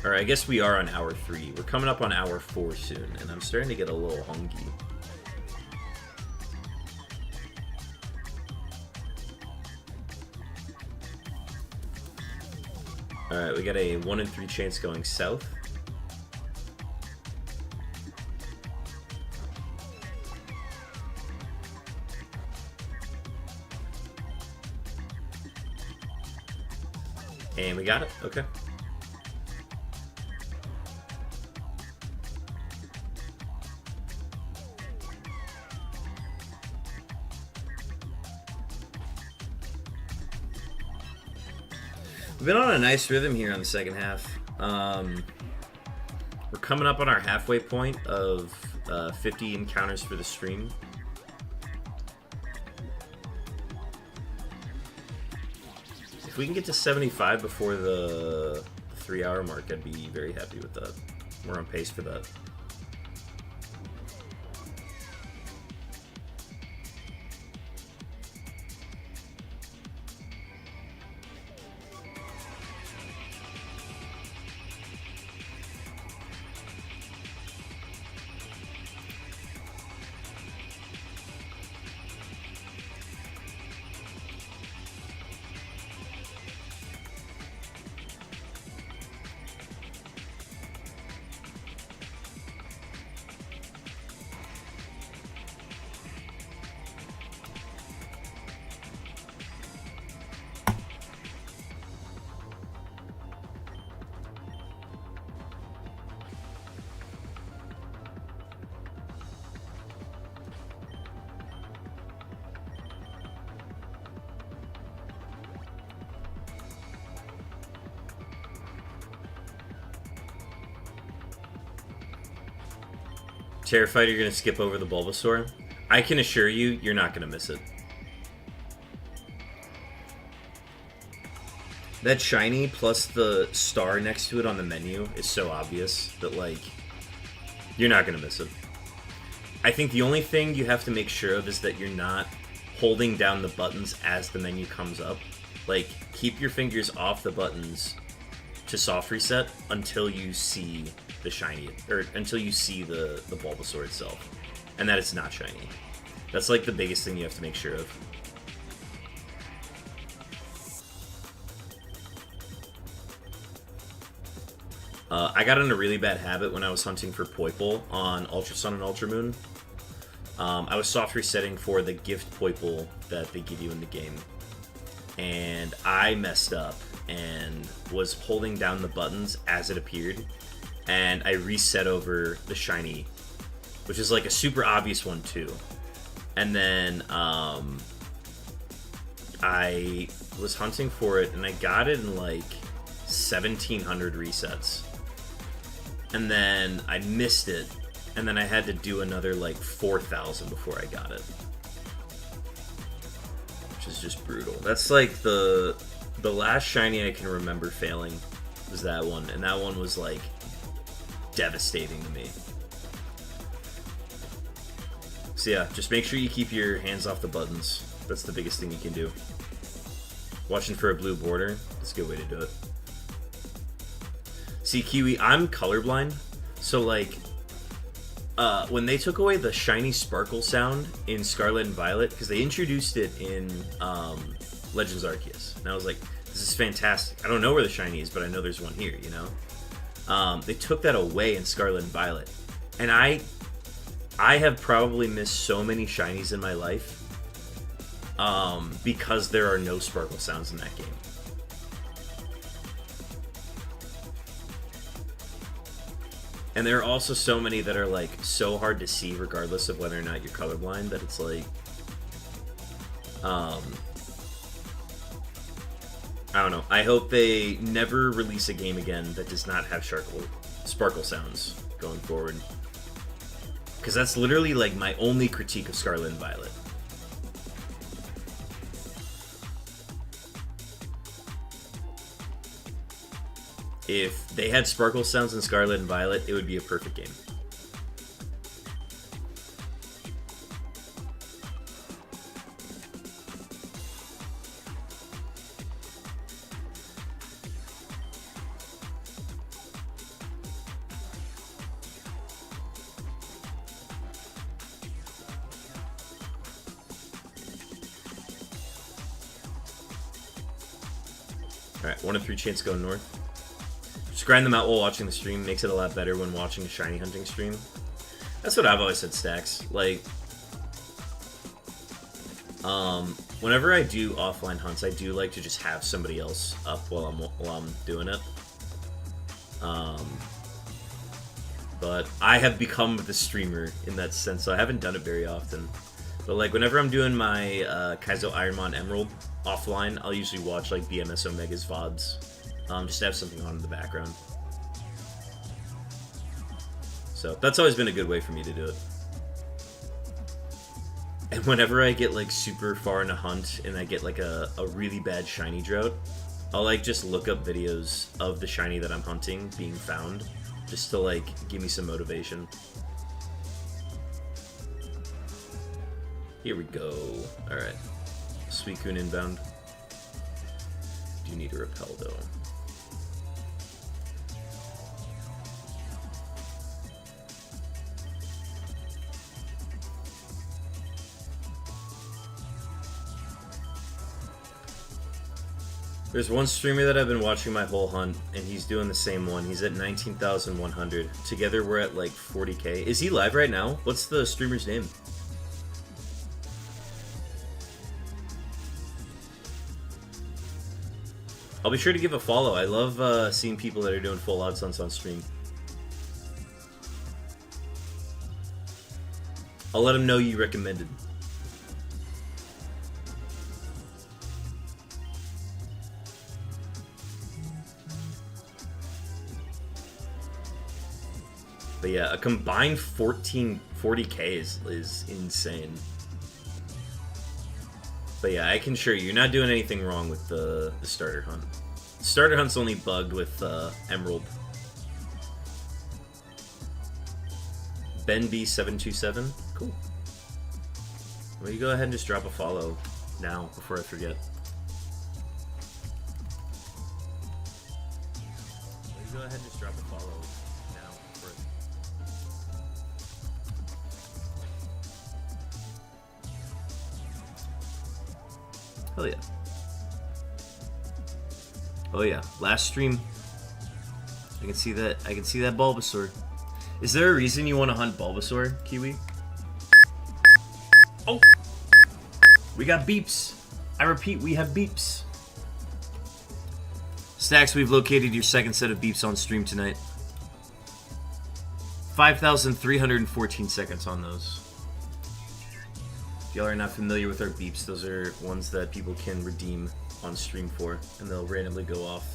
A: Or I guess we are on hour 3. We're coming up on hour 4 soon, and I'm starting to get a little hungry. Alright, we got a 1 in 3 chance going south. And we got it. Okay. We've been on a nice rhythm here on the second half. We're coming up on our halfway point of 50 encounters for the stream. If we can get to 75 before the 3-hour mark, I'd be very happy with that. We're on pace for that. Terrified you're going to skip over the Bulbasaur? I can assure you, you're not going to miss it. That shiny plus the star next to it on the menu is so obvious that, like, you're not going to miss it. I think the only thing you have to make sure of is that you're not holding down the buttons as the menu comes up. Like, keep your fingers off the buttons to soft reset until you see the shiny, or until you see the Bulbasaur itself, and that it's not shiny. That's like the biggest thing you have to make sure of. I got in a really bad habit when I was hunting for Poipole on Ultra Sun and Ultra Moon. I was soft resetting for the gift Poipole that they give you in the game, and I messed up and was holding down the buttons as it appeared, and I reset over the shiny, which is like a super obvious one too. And then I was hunting for it, and I got it in like 1700 resets. And then I missed it, and then I had to do another like 4,000 before I got it. Which is just brutal. That's like the The last shiny I can remember failing was that one, and that one was like devastating to me. So yeah, just make sure you keep your hands off the buttons. That's the biggest thing you can do. Watching for a blue border, that's a good way to do it. See, Kiwi, I'm colorblind, so like, when they took away the shiny sparkle sound in Scarlet and Violet, because they introduced it in Legends Arceus, and I was like, this is fantastic. I don't know where the shiny is, but I know there's one here, you know? They took that away in Scarlet and Violet, and I have probably missed so many shinies in my life because there are no sparkle sounds in that game. And there are also so many that are like so hard to see regardless of whether or not you're colorblind that it's like I don't know. I hope they never release a game again that does not have sparkle sounds going forward. Because that's literally like my only critique of Scarlet and Violet. If they had sparkle sounds in Scarlet and Violet, it would be a perfect game. Alright, 1 of 3 chance going north. Just grind them out while watching the stream. Makes it a lot better when watching a shiny hunting stream. That's what I've always said, Stacks. Like, whenever I do offline hunts, I do like to just have somebody else up while I'm doing it. But I have become the streamer in that sense, so I haven't done it very often. But like, whenever I'm doing my Kaizo Ironmon Emerald offline, I'll usually watch like BMS Omega's VODs. Just to have something on in the background. So that's always been a good way for me to do it. And whenever I get like super far in a hunt and I get like a really bad shiny drought, I'll like just look up videos of the shiny that I'm hunting being found, just to like give me some motivation. Here we go. Alright. Suicune inbound. Do need a repel though. There's one streamer that I've been watching my whole hunt, and he's doing the same one. He's at 19,100. Together we're at like 40k. Is he live right now? What's the streamer's name? I'll be sure to give a follow. I love seeing people that are doing full odds hunts on stream. I'll let him know you recommended. But yeah, a combined 40k is insane. But yeah, I can assure you, you're not doing anything wrong with the starter hunt. The starter hunt's only bugged with Emerald. Ben B727, cool. Well, you go ahead and just drop a follow now before I forget. Well, you go ahead and just drop a follow now before I... Hell yeah. Oh yeah, last stream. I can see that Bulbasaur. Is there a reason you want to hunt Bulbasaur, Kiwi? Oh! We got beeps. I repeat, we have beeps. Stacks, we've located your second set of beeps on stream tonight. 5,314 seconds on those. If y'all are not familiar with our beeps, those are ones that people can redeem on stream for, and they'll randomly go off.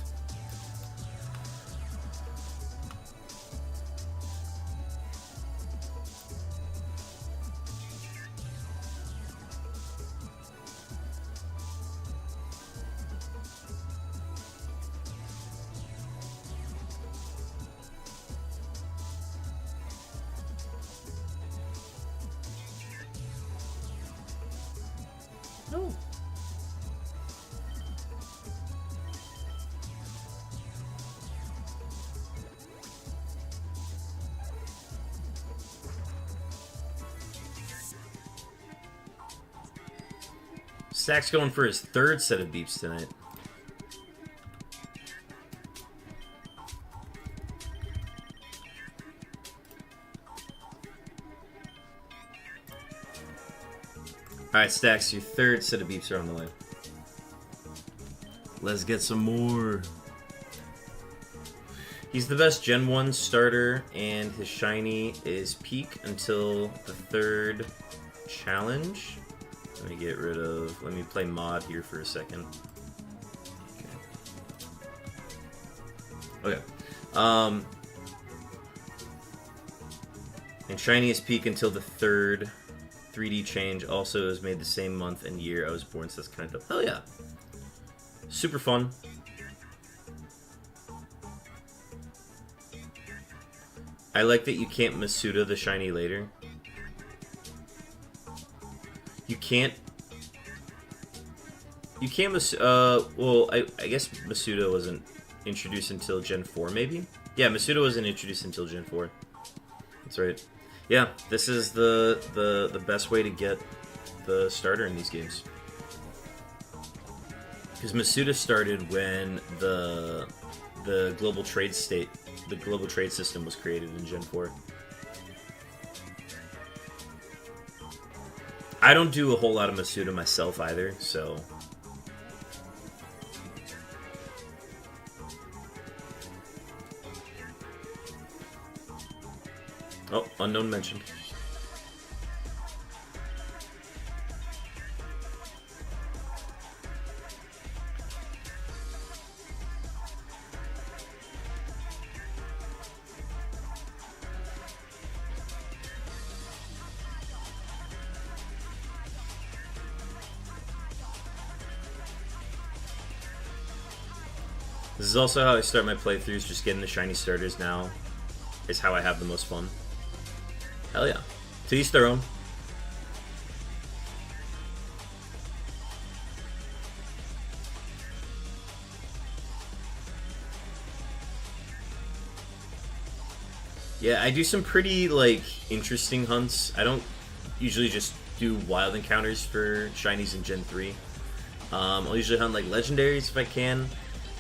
A: Stack's going for his third set of beeps tonight. Alright, Stacks, your third set of beeps are on the way. Let's get some more. He's the best Gen 1 starter, and his shiny is peak until the third challenge. Let me play mod here for a second. Okay. And shiny is peak until the third 3D change. Also is made the same month and year I was born, so that's kind of dope. Hell yeah. Super fun. I like that you can't Masuda the shiny later. You can't well, I guess Masuda wasn't introduced until Gen 4, maybe? Yeah, Masuda wasn't introduced until Gen 4. That's right. Yeah, this is the best way to get the starter in these games. Because Masuda started when the global trade system was created in Gen 4. I don't do a whole lot of Masuda myself either, so... Oh, unknown mentioned. This is also how I start my playthroughs, just getting the shiny starters now is how I have the most fun. Hell yeah. To each their own. Yeah, I do some pretty, like, interesting hunts. I don't usually just do wild encounters for shinies in Gen 3. I'll usually hunt, like, legendaries if I can.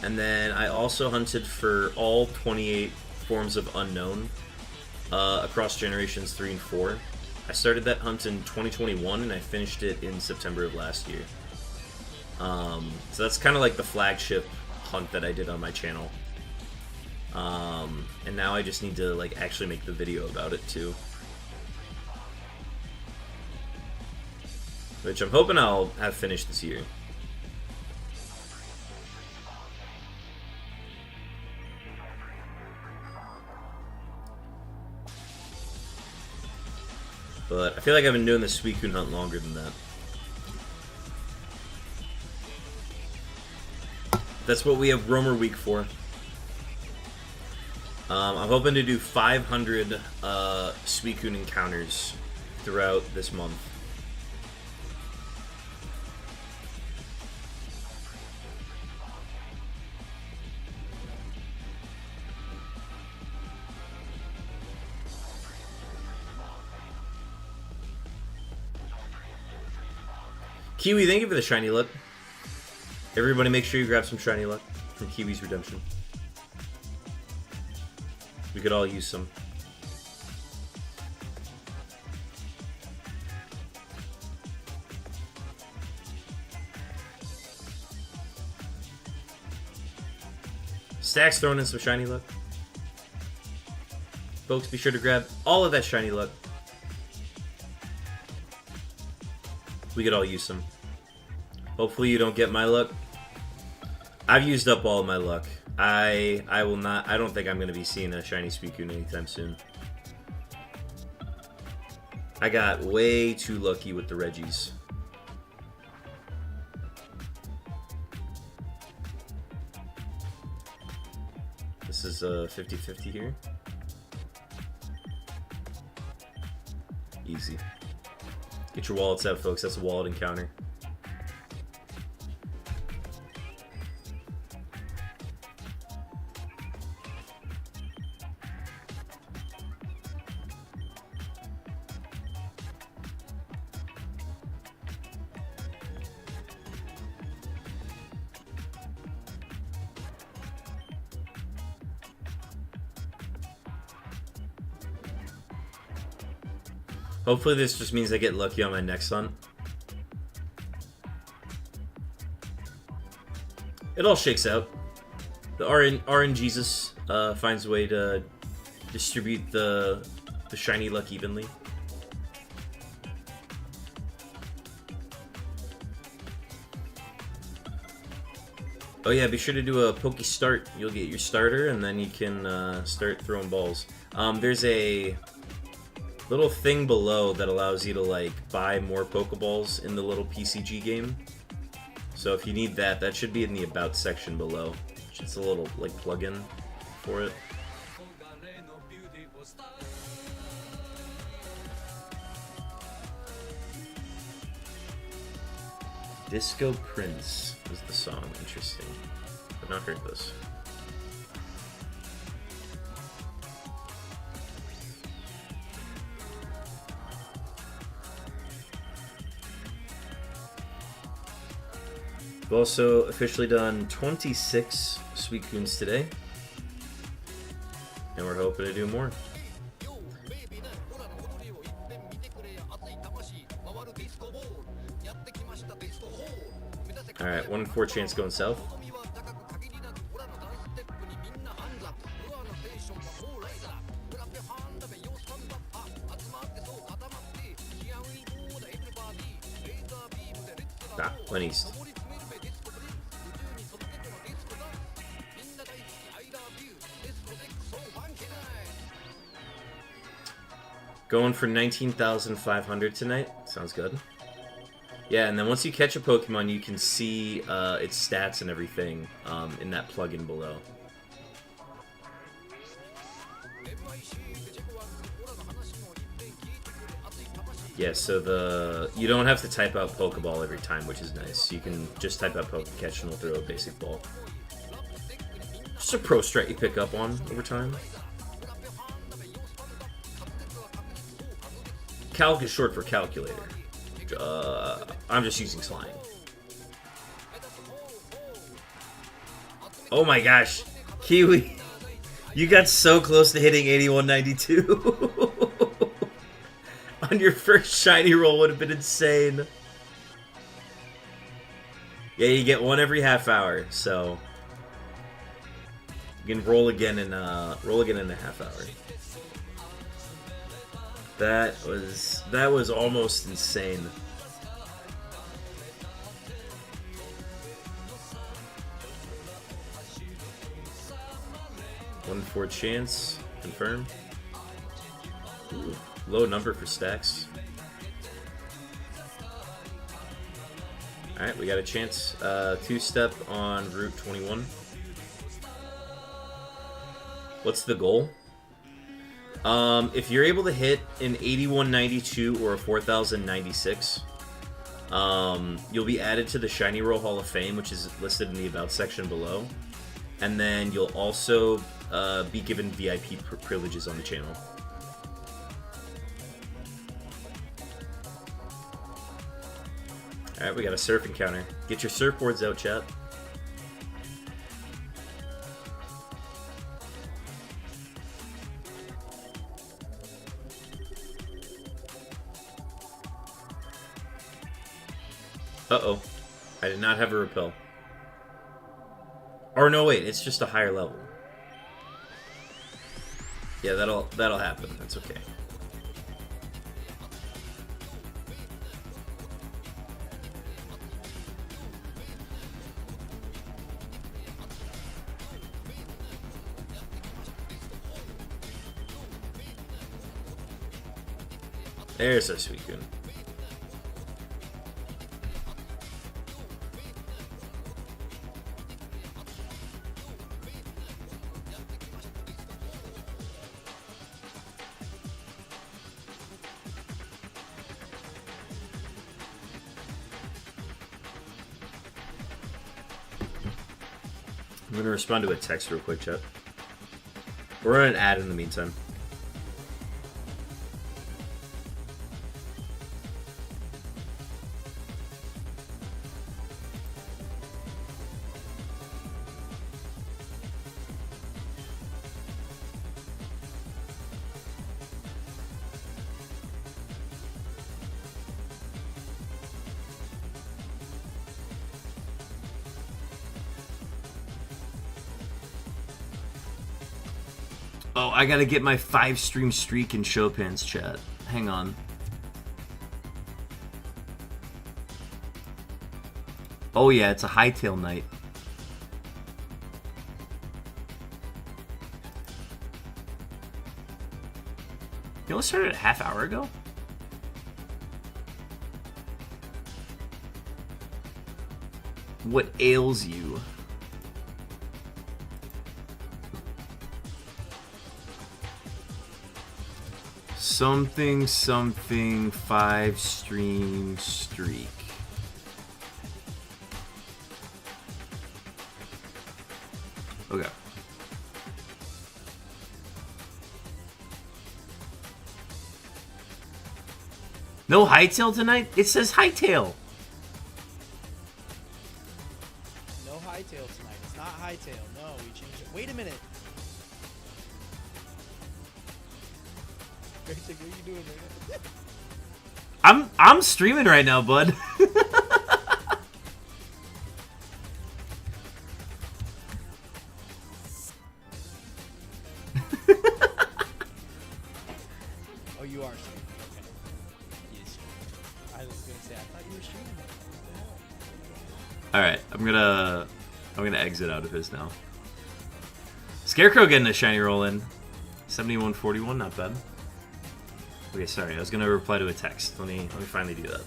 A: And then I also hunted for all 28 forms of unknown across generations 3 and 4. I started that hunt in 2021 and I finished it in September of last year. So that's kind of like the flagship hunt that I did on my channel. And now I just need to like actually make the video about it too. Which I'm hoping I'll have finished this year. But I feel like I've been doing the Suicune hunt longer than that. That's what we have Roamer Week for. I'm hoping to do 500 Suicune encounters throughout this month. Kiwi, thank you for the shiny luck. Everybody make sure you grab some shiny luck from Kiwi's Redemption. We could all use some. Stacks throwing in some shiny luck. Folks, be sure to grab all of that shiny luck. We could all use some. Hopefully you don't get my luck. I've used up all of my luck. I will not. I don't think I'm going to be seeing a shiny Suicune anytime soon. I got way too lucky with the Reggies. This is a 50-50 here. Easy. Get your wallets out, folks. That's a wallet encounter. Hopefully this just means I get lucky on my next hunt. It all shakes out. The RNGesus finds a way to distribute the shiny luck evenly. Oh yeah, be sure to do a Poke Start. You'll get your starter, and then you can start throwing balls. There's a little thing below that allows you to like buy more Pokeballs in the little PCG game. So if you need that, that should be in the About section below. It's a little like plug-in for it. Disco Prince is the song. Interesting. I've not heard this. We've also officially done 26 Suicunes today, and we're hoping to do more. Alright, 1 in 4 chance going south. Ah, went east. Going for 19,500 tonight. Sounds good. Yeah, and then once you catch a Pokemon, you can see its stats and everything in that plugin below. Yeah, so you don't have to type out Pokeball every time, which is nice. You can just type out Pokecatch and it'll throw a basic ball. Just a pro strat you pick up on over time. Calc is short for calculator. I'm just using slang. Oh my gosh, Kiwi, you got so close to hitting 8192. On your first shiny roll would have been insane. Yeah, you get one every half hour, so you can roll again in a half hour. That was almost insane. One in 4 chance, confirm. Ooh, low number for stacks. Alright, we got a chance. 2-step on Route 21. What's the goal? If you're able to hit an 8192 or a 4096, you'll be added to the Shiny Roll Hall of Fame, which is listed in the About section below. And then you'll also be given VIP privileges on the channel. Alright, we got a surf encounter. Get your surfboards out, chat. Uh-oh. I did not have a repel. Or no, wait, it's just a higher level. Yeah, that'll happen. That's okay. There's our Suicune. I'm going to respond to a text real quick, chat. We're on an ad in the meantime. I gotta get my 5-stream streak in Chopin's chat. Hang on. Oh yeah, it's a hightail night. You only started a half hour ago? What ails you? Something 5-stream streak. Okay. No hightail tonight? It says hightail.
C: No hightail tonight. It's not hightail. No, we changed it. Wait a minute. What are you doing right now?
A: I'm streaming right now, bud.
C: Oh, you are streaming. Okay. Yes. I was gonna say I thought you were streaming.
A: All right, I'm gonna exit out of his now. Scarecrow getting a shiny roll in. 7141, not bad. Okay, sorry, I was gonna reply to a text. Let me finally do that.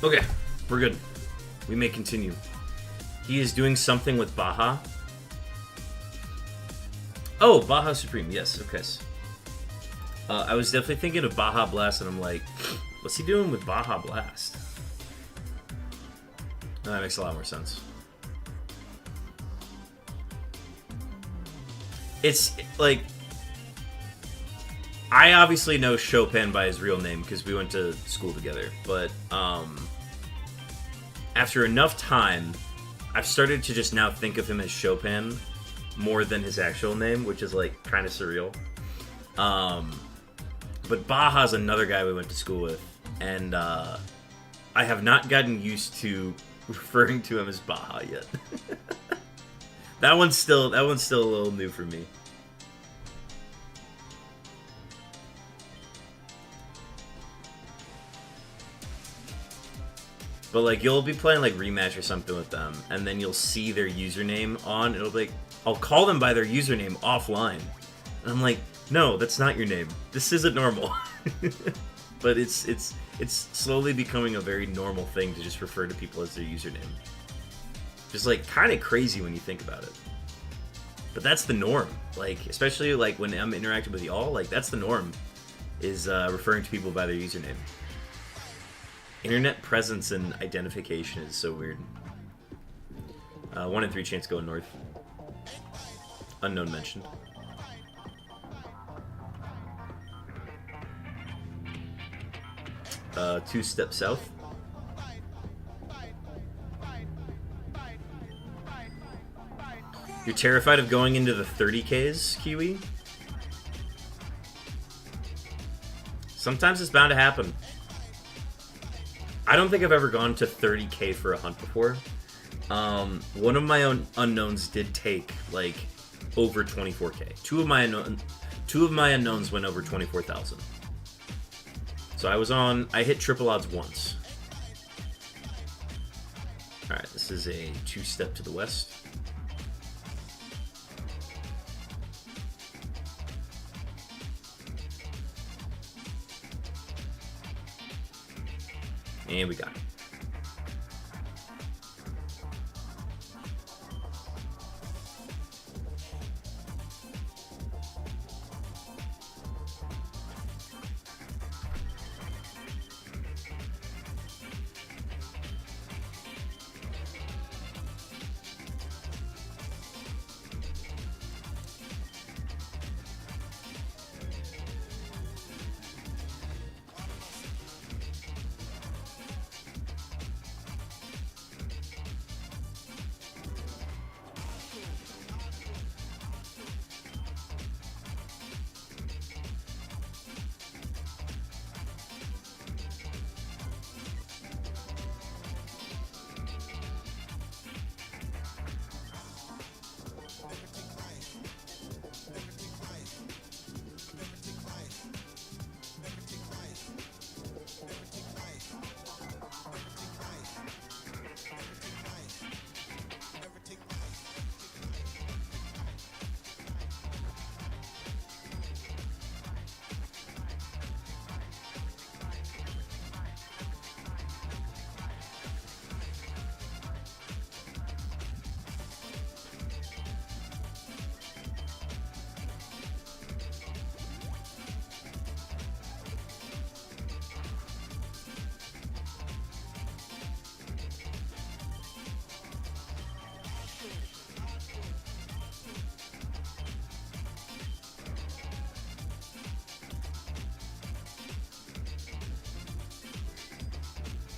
A: Okay, we're good. We may continue. He is doing something with Baja. Oh, Baja Supreme. Yes, okay. I was definitely thinking of Baja Blast, and I'm like, what's he doing with Baja Blast? Oh, that makes a lot more sense. It's like, I obviously know Chopin by his real name because we went to school together, but after enough time, I've started to just now think of him as Chopin more than his actual name, which is like kind of surreal. But Baja's another guy we went to school with, and I have not gotten used to referring to him as Baja yet. that one's still a little new for me. But like, you'll be playing like rematch or something with them, and then you'll see their username on. It'll be like, I'll call them by their username offline, and I'm like, no, that's not your name. This isn't normal. But it's slowly becoming a very normal thing to just refer to people as their username. Just like kind of crazy when you think about it. But that's the norm. Like, especially like when I'm interacting with y'all, like that's the norm, is referring to people by their username. Internet presence and identification is so weird. 1 in 3 chance going north. Unknown mentioned. Two steps south. You're terrified of going into the 30Ks, Kiwi? Sometimes it's bound to happen. I don't think I've ever gone to 30K for a hunt before. One of my own unknowns did take, like, over 24K. Two of my unknowns went over 24,000. So I hit triple odds once. Alright, this is a 2-step to the west. And we got it.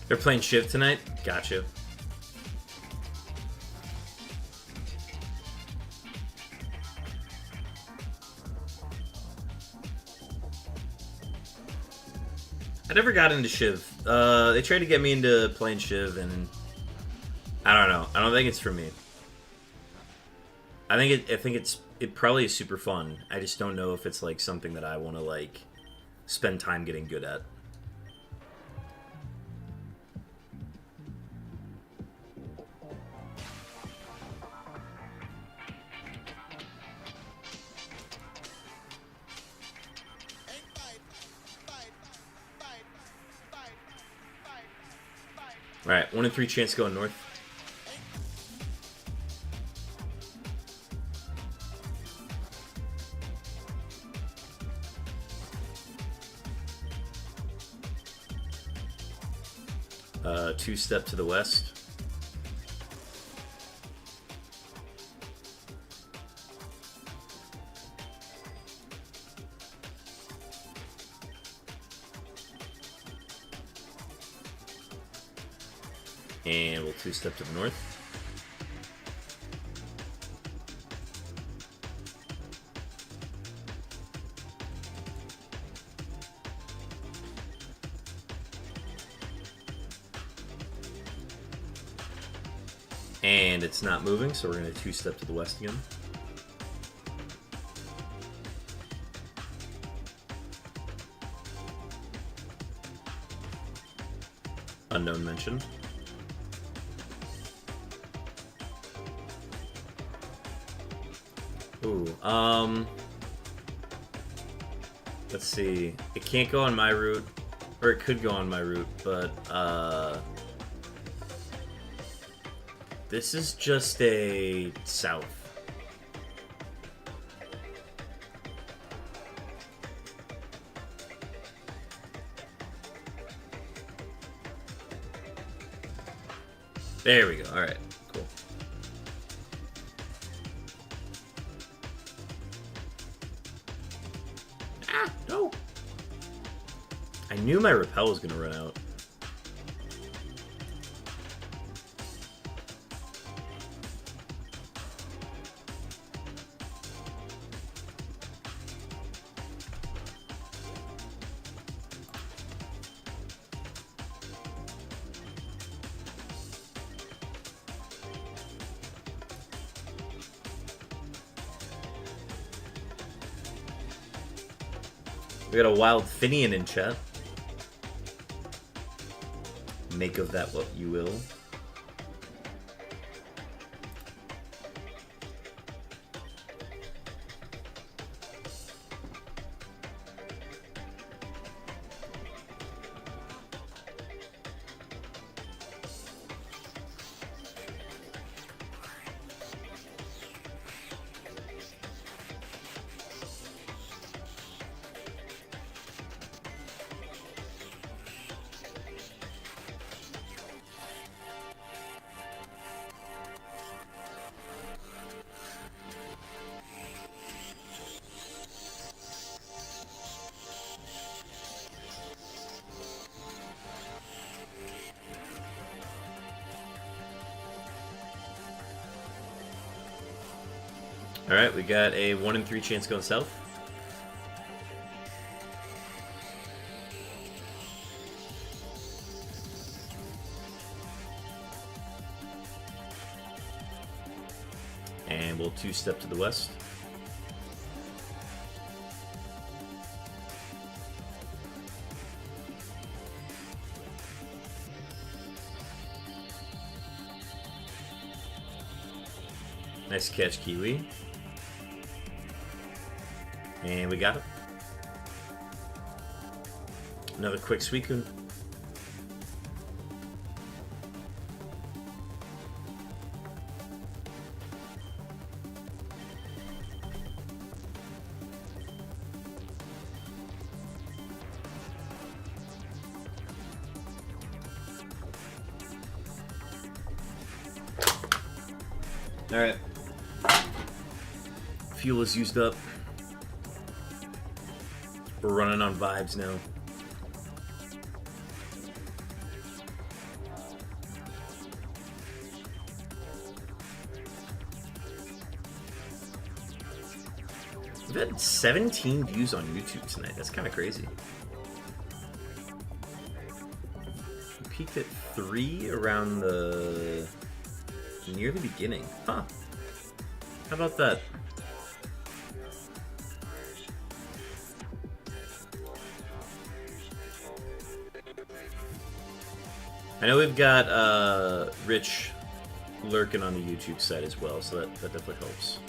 A: They're playing Shiv tonight? Gotcha. I never got into Shiv. They tried to get me into playing Shiv, and I don't know. I don't think it's for me. I think it probably is super fun. I just don't know if it's like something that I want to like spend time getting good at. Alright, 1 in 3 chance going north. Two-step to the west. And we'll two-step to the north. And it's not moving, so we're going to two-step to the west again. Unknown mentioned. Ooh, let's see. It can't go on my route, or it could go on my route, but, this is just a south. There we go. All right, cool. Ah, no. I knew my repel was going to run out. We got a Wild Finian in chat. Make of that what you will. Alright, we got a 1 in 3 chance going south. And we'll 2-step to the west. Nice catch, Kiwi. And we got it. Another quick Suicune. Alright. Fuel is used up. We're running on vibes now. We've had 17 views on YouTube tonight. That's kind of crazy. We peaked at 3 around near the beginning. Huh. How about that? I know we've got Rich lurking on the YouTube side as well, so that definitely helps.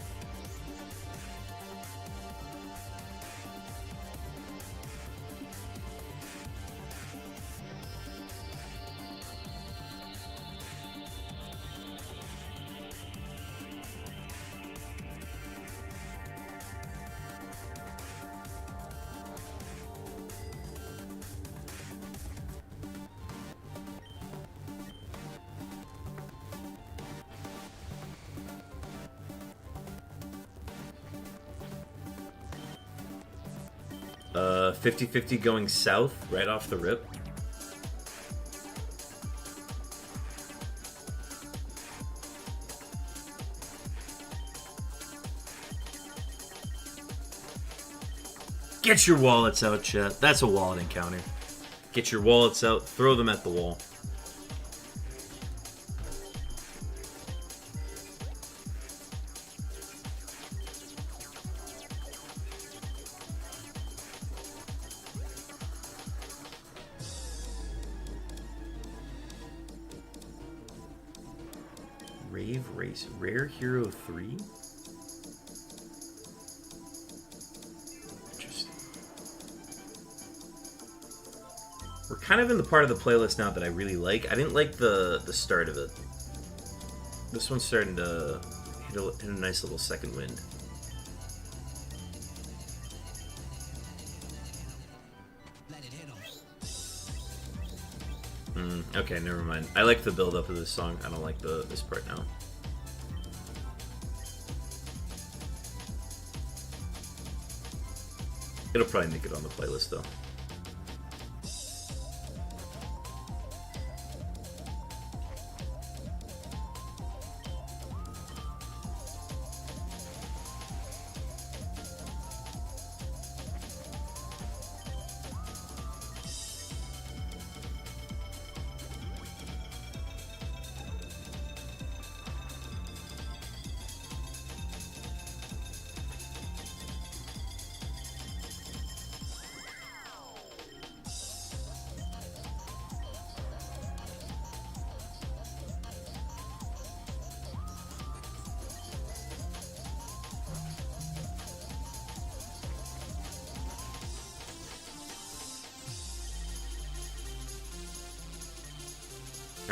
A: Uh, 50-50 going south right off the rip. Get your wallets out, chat. That's a wallet encounter. Get your wallets out, throw them at the wall. Rave Race, Rare Hero 3? Interesting. We're kind of in the part of the playlist now that I really like. I didn't like the start of it. This one's starting to hit a nice little second wind. Okay, never mind. I like the build-up of this song. I don't like this part now. It'll probably make it on the playlist, though.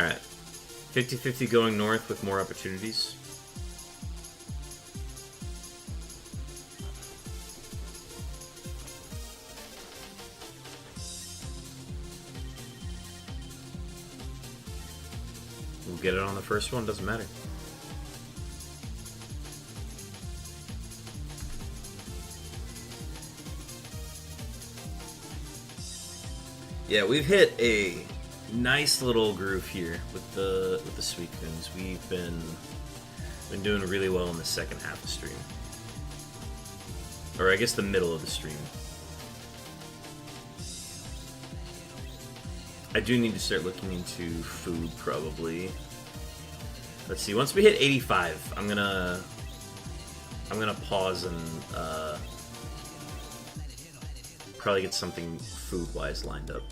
A: Alright. 50-50 going north with more opportunities. We'll get it on the first one, doesn't matter. Yeah, we've hit a nice little groove here with the Suicunes. We've been doing really well in the second half of the stream, or I guess the middle of the stream. I do need to start looking into food probably. Let's see. Once we hit 85, I'm gonna pause and probably get something food-wise lined up.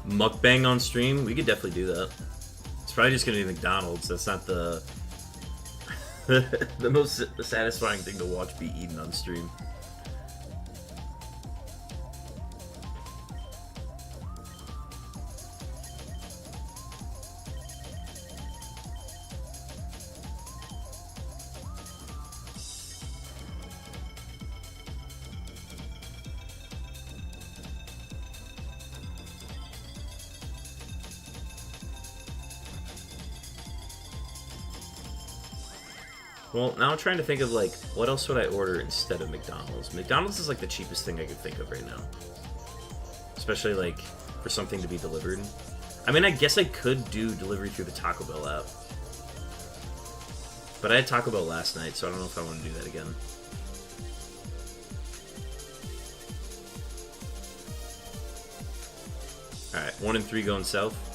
A: Mukbang on stream? We could definitely do that. It's probably just gonna be McDonald's. That's not the the most satisfying thing to watch be eaten on stream. Well, now I'm trying to think of, like, what else would I order instead of McDonald's? McDonald's is, like, the cheapest thing I could think of right now. Especially, like, for something to be delivered. I mean, I guess I could do delivery through the Taco Bell app. But I had Taco Bell last night, so I don't know if I want to do that again. Alright, 1 and 3 going south.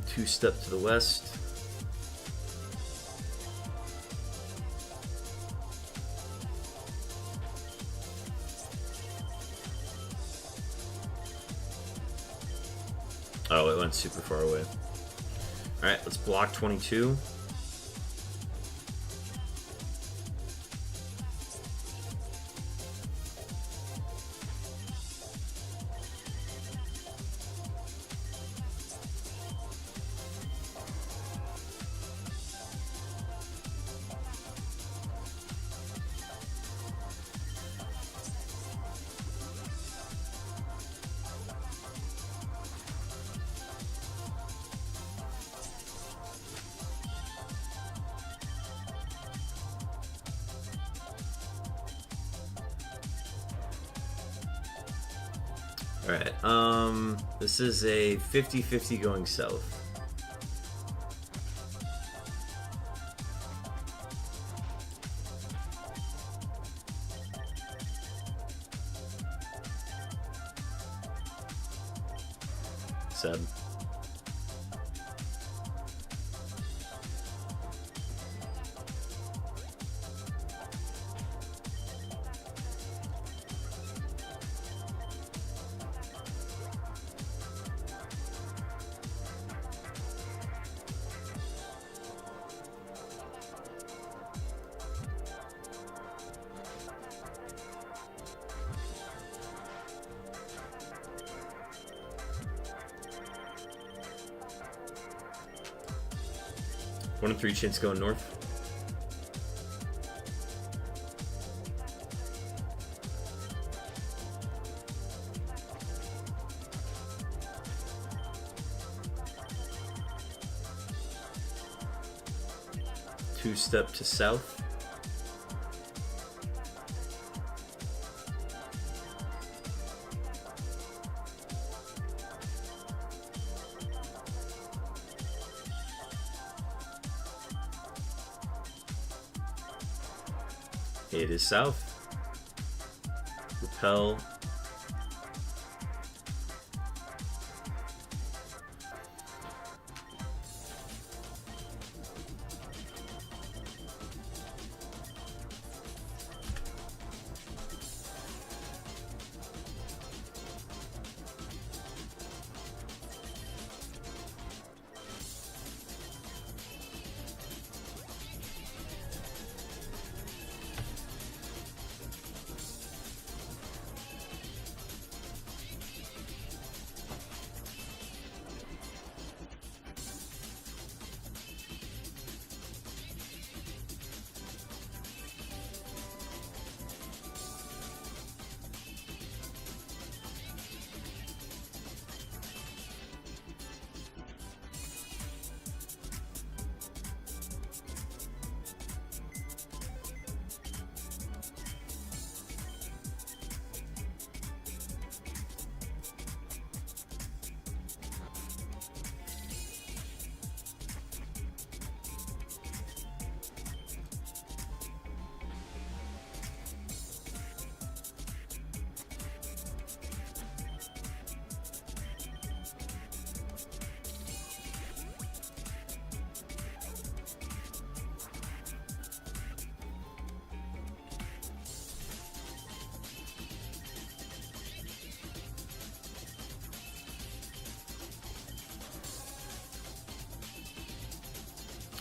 A: Two-step to the west. Oh, it went super far away. Alright, let's block 22. Alright, this is a 50-50 going south. Sad. One and 3 chins going north. Two-step to south. It is south. Repel.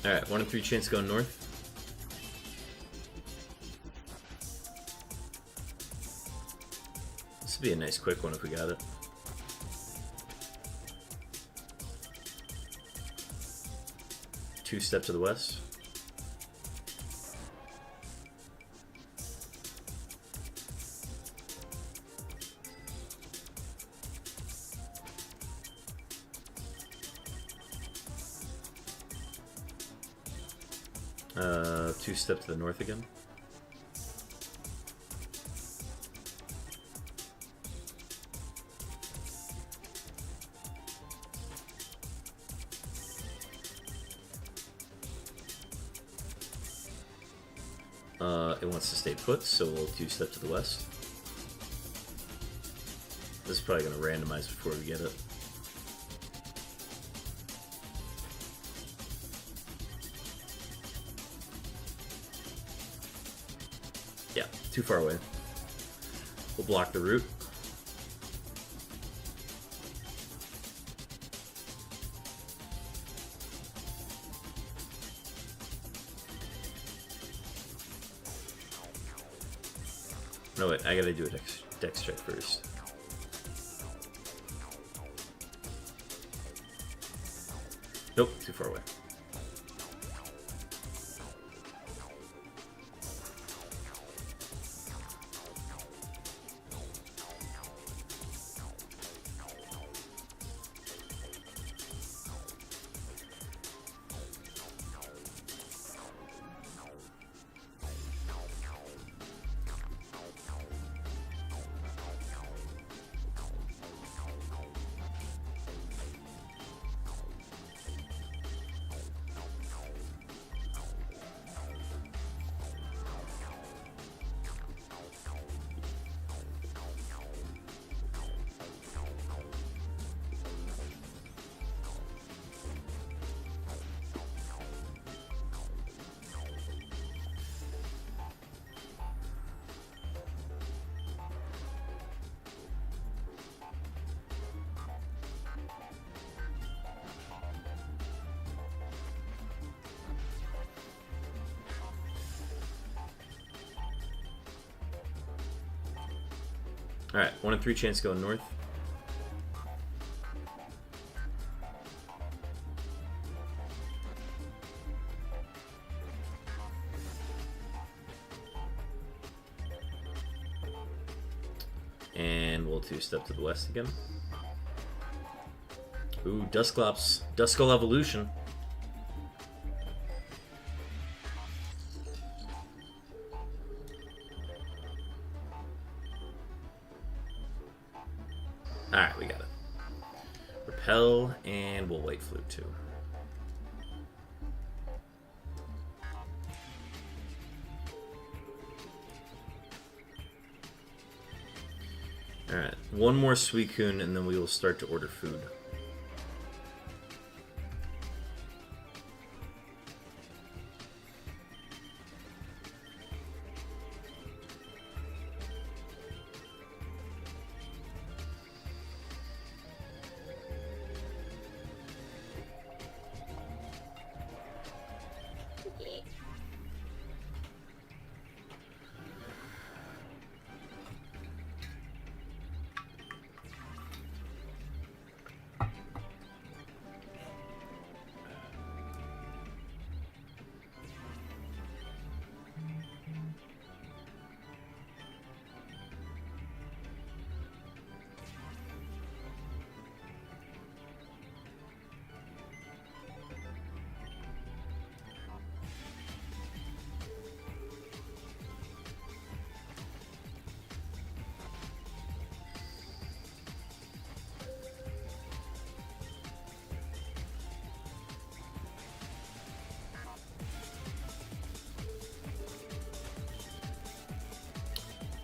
A: Alright, 1 in 3 chance going north. This would be a nice quick one if we got it. Two step to the west. Two step to the north again. It wants to stay put, so we'll two step to the west. This is probably going to randomize before we get it. Yeah, too far away. We'll block the route. No, wait, I gotta do a dex check first. Nope, too far away. Alright, 1 in 3 chance going north. And we'll two step to the west again. Ooh, Duskull Evolution. Alright, we got it. Repel, and we'll White Flute too. Alright, one more Suicune and then we will start to order food.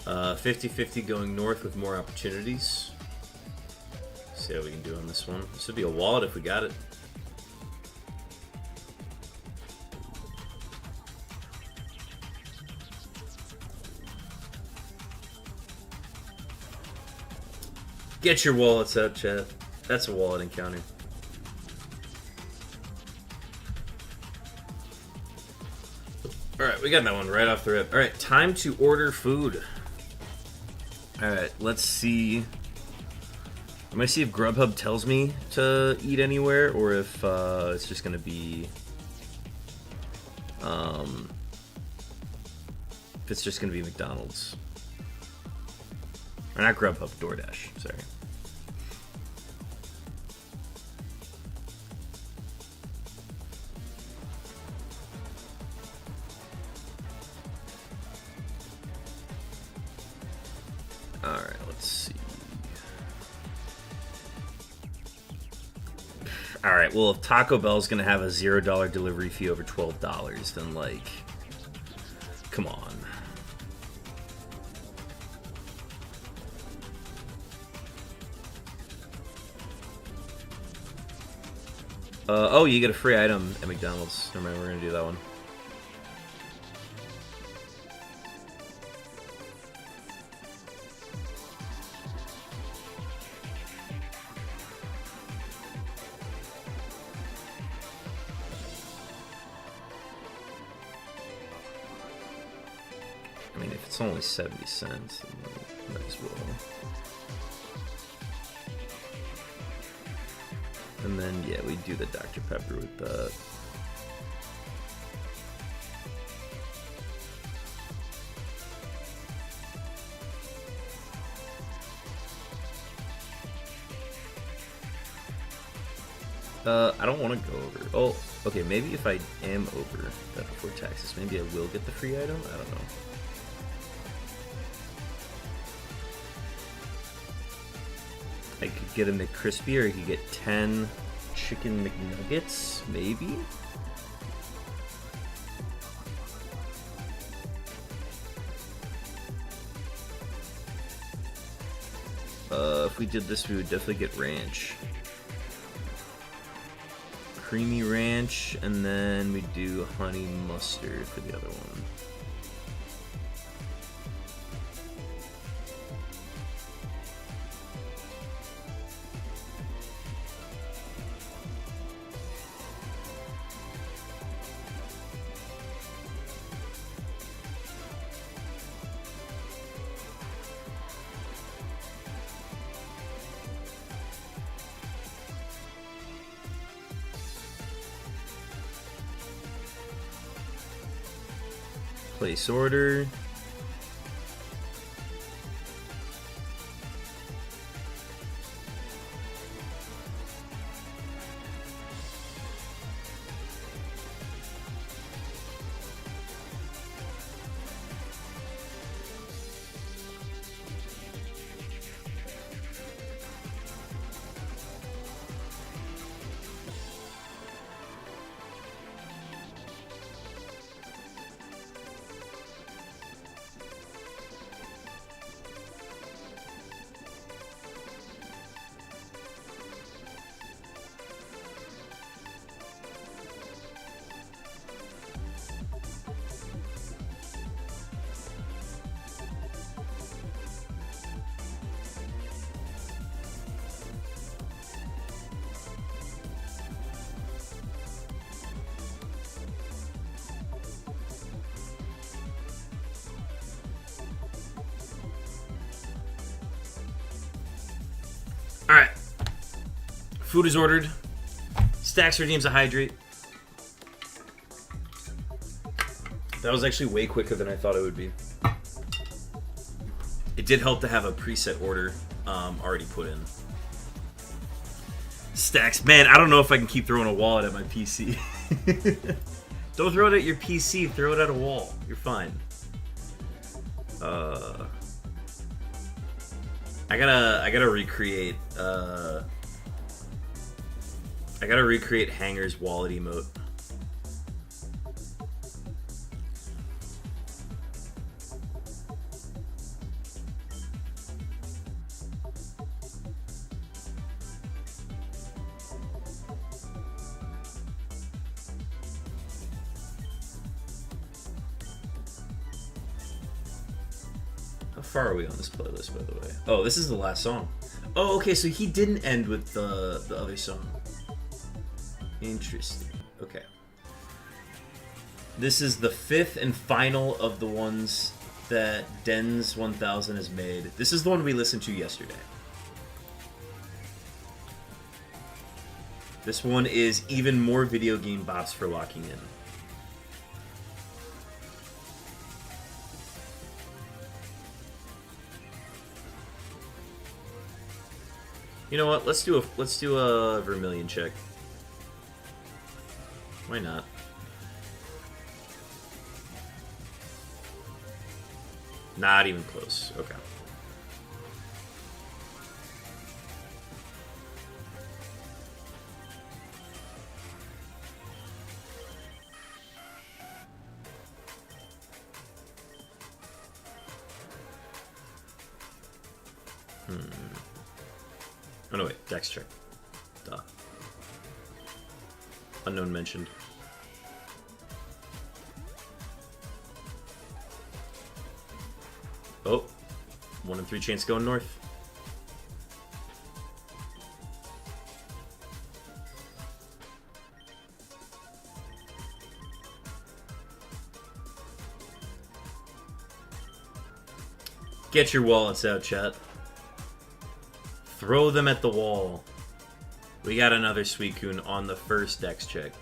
A: Uh, 50-50 going north with more opportunities. See how we can do on this one. This would be a wallet if we got it. Get your wallets out, chat. That's a wallet encounter. Alright, we got that one right off the rip. Alright, time to order food. Alright, let's see. I'm gonna see if Grubhub tells me to eat anywhere, or if it's just gonna be if it's just gonna be McDonald's. Or not Grubhub, DoorDash, sorry. Alright, let's see. Alright, well, if Taco Bell's gonna have a $0 delivery fee over $12, then, like, come on. Oh, you get a free item at McDonald's. Never mind, we're gonna do that one. I mean, if it's only 70 cents, then might as well. And then, yeah, we do the Dr. Pepper with that. I don't want to go over. Oh, okay, maybe if I am over that before taxes, maybe I will get the free item? I don't know. I could get a McCrispy, or I could get 10 chicken McNuggets, maybe? If we did this, we would definitely get ranch. Creamy ranch, and then we do honey mustard for the other one. Place order. Food is ordered. Stacks redeems a hydrate. That was actually way quicker than I thought it would be. It did help to have a preset order already put in. Stacks. Man, I don't know if I can keep throwing a wallet at my PC. Don't throw it at your PC, throw it at a wall. You're fine. I gotta recreate Hanger's wallet emote. How far are we on this playlist, by the way? Oh, this is the last song. Oh, okay, so he didn't end with the other song. Interesting. Okay. This is the 5th and final of the ones that Dens 1000 has made. This is the one we listened to yesterday. This one is even more video game bops for locking in. You know what? Let's do a Vermilion check. Why not? Not even close. Okay. Oh no, wait. Dex check. Duh. Unknown mentioned. Oh. 1 in 3 chance going north. Get your wallets out, chat. Throw them at the wall. We got another Suicune on the first Dex check.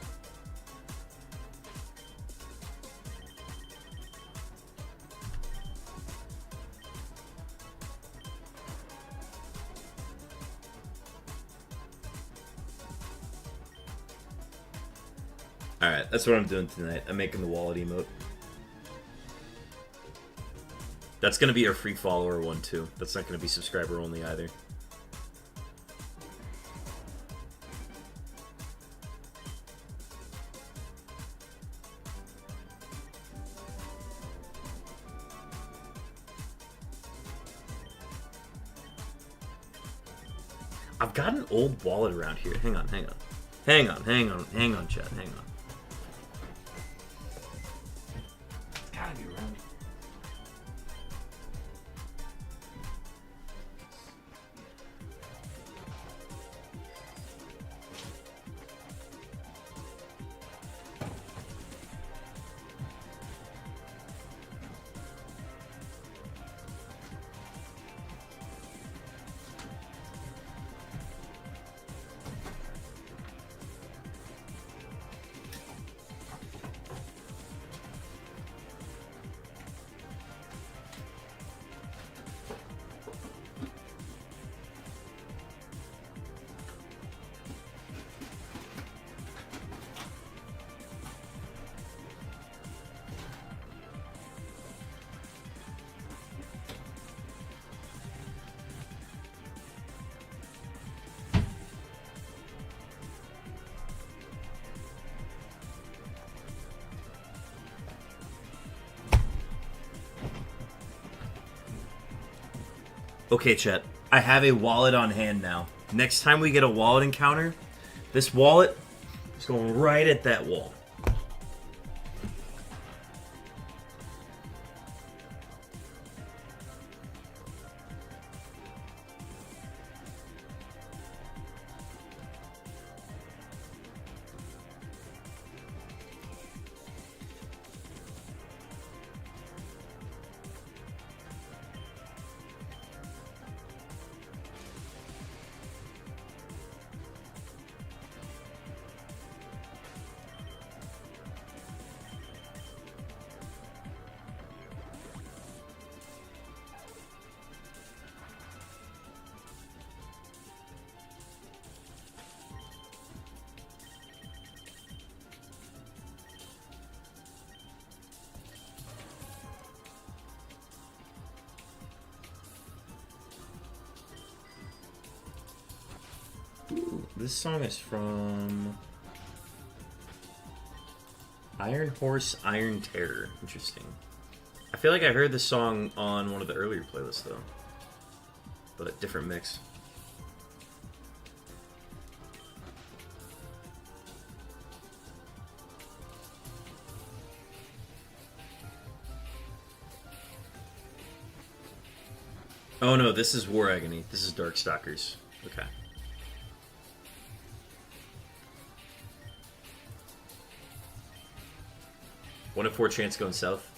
A: Alright, that's what I'm doing tonight. I'm making the wallet emote. That's going to be our free follower one too. That's not going to be subscriber only either. I've got an old wallet around here. Hang on, chat. Hang on. It's gotta be around here. Okay, chat. I have a wallet on hand now. Next time we get a wallet encounter, this wallet is going right at that wall. This song is from Iron Horse, Iron Terror. Interesting. I feel like I heard this song on one of the earlier playlists, though. But a different mix. Oh no, this is War Agony. This is Darkstalkers. Okay. 1 in 4 chance going south.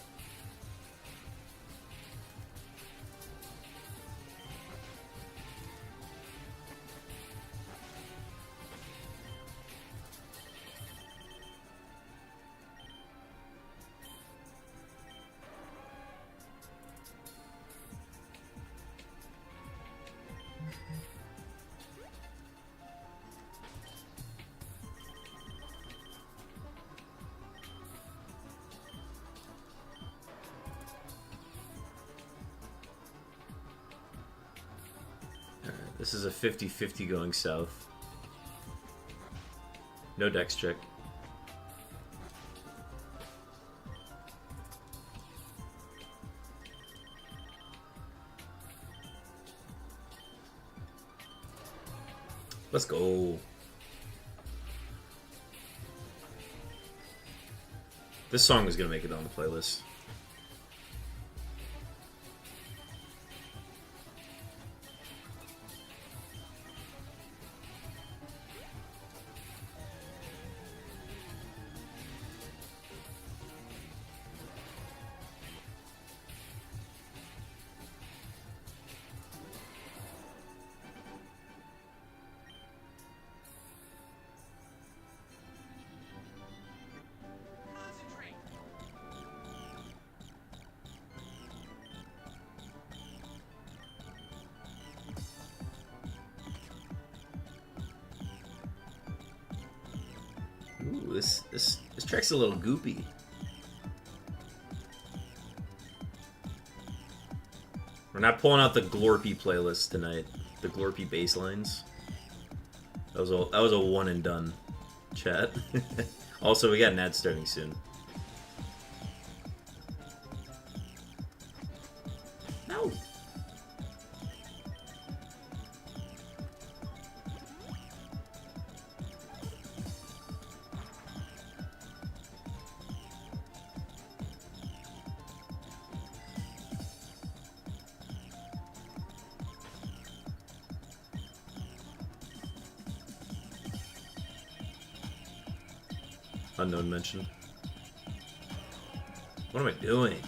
A: This is a 50-50 going south. No dex check. Let's go. This song is gonna make it on the playlist. Ooh, this track's a little goopy. We're not pulling out the Glorpy playlist tonight. The Glorpy bass lines. That was a one and done, chat. Also, we got an ad starting soon. No. Unknown mention. What am I doing?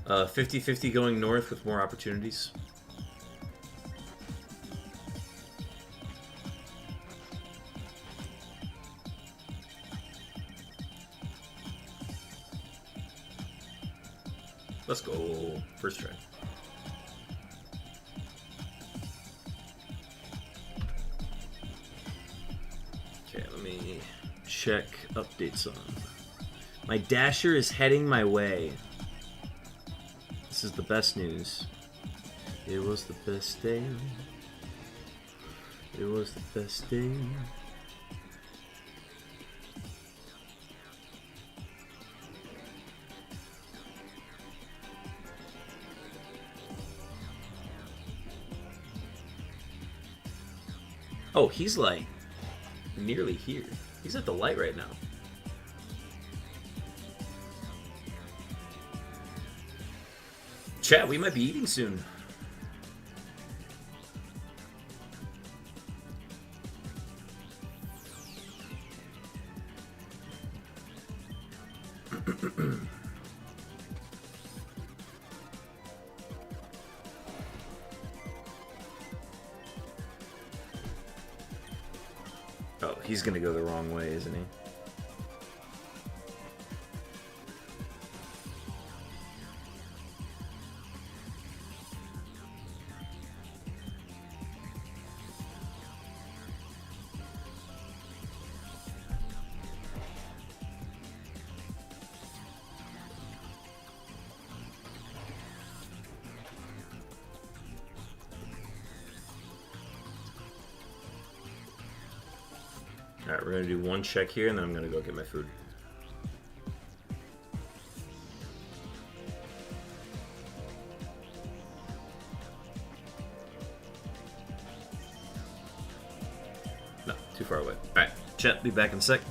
A: Uh, 50-50 going north with more opportunities. Let's go. First try. Okay, let me check updates on. My dasher is heading my way. This is the best news. It was the best day. It was the best day. Oh, he's like nearly here. He's at the light right now. Chat, we might be eating soon. Oh, he's gonna go the wrong way, isn't he? Alright, we're gonna do one check here and then I'm gonna go get my food. No, too far away. Alright, chat, be back in a sec.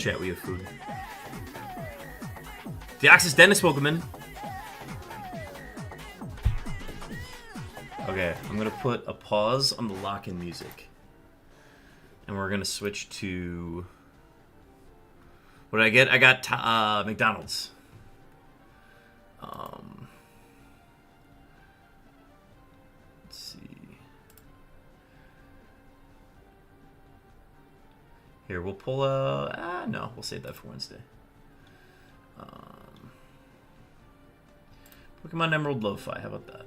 A: chat, we have food. Deoxys Dennis, welcome in. Okay, I'm gonna put a pause on the lock-in music. And we're gonna switch to... What did I get? I got McDonald's. Let's see. Here, we'll pull a... no, we'll save that for Wednesday. Pokemon Emerald Lo-Fi, how about that?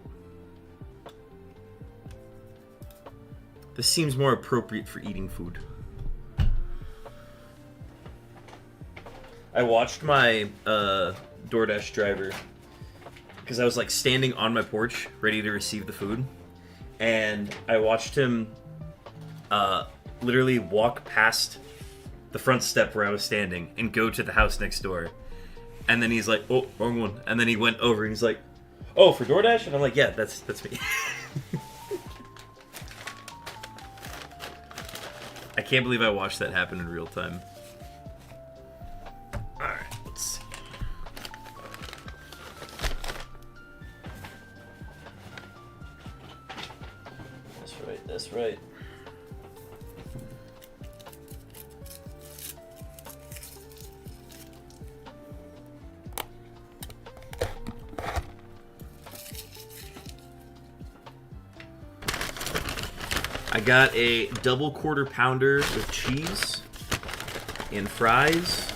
A: This seems more appropriate for eating food. I watched my DoorDash driver because I was like standing on my porch ready to receive the food, and I watched him literally walk past the front step where I was standing and go to the house next door. And then he's like, "Oh, wrong one." And then he went over and he's like, "Oh, for DoorDash?" And I'm like, "Yeah, that's me." I can't believe I watched that happen in real time. Alright, let's see. That's right. I got a double quarter pounder with cheese and fries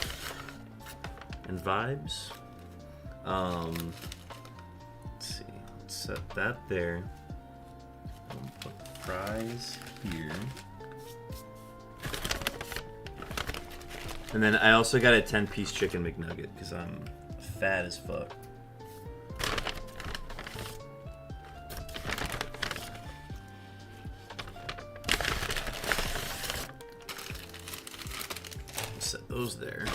A: and vibes. Let's see. Let's set that there. I'll put the fries here. And then I also got a 10-piece chicken McNugget because I'm fat as fuck. Set those there.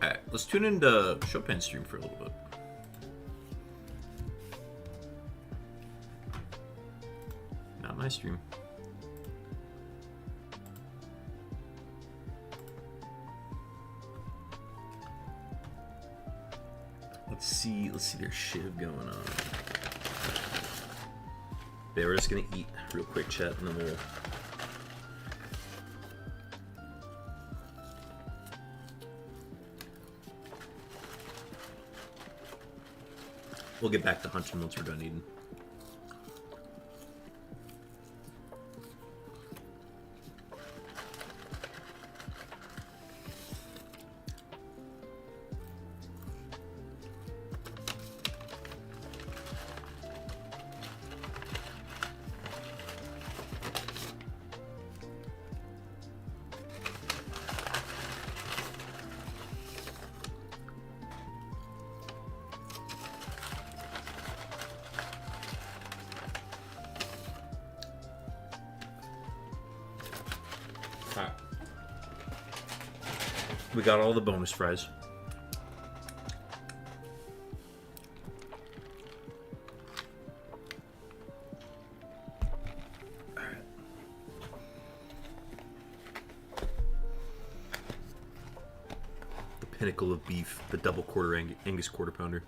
A: Alright, let's tune into Chopin's stream for a little bit. Not my stream. Let's see their shiv going on. Yeah, we're just gonna eat real quick, chat, and then we'll get back to hunting once we're done eating. We got all the bonus fries. All right. The pinnacle of beef, the double quarter Angus quarter pounder.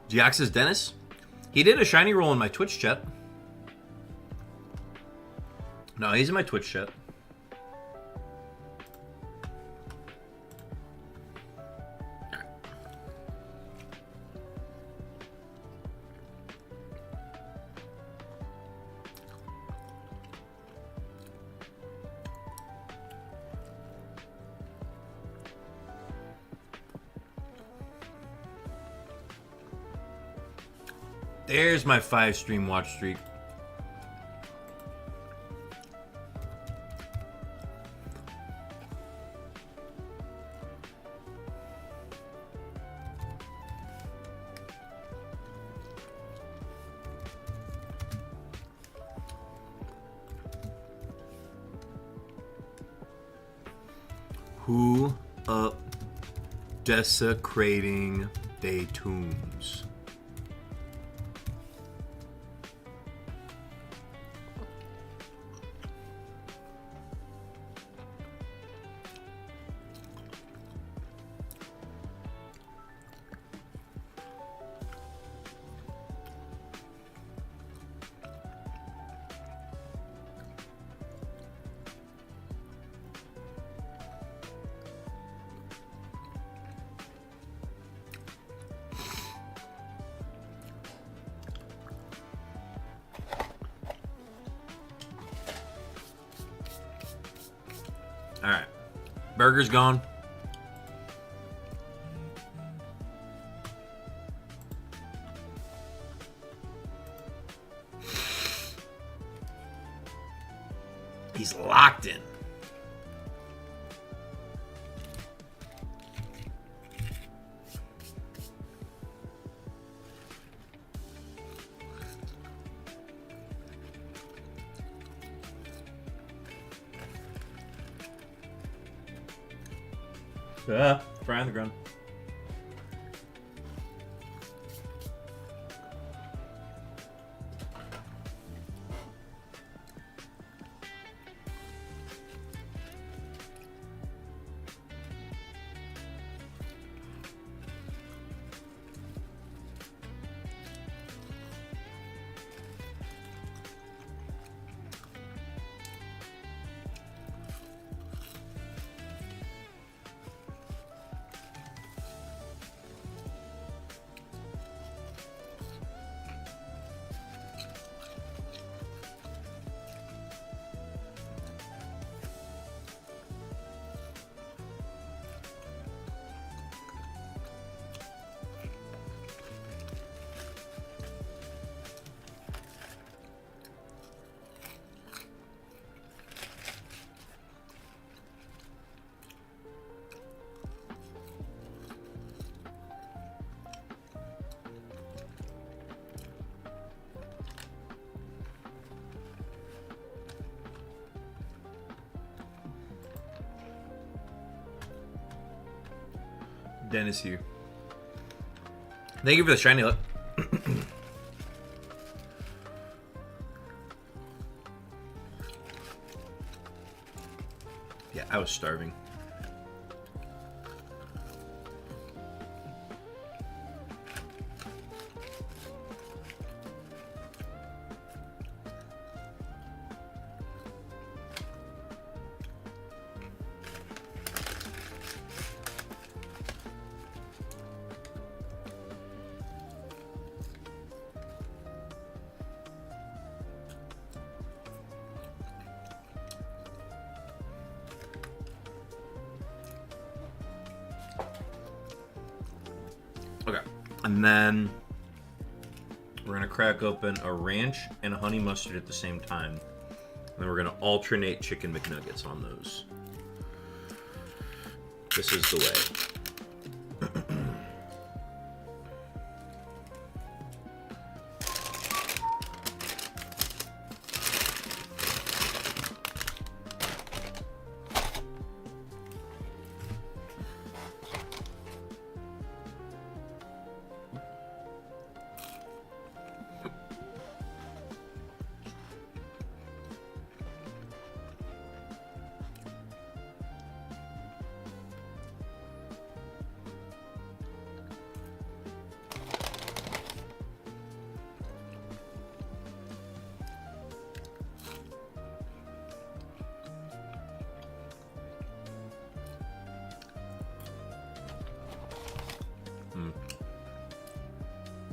A: Deoxys Dennis? He did a shiny roll in my Twitch chat. No, he's in my Twitch chat. There's my 5-stream watch streak. Who up desecrating they tombs? Alright. Burger's gone. He's locked in. Fry on the ground. Dennis here. Thank you for the shiny look. Yeah, I was starving. Okay, and then we're gonna crack open a ranch and a honey mustard at the same time. And then we're gonna alternate chicken McNuggets on those. This is the way.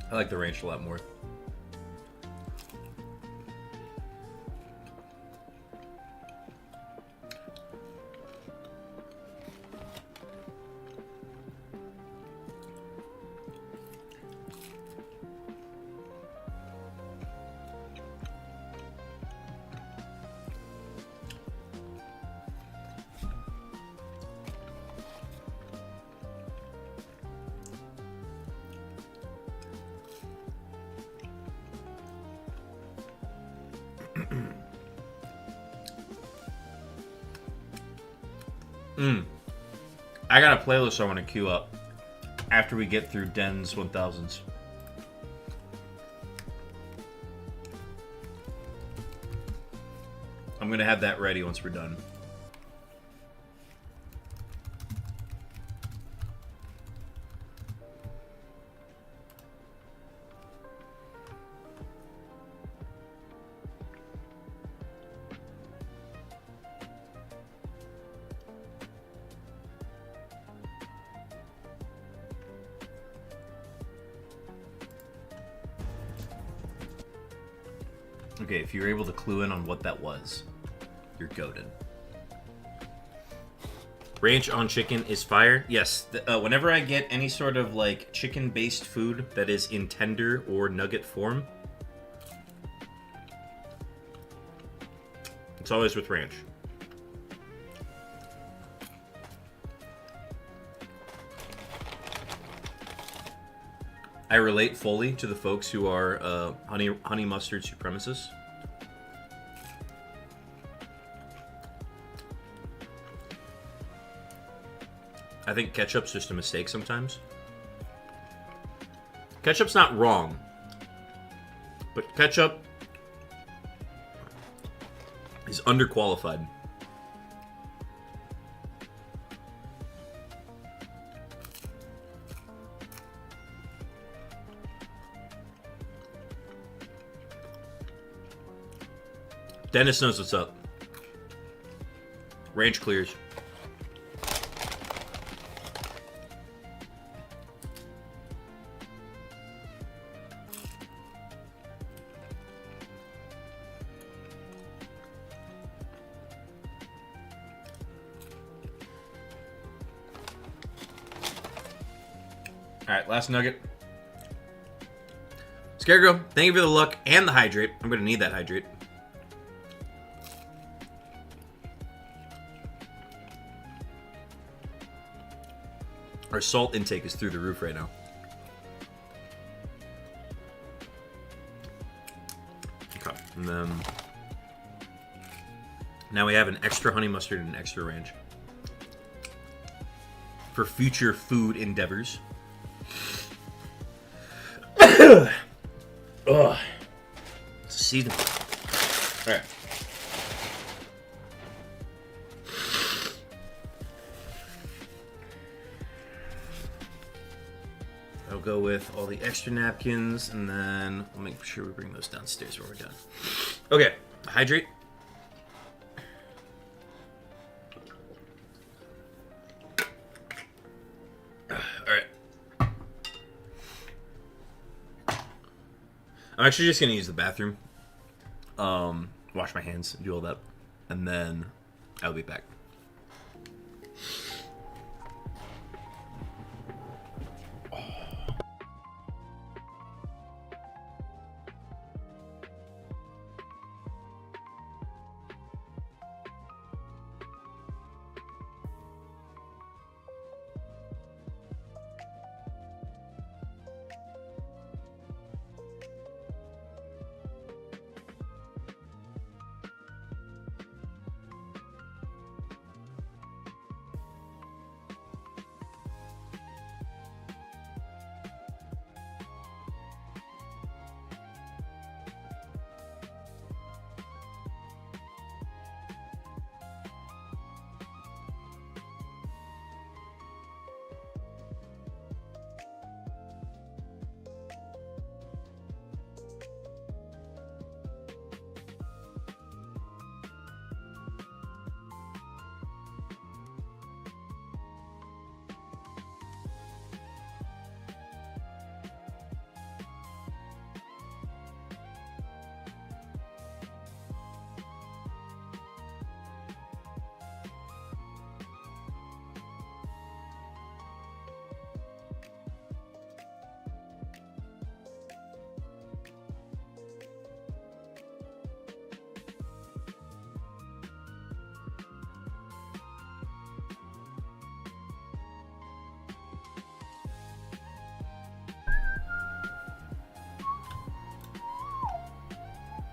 A: I like the ranch a lot more. I got a playlist I want to queue up after we get through Den's 1000s. I'm going to have that ready once we're done. Okay, if you're able to clue in on what that was, you're goated. Ranch on chicken is fire. Yes, whenever I get any sort of like chicken-based food that is in tender or nugget form, it's always with ranch. I relate fully to the folks who are honey mustard supremacists. I think ketchup's just a mistake sometimes. Ketchup's not wrong, but ketchup is underqualified. Dennis knows what's up. Ranch clears. Alright, last nugget. Scarecrow, thank you for the luck and the hydrate. I'm going to need that hydrate. Our salt intake is through the roof right now. Okay, and then now we have an extra honey mustard and an extra ranch for future food endeavors. Ugh. It's a season. All right. I'll go with all the extra napkins, and then we'll make sure we bring those downstairs when we're done. Okay, hydrate. I'm actually just going to use the bathroom, wash my hands, do all that, and then I'll be back.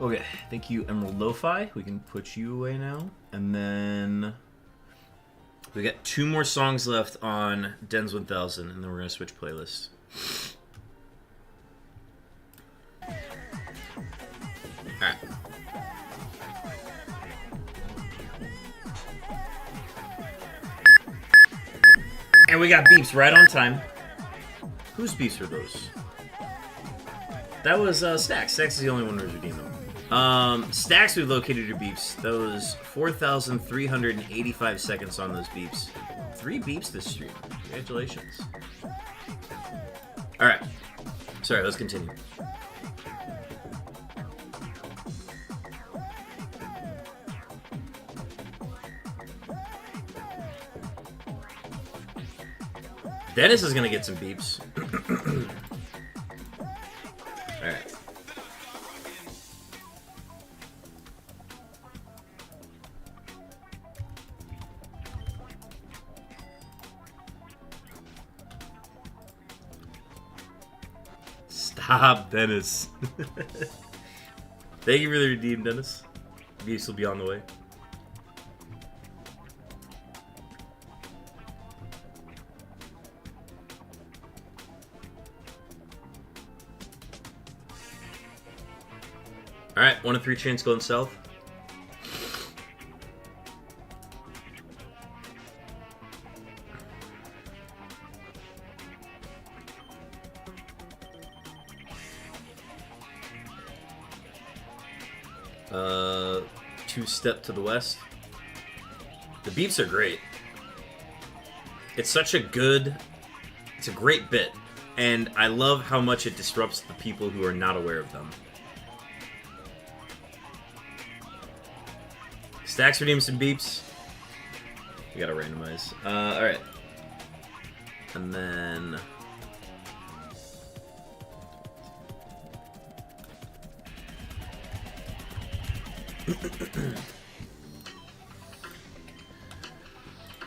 A: Okay, thank you, Emerald Lo-Fi. We can put you away now. And then We got 2 more songs left on Den's 1000, and then we're gonna switch playlists. Alright. And we got beeps right on time. Whose beeps are those? That was Stacks. Stacks is the only one who's redeemed them. Stacks, we've located your beeps. Those 4,385 seconds on those beeps. 3 beeps this stream. Congratulations. Alright. Sorry, let's continue. Dennis is gonna get some beeps. Alright. Stop, Dennis. Thank you for the redeem, Dennis. Beeps will be on the way. Alright, 1 of 3 chains going south. Two-step to the west. The beeps are great. It's such a good... It's a great bit. And I love how much it disrupts the people who are not aware of them. Stacks redeem some beeps. We gotta randomize. Alright. And then...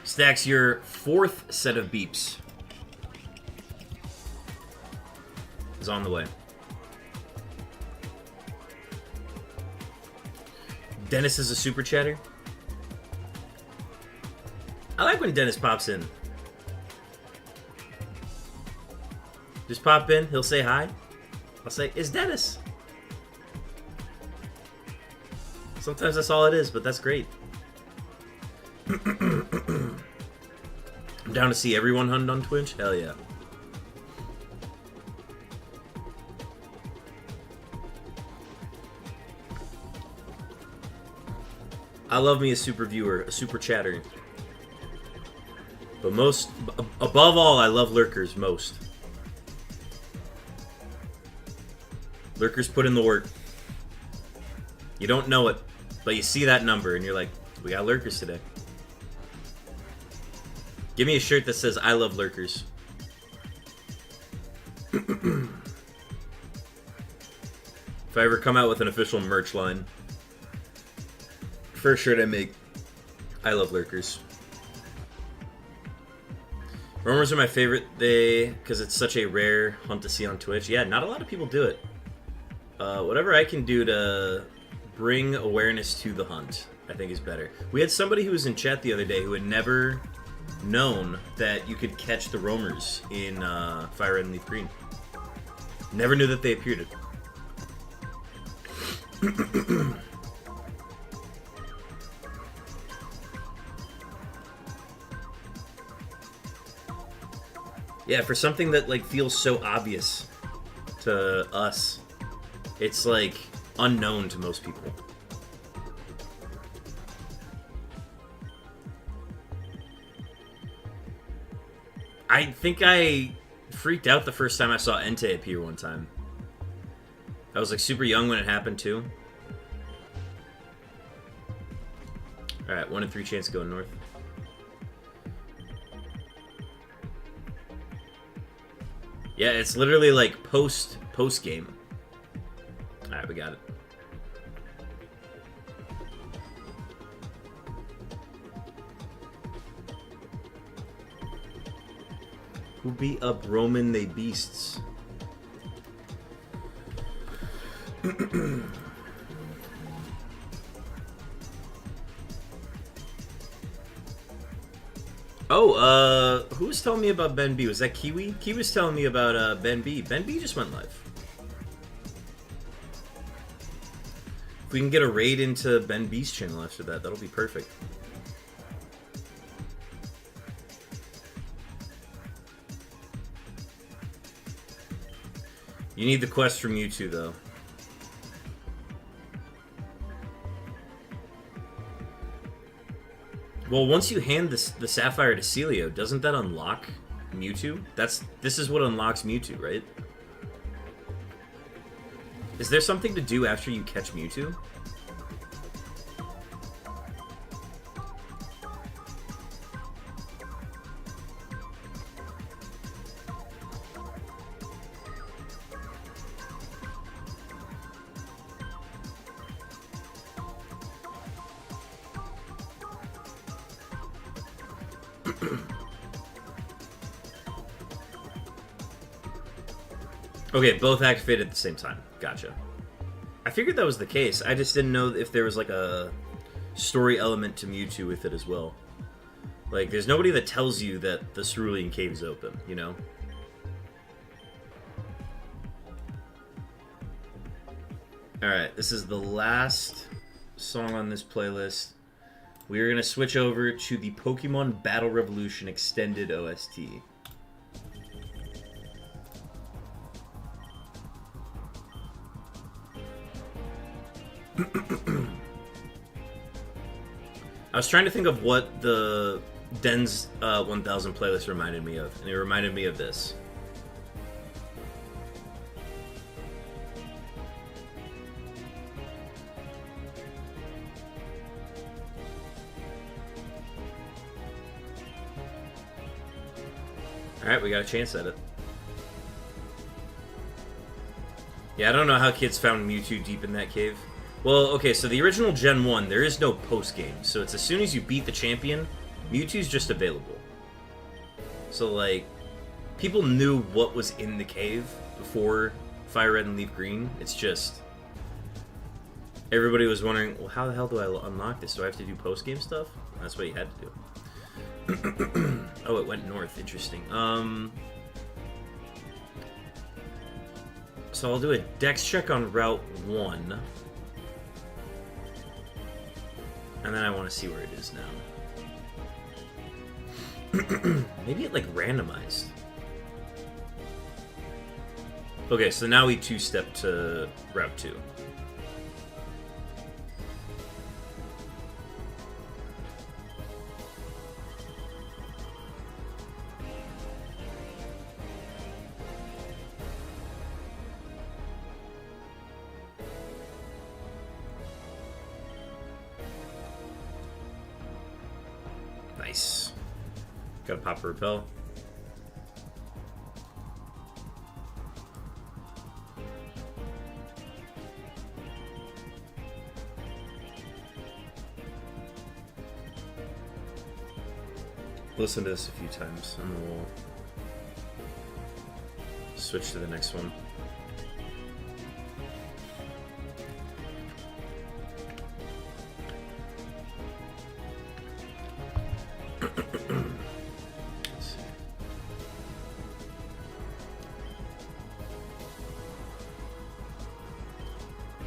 A: Stacks, your 4th set of beeps is on the way. Dennis is a super chatter. I like when Dennis pops in. Just pop in, he'll say hi. I'll say, it's Dennis. Sometimes that's all it is, but that's great. I'm down to see everyone hunt on Twitch. Hell yeah. I love me a super viewer, a super chatter. But most, above all, I love lurkers most. Lurkers put in the work. You don't know it, but you see that number and you're like, we got lurkers today. Give me a shirt that says, I love lurkers. If I ever come out with an official merch line, first shirt I make, I love lurkers. Roamers are my favorite, because it's such a rare hunt to see on Twitch. Yeah, not a lot of people do it. Whatever I can do to bring awareness to the hunt, I think is better. We had somebody who was in chat the other day who had never known that you could catch the roamers in FireRed and LeafGreen. Never knew that they appeared. Yeah, for something that like feels so obvious to us, it's like unknown to most people. I think I freaked out the first time I saw Entei appear one time. I was like super young when it happened too. Alright, 1 in 3 chance going north. Yeah, it's literally like post game. Alright, we got it. Who beat up Roman, they beasts? Oh, who was telling me about Ben B? Was that Kiwi? Kiwi was telling me about Ben B. Ben B just went live. If we can get a raid into Ben B's channel after that, that'll be perfect. You need the quest from Mewtwo, though. Well, once you hand the Sapphire to Celio, doesn't that unlock Mewtwo? This is what unlocks Mewtwo, right? Is there something to do after you catch Mewtwo? Okay, both activated at the same time. Gotcha. I figured that was the case. I just didn't know if there was like a story element to Mewtwo with it as well. Like, there's nobody that tells you that the Cerulean Cave is open, you know? Alright, this is the last song on this playlist. We are going to switch over to the Pokemon Battle Revolution Extended OST. I was trying to think of what the Den's 1000 playlist reminded me of, and it reminded me of this. Alright, we got a chance at it. Yeah, I don't know how kids found Mewtwo deep in that cave. Well, okay, so the original Gen 1, there is no post-game. So it's as soon as you beat the champion, Mewtwo's just available. So, like, people knew what was in the cave before FireRed and LeafGreen. It's just... everybody was wondering, well, how the hell do I unlock this? Do I have to do post-game stuff? That's what you had to do. Oh, it went north. Interesting. So I'll do a dex check on Route 1. And then I want to see where it is now. Maybe it, like, randomized. Okay, so now we two-step to Route 2. Nice. Gotta pop a repel. Listen to this a few times, and then we'll switch to the next one.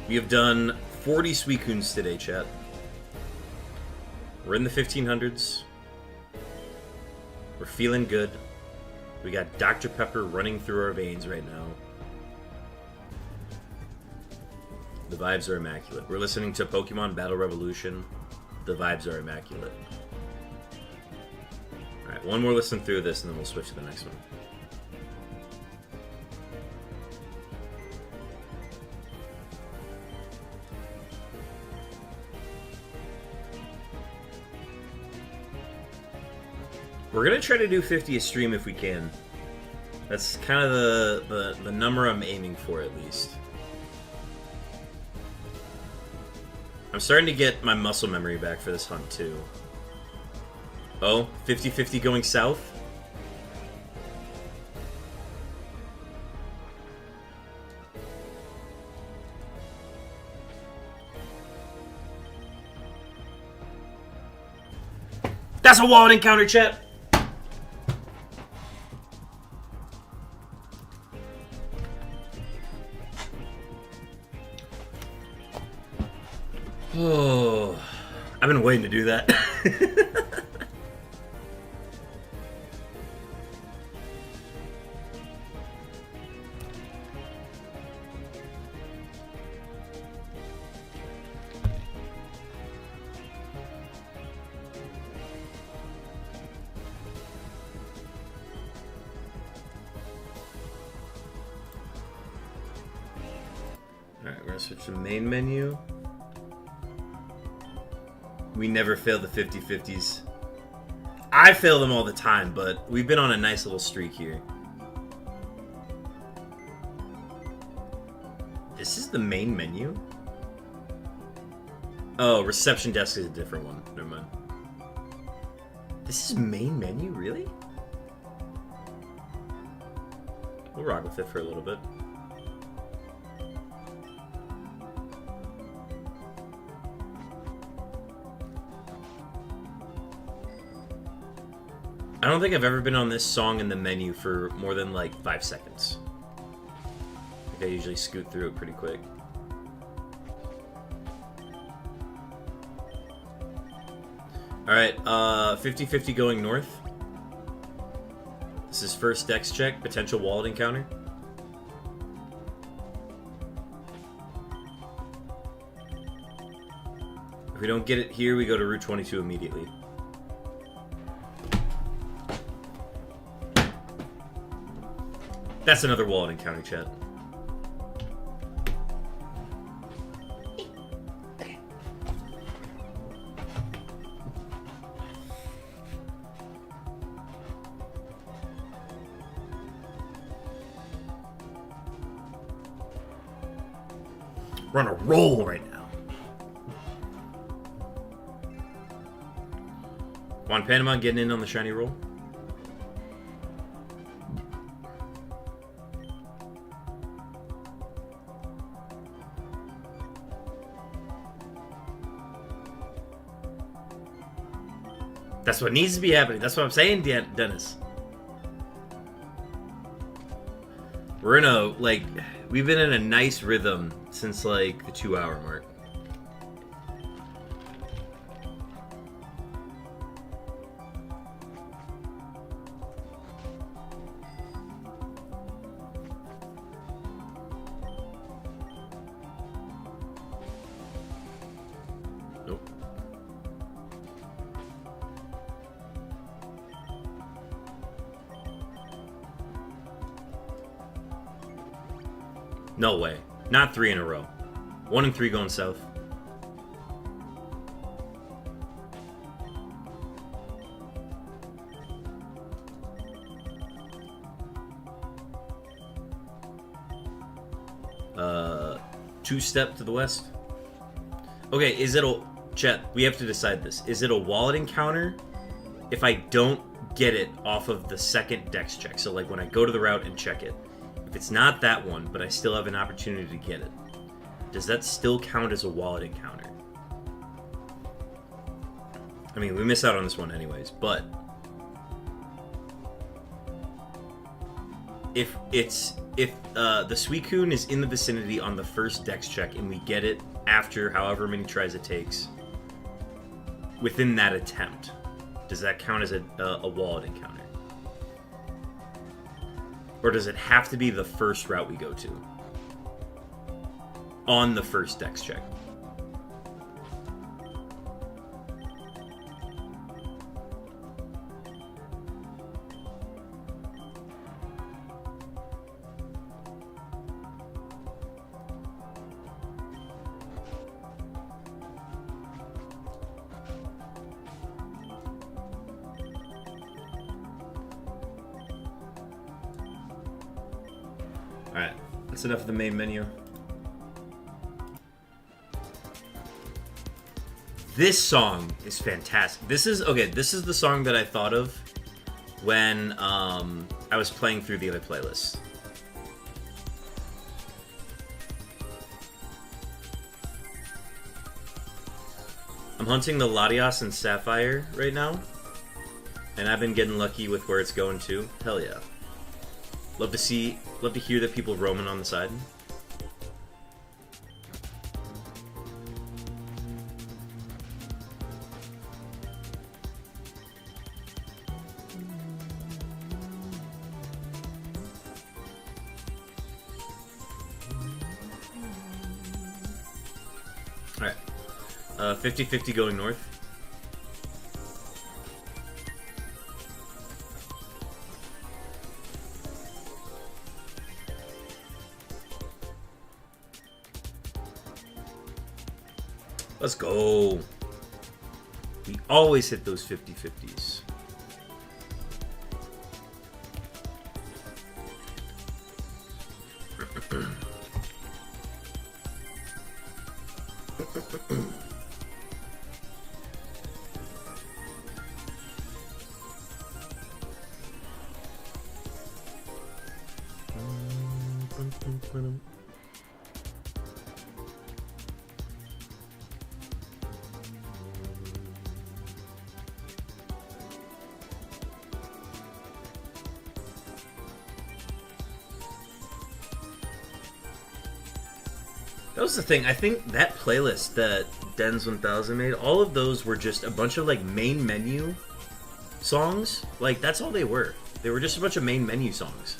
A: We have done 40 Suicunes today, chat. We're in the 1500s. We're feeling good. We got Dr. Pepper running through our veins right now. The vibes are immaculate. We're listening to Pokemon Battle Revolution. The vibes are immaculate. Alright, one more listen through this and then we'll switch to the next one. We're gonna try to do 50 a stream if we can. That's kind of the number I'm aiming for, at least. I'm starting to get my muscle memory back for this hunt, too. Oh, 50-50 going south? That's a wallet encounter, chat! I've been waiting to do that. Alright, we're gonna switch to main menu. We never fail the 50-50s. I fail them all the time, but we've been on a nice little streak here. This is the main menu? Oh, reception desk is a different one. Never mind. This is main menu, really? We'll rock with it for a little bit. I don't think I've ever been on this song in the menu for more than like 5 seconds. I think I usually scoot through it pretty quick. Alright, 50-50 going north. This is first dex check, potential wallet encounter. If we don't get it here, we go to Route 22 immediately. That's another wallet encounter, chat. We're on a roll right now. Juan Panama getting in on the shiny roll. That's what needs to be happening. That's what I'm saying, Dennis. We're in a, like, we've been in a nice rhythm since, like, the 2-hour mark. Nope. No way. Not 3 in a row. 1 and 3 going south. Two-step to the west. Okay, is it a... Chat, we have to decide this. Is it a wallet encounter if I don't get it off of the second dex check? So, like, when I go to the route and check it. If it's not that one, but I still have an opportunity to get it, does that still count as a wallet encounter? I mean, we miss out on this one anyways, but... If the Suicune is in the vicinity on the first dex check and we get it after however many tries it takes, within that attempt, does that count as a wallet encounter? Or does it have to be the first route we go to? On the first dex check. Alright, that's enough of the main menu. This song is fantastic. This is the song that I thought of when I was playing through the other playlists. I'm hunting the Latias and Sapphire right now, and I've been getting lucky with where it's going to. Hell yeah. Love to hear that people roaming on the side. Alright. 50-50 going north. Let's go. We always hit those 50-50s. That was the thing. I think that playlist that Dens 1000 made, all of those were just a bunch of like main menu songs. Like that's all they were. They were just a bunch of main menu songs.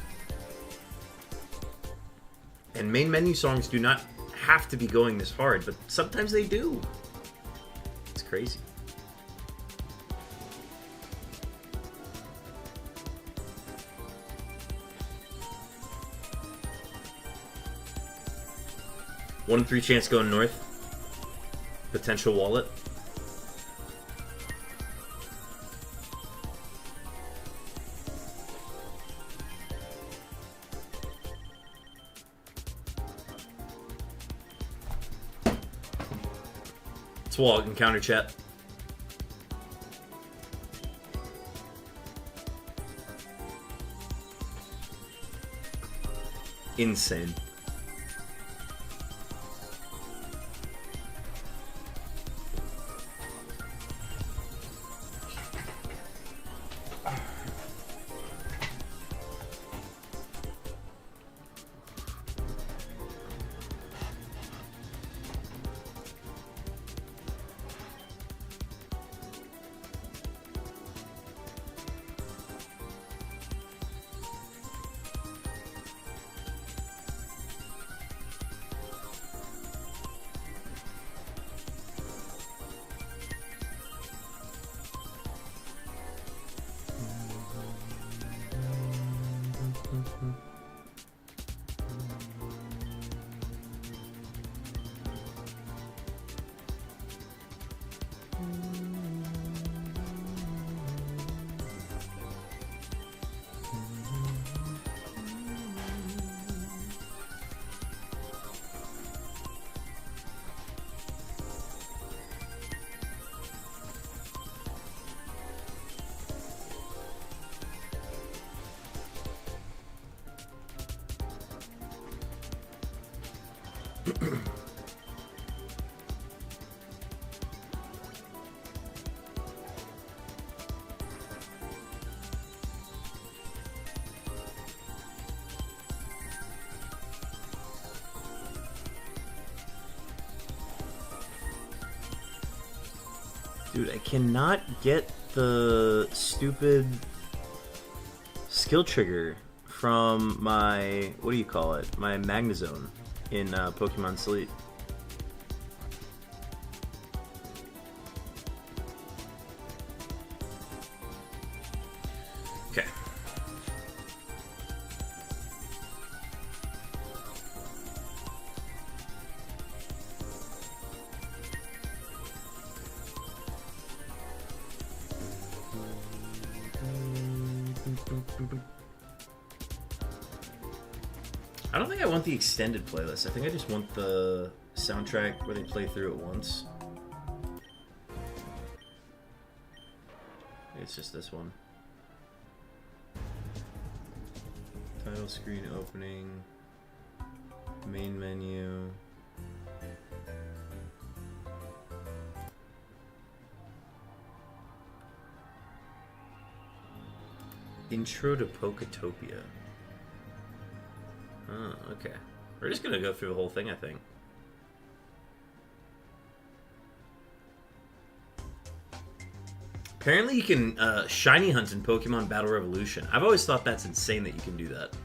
A: And main menu songs do not have to be going this hard, but sometimes they do. It's crazy. One in 3 chance going north. Potential wallet. It's wallet encounter chat. Insane. Dude, I cannot get the stupid skill trigger from my, what do you call it? My Magnezone in Pokemon Sleep. Okay. I don't think I want the extended playlist. I think I just want the soundtrack where they play through it once. It's just this one. Title screen opening. Main menu. Intro to Poketopia. Oh, okay. We're just gonna go through the whole thing, I think. Apparently you can shiny hunt in Pokemon Battle Revolution. I've always thought that's insane that you can do that.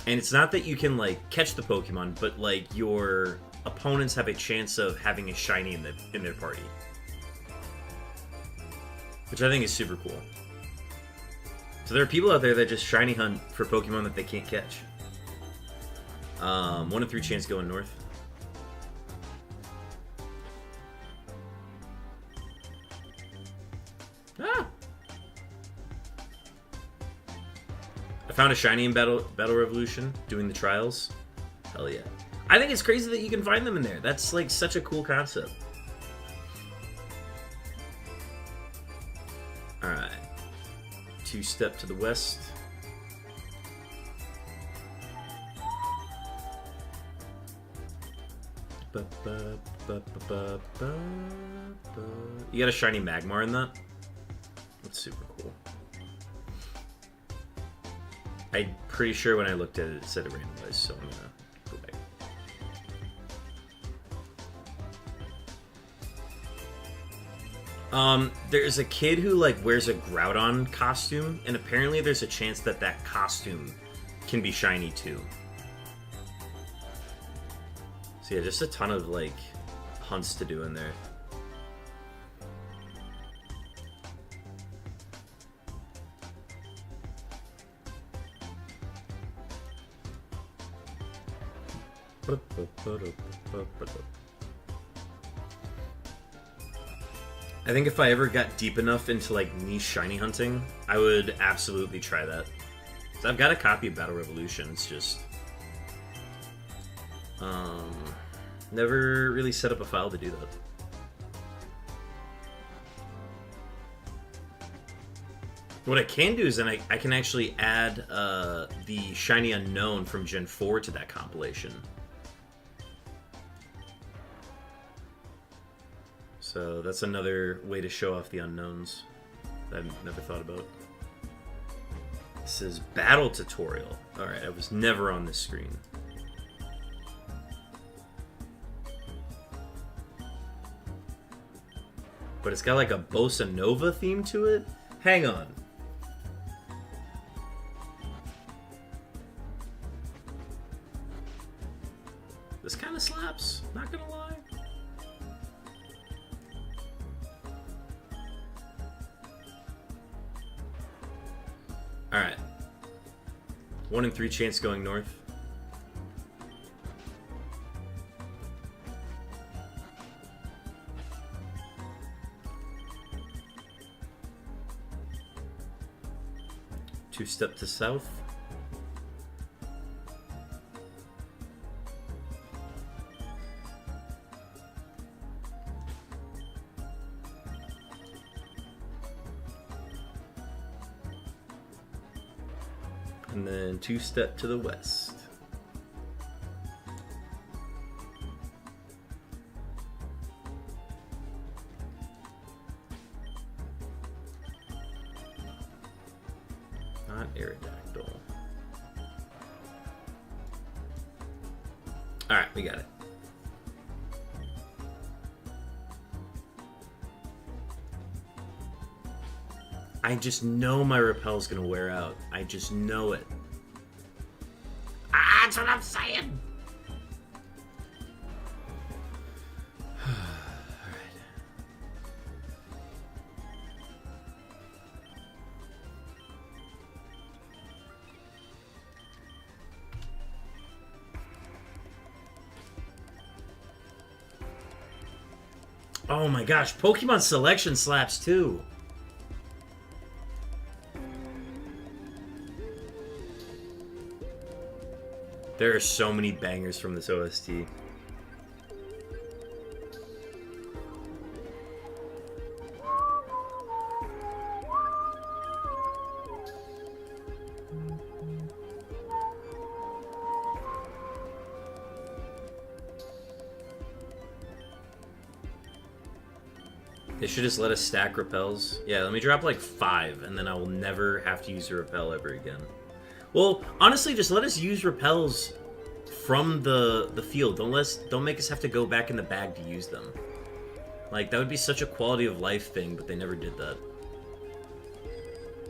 A: And it's not that you can, like, catch the Pokemon, but, like, your opponents have a chance of having a shiny in their party, which I think is super cool. So there are people out there that just shiny hunt for Pokemon that they can't catch. 1 in 3 chance going north. Ah! I found a shiny in Battle Revolution doing the trials. Hell yeah. I think it's crazy that you can find them in there. That's like such a cool concept. Alright. 2-step to the west. You got a shiny Magmar in that? That's super cool. I'm pretty sure when I looked at it, it said it randomized, so I'm gonna go back. There's a kid who like wears a Groudon costume, and apparently there's a chance that that costume can be shiny too. So yeah, just a ton of like hunts to do in there. I think if I ever got deep enough into like niche shiny hunting, I would absolutely try that. So I've got a copy of Battle Revolution. It's just never really set up a file to do that. What I can do is then I can actually add the Shiny Unknown from Gen 4 to that compilation. So that's another way to show off the unknowns that I've never thought about. This is Battle Tutorial. Alright, I was never on this screen. But it's got like a Bossa Nova theme to it? Hang on. This kind of slaps, not gonna lie. Alright. 1 in 3 chance going north. Two-step to south. And then 2-step to the west. Not Aerodactyl. Alright, we got it. I just know my Repel's gonna wear out. I just know it. Ah, that's what I'm saying! Alright. Oh my gosh, Pokemon Selection slaps too. There are so many bangers from this OST. They should just let us stack repels. Yeah, let me drop like 5, and then I will never have to use a repel ever again. Well, honestly, just let us use repels from the field. Don't make us have to go back in the bag to use them. Like, that would be such a quality of life thing, but they never did that.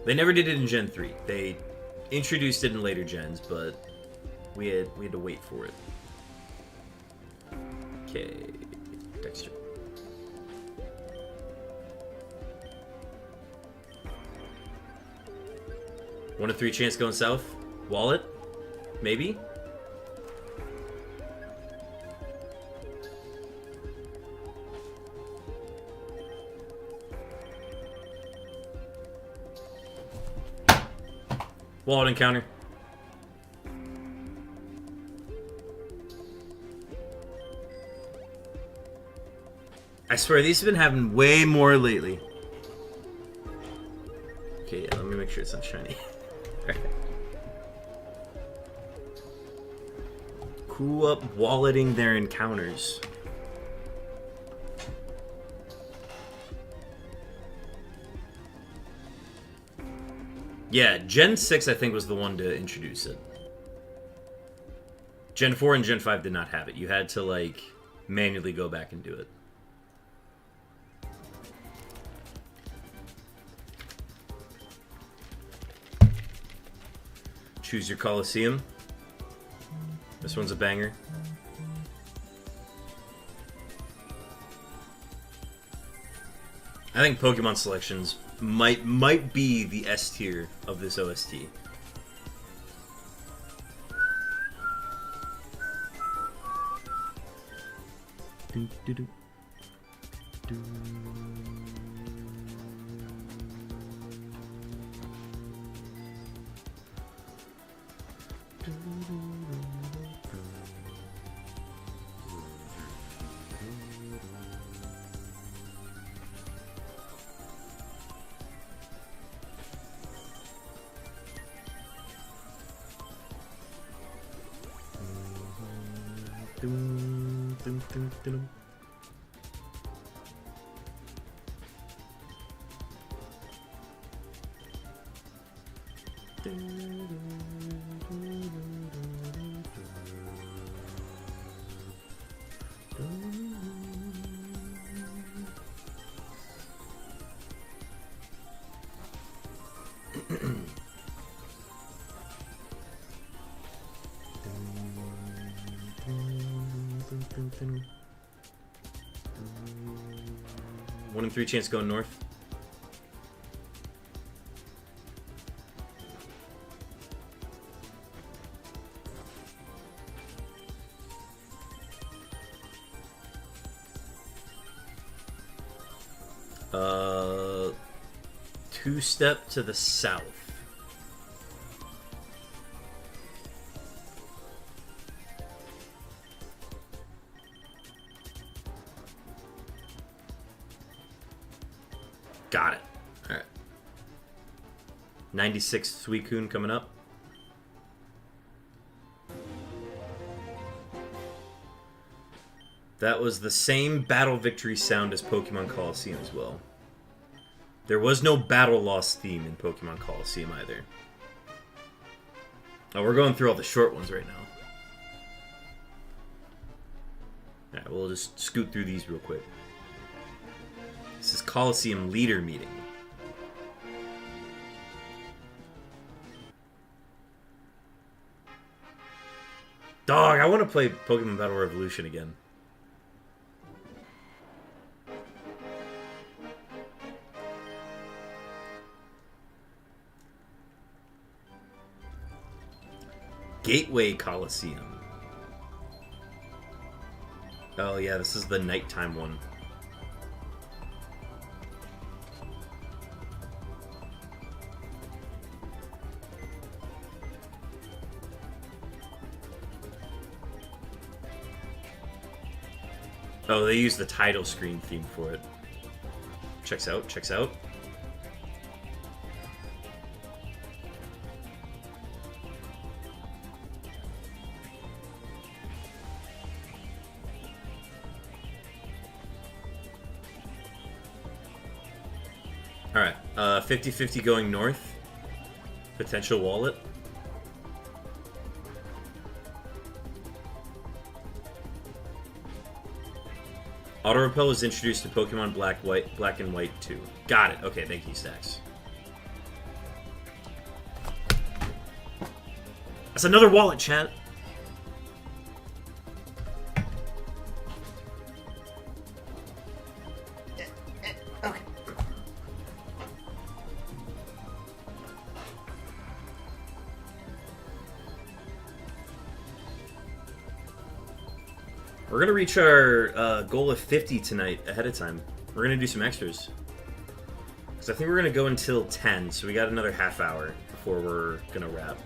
A: They never did it in Gen 3. They introduced it in later gens, but we had to wait for it. Okay, Dexter. One of 3 chance going south. Wallet? Maybe? Wallet encounter. I swear, these have been happening way more lately. Okay, yeah, let me make sure it's not shiny. Who up walleting their encounters? Yeah, Gen 6 I think was the one to introduce it. Gen 4 and Gen 5 did not have it. You had to, like, manually go back and do it. Choose your Coliseum. This one's a banger. I think Pokemon Selections might be the S tier of this OST. One in 3 chance going north. Two-step to the south. Got it. Alright. 96 Suicune coming up. That was the same battle victory sound as Pokemon Coliseum as well. There was no battle loss theme in Pokemon Coliseum either. Oh, we're going through all the short ones right now. Alright, we'll just scoot through these real quick. This is Coliseum Leader Meeting. Dog, I want to play Pokemon Battle Revolution again. Gateway Coliseum. Oh yeah, this is the nighttime one. Oh, they use the title screen theme for it. Checks out, checks out. Alright, 50-50 going north. Potential wallet. Auto Repel was introduced to Pokemon Black and White 2. Got it. Okay, thank you, Stacks. That's another wallet, chat. We're gonna reach our goal of 50 tonight ahead of time. We're gonna do some extras. Because I think we're gonna go until 10, so we got another half hour before we're gonna wrap.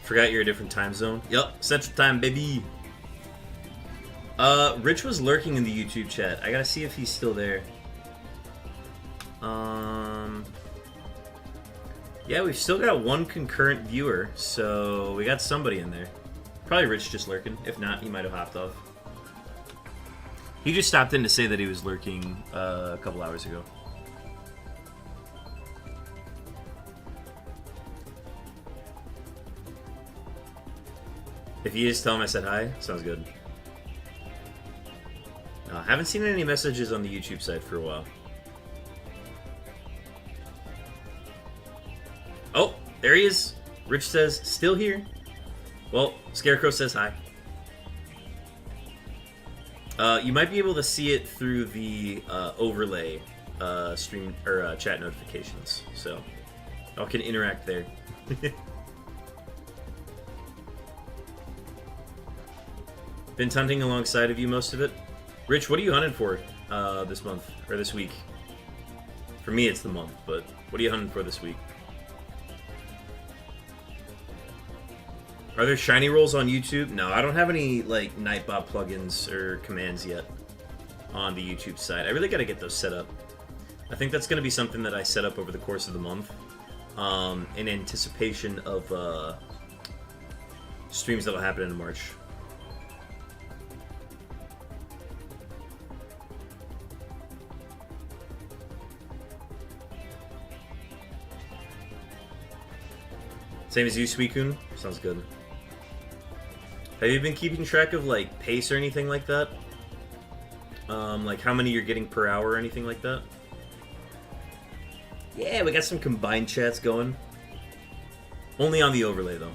A: Forgot you're a different time zone. Yup, Central Time, baby. Rich was lurking in the YouTube chat. I gotta see if he's still there. Yeah, we've still got one concurrent viewer, so we got somebody in there. Probably Rich just lurking. If not, he might have hopped off. He just stopped in to say that he was lurking a couple hours ago. If you just tell him I said hi, sounds good. I haven't seen any messages on the YouTube side for a while. Oh, there he is. Rich says, still here. Well, Scarecrow says hi. You might be able to see it through the overlay stream or chat notifications, so y'all can interact there. Been hunting alongside of you most of it. Rich, what are you hunting for this month or this week? For me, it's the month, but what are you hunting for this week? Are there shiny rolls on YouTube? No, I don't have any like Nightbot plugins or commands yet on the YouTube side. I really got to get those set up. I think that's going to be something that I set up over the course of the month in anticipation of streams that'll happen in March. Same as you, Suicune? Sounds good. Have you been keeping track of, like, pace or anything like that? Like, how many you're getting per hour or anything like that? Yeah, we got some combined chats going. Only on the overlay, though.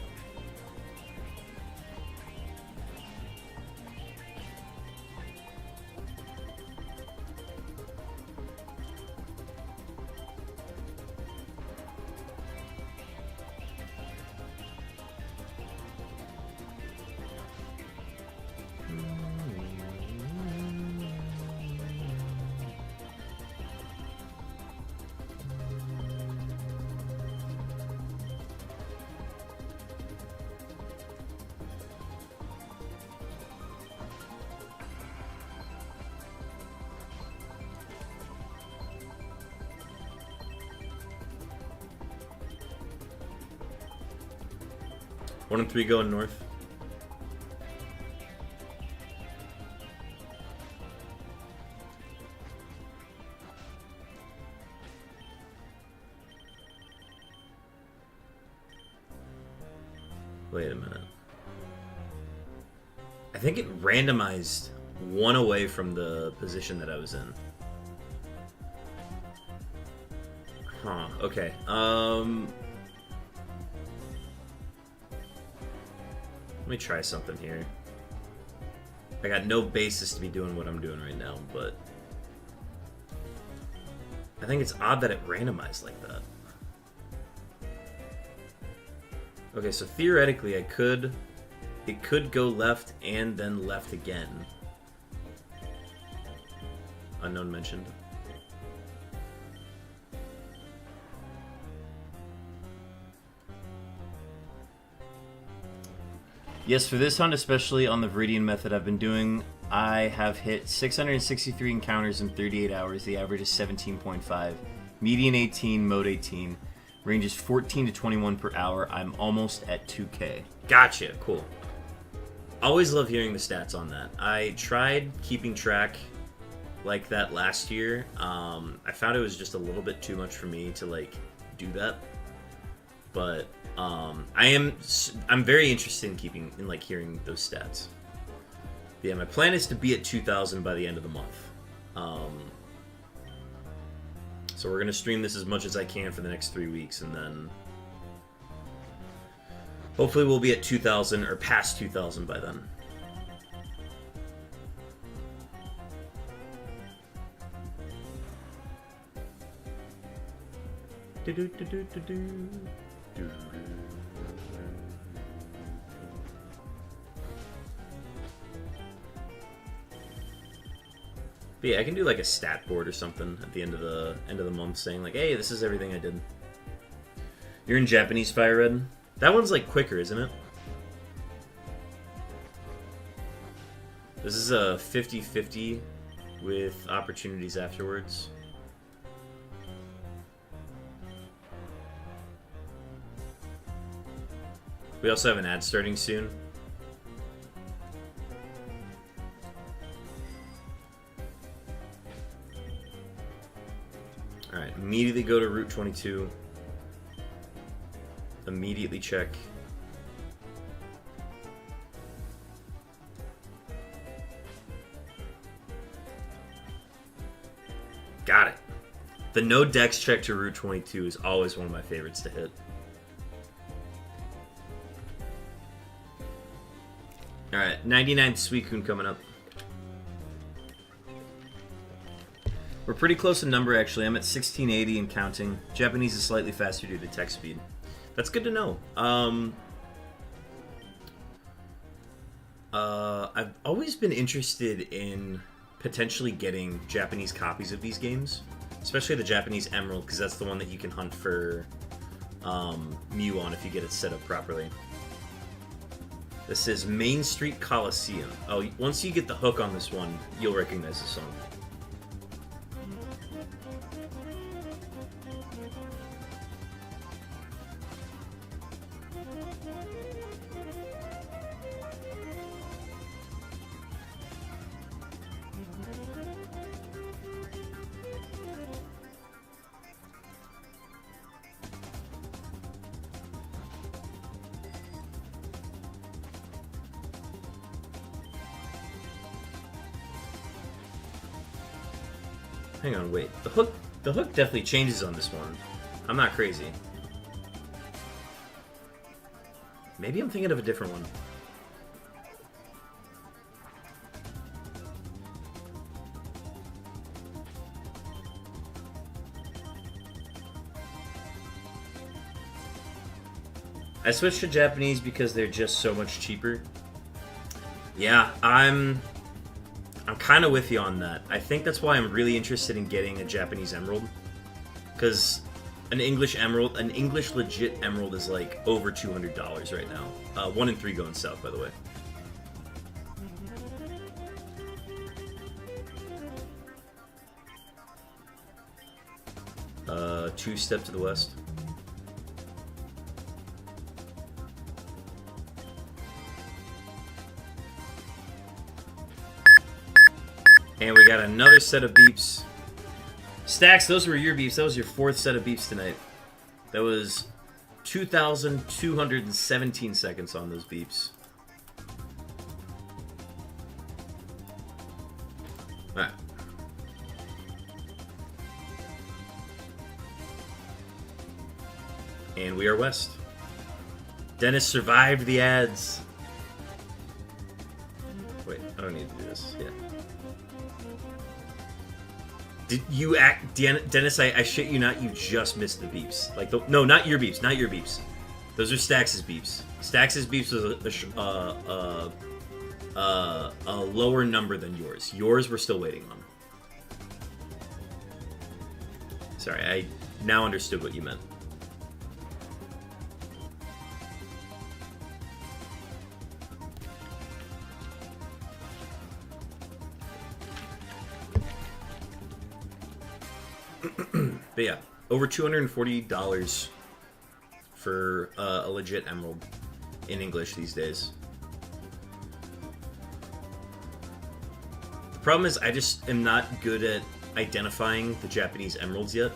A: One and three going north. Wait a minute. I think it randomized one away from the position that I was in. Huh, okay. Let me try something here. I got no basis to be doing what I'm doing right now, but I think it's odd that it randomized like that. Okay, so theoretically it could go left and then left again. Unknown mentioned. Yes, for this hunt, especially on the Viridian method I've been doing, I have hit 663 encounters in 38 hours. The average is 17.5. Median 18, mode 18. Range is 14 to 21 per hour. I'm almost at 2K. Gotcha, cool. Always love hearing the stats on that. I tried keeping track like that last year. I found it was just a little bit too much for me to like do that. But I'm very interested in hearing those stats. Yeah, my plan is to be at 2,000 by the end of the month. So we're gonna stream this as much as I can for the next 3 weeks, and then hopefully we'll be at 2,000 or past 2,000 by then. But yeah, I can do like a stat board or something at the end of the month, saying like, "Hey, this is everything I did." You're in Japanese, FireRed. That one's like quicker, isn't it? This is a 50-50 with opportunities afterwards. We also have an ad starting soon. Alright, immediately go to Route 22. Immediately check. Got it. The no dex check to Route 22 is always one of my favorites to hit. Alright, 99th Suicune coming up. We're pretty close in number, actually. I'm at 1680 and counting. Japanese is slightly faster due to text speed. That's good to know. I've always been interested in potentially getting Japanese copies of these games. Especially the Japanese Emerald, because that's the one that you can hunt for Mew on if you get it set up properly. This is Main Street Coliseum. Oh, once you get the hook on this one, you'll recognize the song. Hang on, wait. The hook definitely changes on this one. I'm not crazy. Maybe I'm thinking of a different one. I switched to Japanese because they're just so much cheaper. Yeah, I'm kind of with you on that. I think that's why I'm really interested in getting a Japanese emerald. Because an English legit emerald is like over $200 right now. 1 in 3 going south, by the way. Two step to the west. And we got another set of beeps. Stacks, those were your beeps. That was your 4th set of beeps tonight. That was 2,217 seconds on those beeps. Alright. And we are west. Dennis survived the ads. Wait, I don't need to do this. Yeah. Did you act, Dennis? I shit you not. You just missed the beeps. Like, no, not your beeps. Not your beeps. Those are Stax's beeps. Stax's beeps was a lower number than yours. Yours we're still waiting on. Sorry, I now understood what you meant. But yeah, over $240 for a legit emerald in English these days. The problem is I just am not good at identifying the Japanese emeralds yet,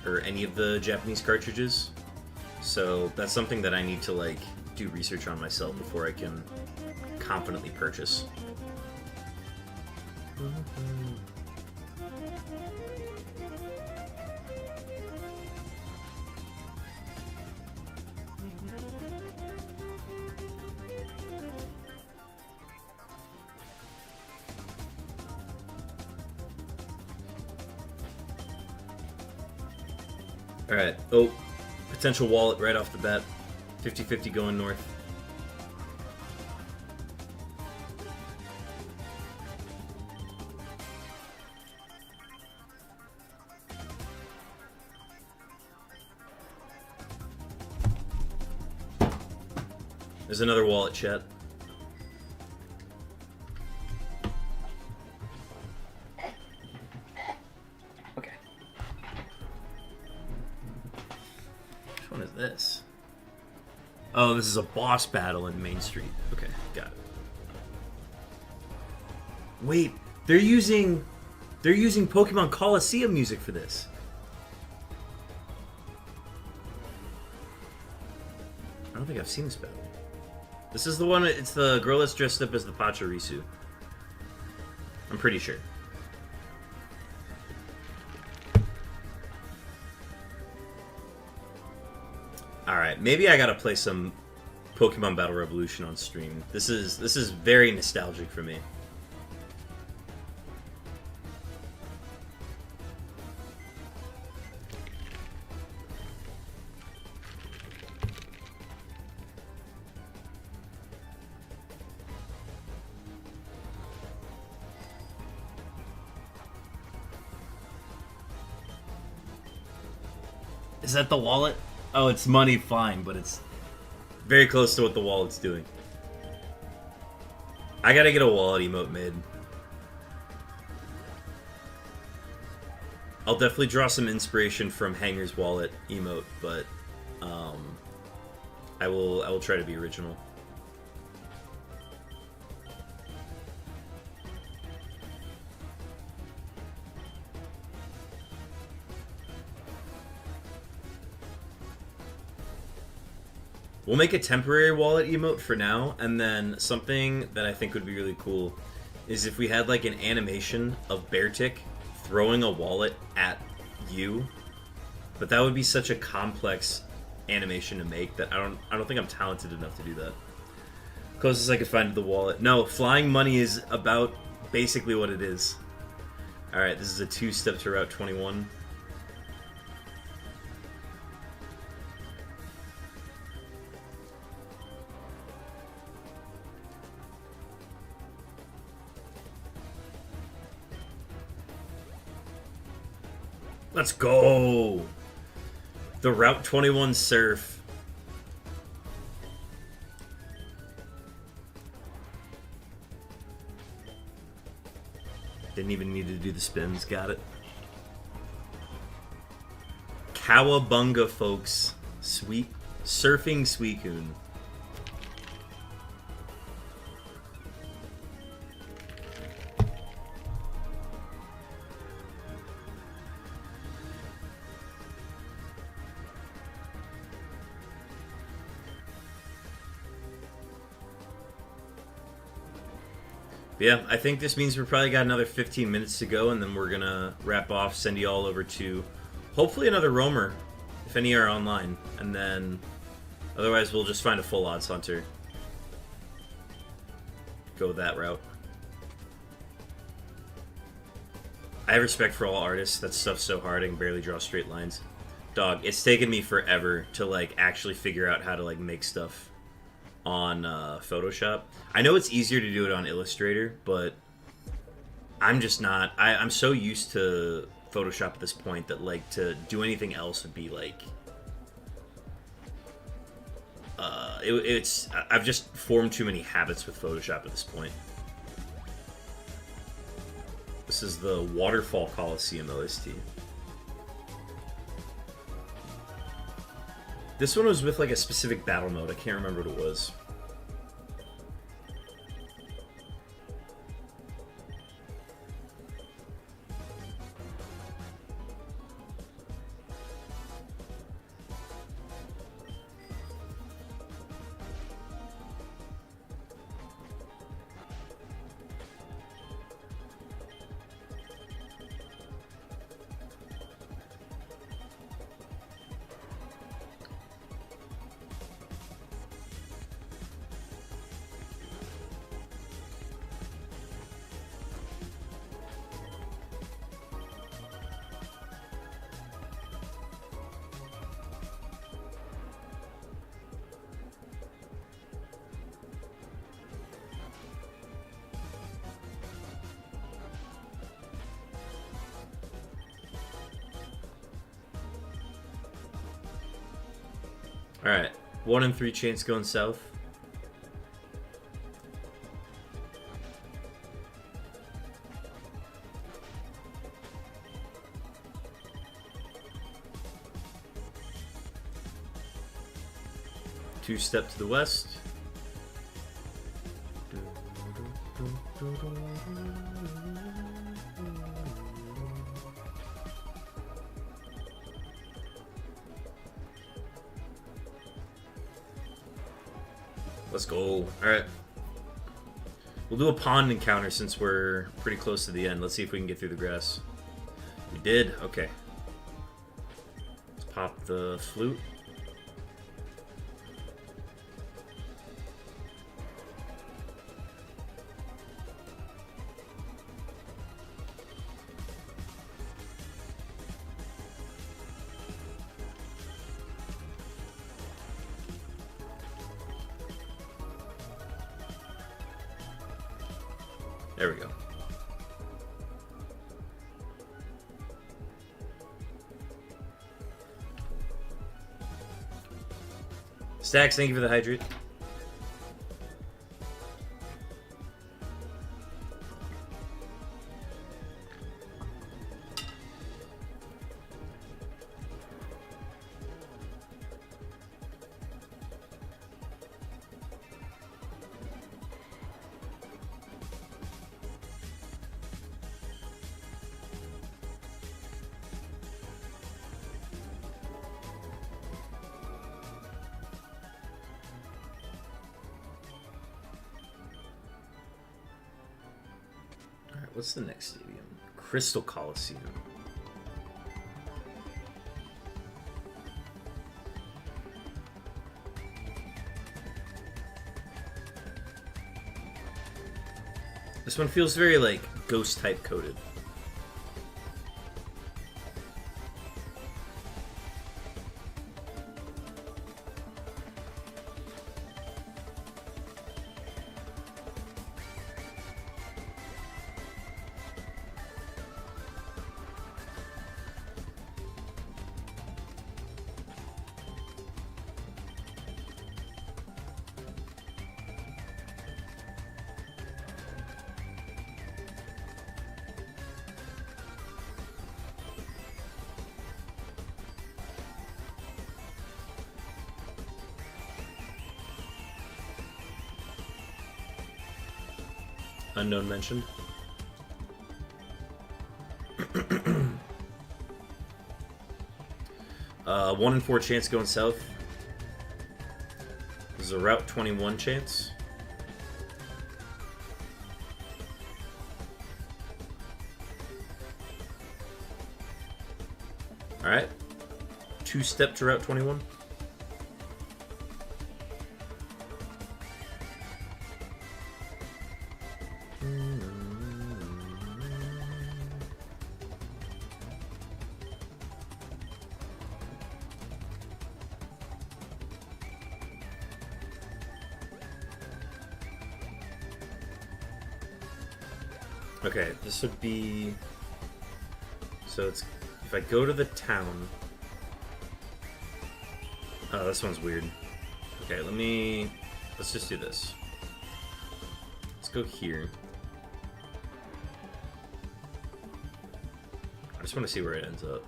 A: or any of the Japanese cartridges. So that's something that I need to like do research on myself before I can confidently purchase. Alright. Oh, potential wallet right off the bat. 50-50 going north. There's another wallet, chat. Okay. Which one is this? Oh, this is a boss battle in Main Street. Okay, got it. Wait, they're using Pokemon Coliseum music for this. I don't think I've seen this battle. This is the one, it's the girl that's dressed up as the Pachirisu. I'm pretty sure. Alright, maybe I gotta play some Pokemon Battle Revolution on stream. This is very nostalgic for me. Is that the wallet? Oh, it's money, fine, but it's very close to what the wallet's doing. I gotta get a wallet emote made. I'll definitely draw some inspiration from Hanger's wallet emote, but I will try to be original. We'll make a temporary wallet emote for now, and then something that I think would be really cool is if we had like an animation of Beartick throwing a wallet at you. But that would be such a complex animation to make that I don't think I'm talented enough to do that. Closest I could find to the wallet. No, flying money is about basically what it is. Alright, this is a 2-step to Route 21. Let's go! The Route 21 Surf. Didn't even need to do the spins, got it. Cowabunga, folks. Sweet. Surfing Suicune. Yeah, I think this means we've probably got another 15 minutes to go, and then we're gonna wrap off, send you all over to hopefully another roamer, if any are online, and then otherwise we'll just find a full odds hunter. Go that route. I have respect for all artists. That stuff's so hard, I can barely draw straight lines. Dog, it's taken me forever to like actually figure out how to like make stuff on Photoshop. I know it's easier to do it on Illustrator, but I'm just not. I'm so used to Photoshop at this point that like to do anything else would be like I've just formed too many habits with Photoshop at this point. This is the Waterfall Coliseum OST. This one was with like a specific battle mode. I can't remember what it was. Alright. 1 in 3 chance going south. Two step to the west. Let's go. Alright. We'll do a pond encounter since we're pretty close to the end. Let's see if we can get through the grass. We did? Okay. Let's pop the flute. There we go. Stacks, thank you for the hydrate. What's the next stadium? Crystal Coliseum. This one feels very like ghost type coded. Unknown mentioned. 1 in 4 chance going south. This is a Route 21 chance. Alright. 2 step to Route 21. Okay, this would be... So it's... If I go to the town... Oh, this one's weird. Okay, let's just do this. Let's go here. I just want to see where it ends up.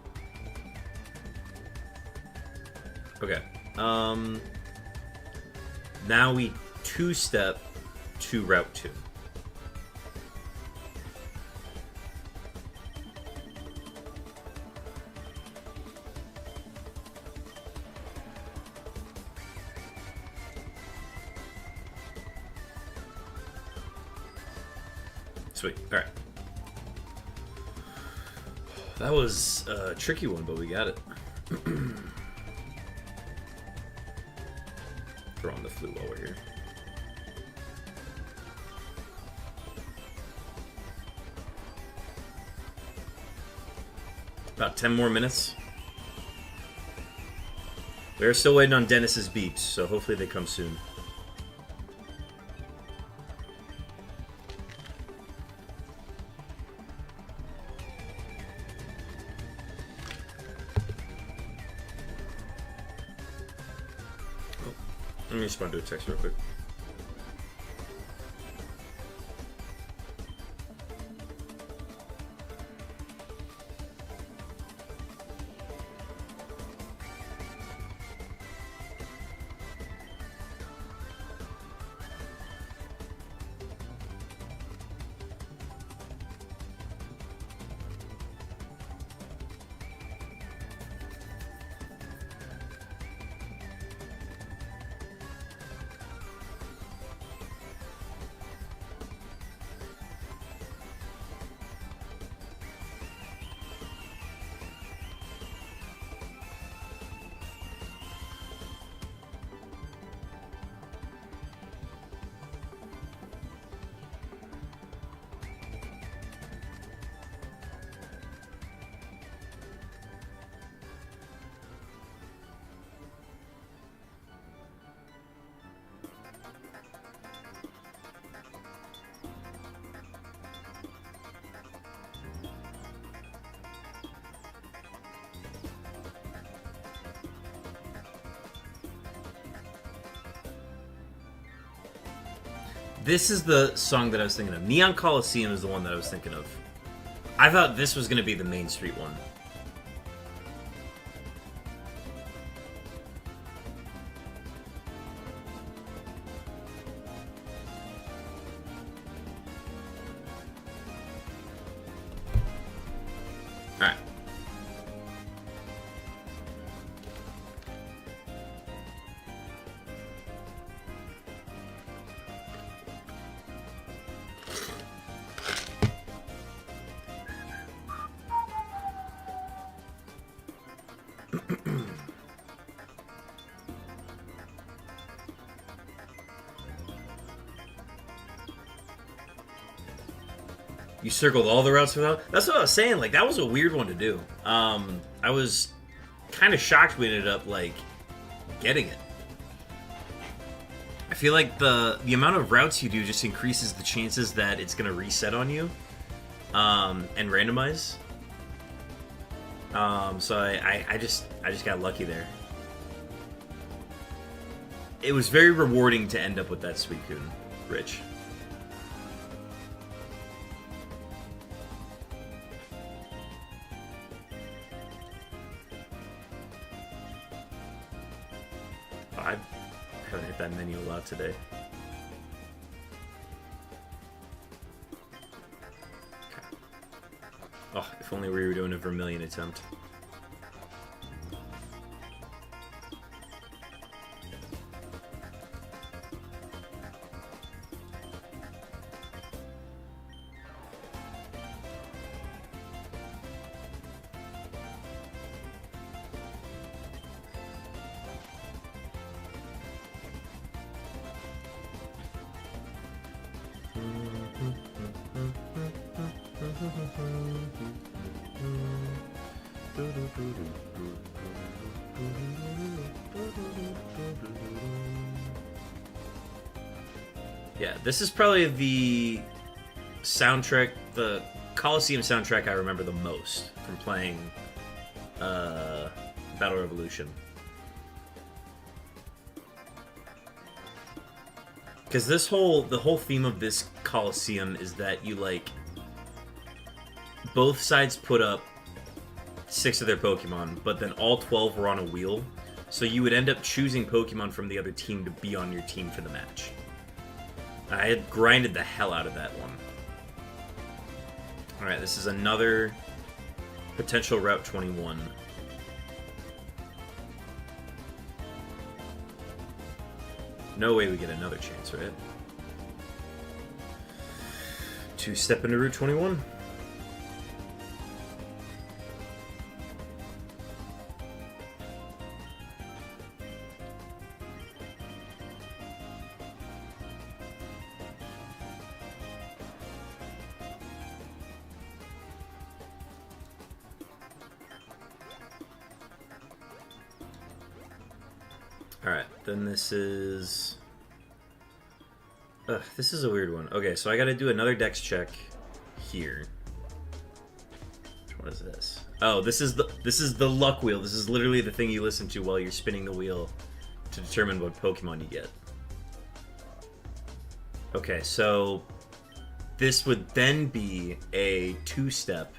A: Okay. Now we 2-step to Route 2. Sweet. Alright. That was a tricky one, but we got it. Throw on the flute while we're here. About 10 more minutes. We're still waiting on Dennis's beeps, so hopefully they come soon. Let me respond to a text real quick. This is the song that I was thinking of. Neon Coliseum is the one that I was thinking of. I thought this was going to be the Main Street one. Alright. You circled all the routes without? That's what I was saying. Like, that was a weird one to do. I was kind of shocked we ended up, like, getting it. I feel like the amount of routes you do just increases the chances that it's going to reset on you and randomize. So I just got lucky there. It was very rewarding to end up with that Suicune, Rich. I haven't hit that menu a lot today. Okay. Oh, if only we were doing a Vermilion attempt. Yeah, this is probably the soundtrack, the Coliseum soundtrack I remember the most from playing Battle Revolution. Because the whole theme of this Coliseum is that you, like, both sides put up 6 of their Pokemon, but then all 12 were on a wheel, so you would end up choosing Pokemon from the other team to be on your team for the match. I had grinded the hell out of that one. Alright, this is another potential Route 21. No way we get another chance, right? To step into Route 21. Alright, then this is... this is a weird one. Okay, so I gotta do another dex check here. What is this? Oh, this is the luck wheel. This is literally the thing you listen to while you're spinning the wheel to determine what Pokemon you get. Okay, so this would then be a 2-step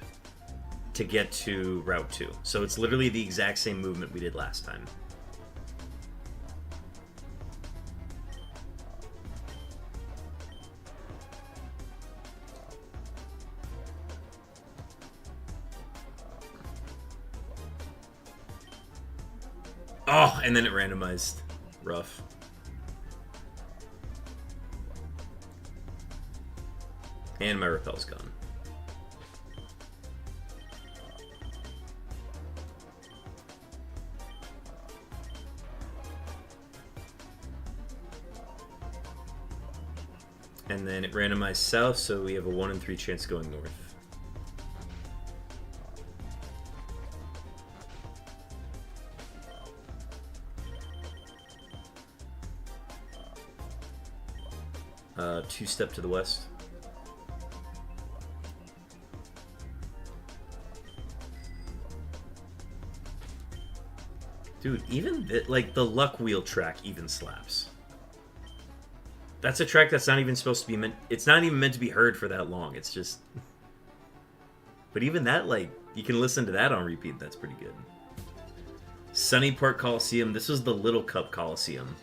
A: to get to Route 2. So it's literally the exact same movement we did last time. Oh, and then it randomized. Rough. And my repel's gone. And then it randomized south, so we have a 1 in 3 chance going north. Two-step to the west. Dude, even like the luck wheel track even slaps. That's a track that's not even supposed to be meant. It's not even meant to be heard for that long. It's just. But even that, like, you can listen to that on repeat. That's pretty good. Sunny Park Coliseum. This was the Little Cup Coliseum.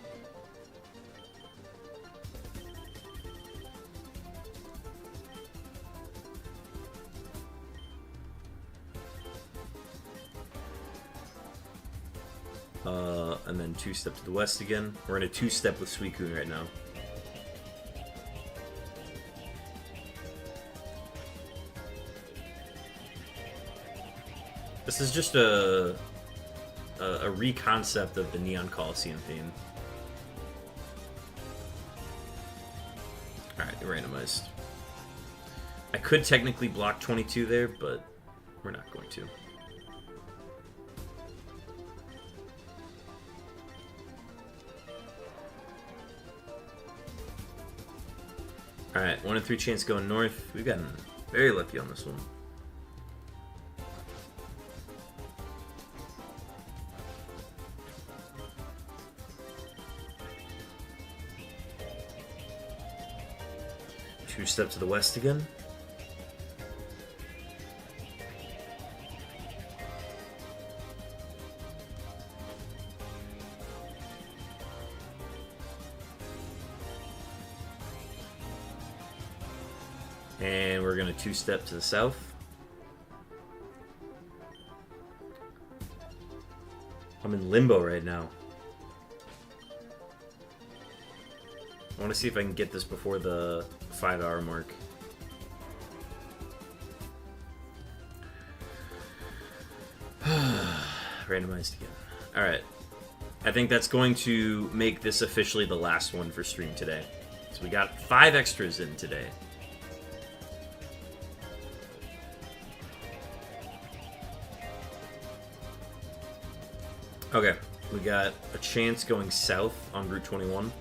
A: And then 2-step to the west again. We're in a 2-step with Suicune right now. This is just a reconcept of the Neon Coliseum theme. Alright, randomized. I could technically block 22 there, but we're not going to. Alright, 1 in 3 chance going north. We've gotten very lucky on this one. Two-step to the west again. And we're going to 2-step to the south. I'm in limbo right now. I want to see if I can get this before the 5-hour mark. Randomized again. Alright. I think that's going to make this officially the last one for stream today. So we got 5 extras in today. Okay, we got a chance going south on Route 21.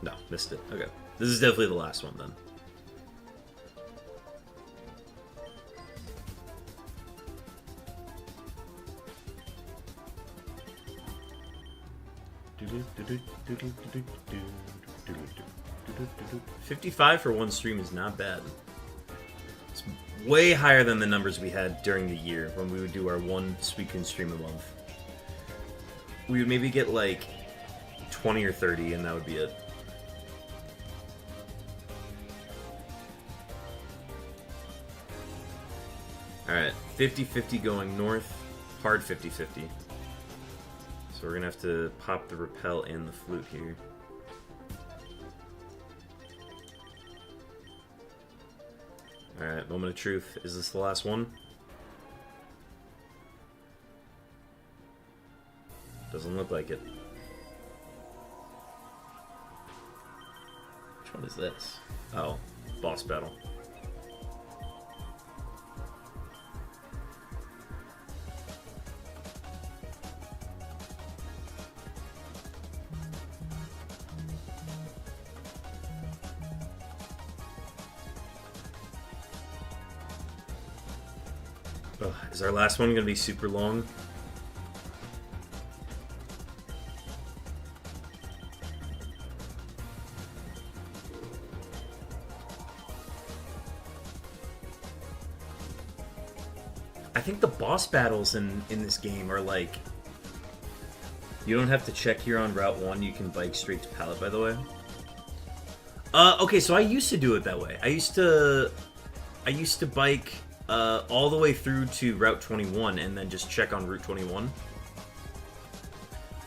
A: No, missed it. Okay, this is definitely the last one then. $55 for one stream is not bad. It's way higher than the numbers we had during the year when we would do our one Suicune stream a month. We would maybe get like 20 or 30 and that would be it. Alright, 50-50 going north, hard 50-50. So we're gonna have to pop the repel and the flute here. Alright, moment of truth. Is this the last one? Doesn't look like it. Which one is this? Oh, boss battle. Ugh, is our last one gonna be super long? I think the boss battles in this game are like, you don't have to check here on Route 1, you can bike straight to pallet, by the way. Okay, so I used to do it that way. I used to bike all the way through to Route 21 and then just check on Route 21.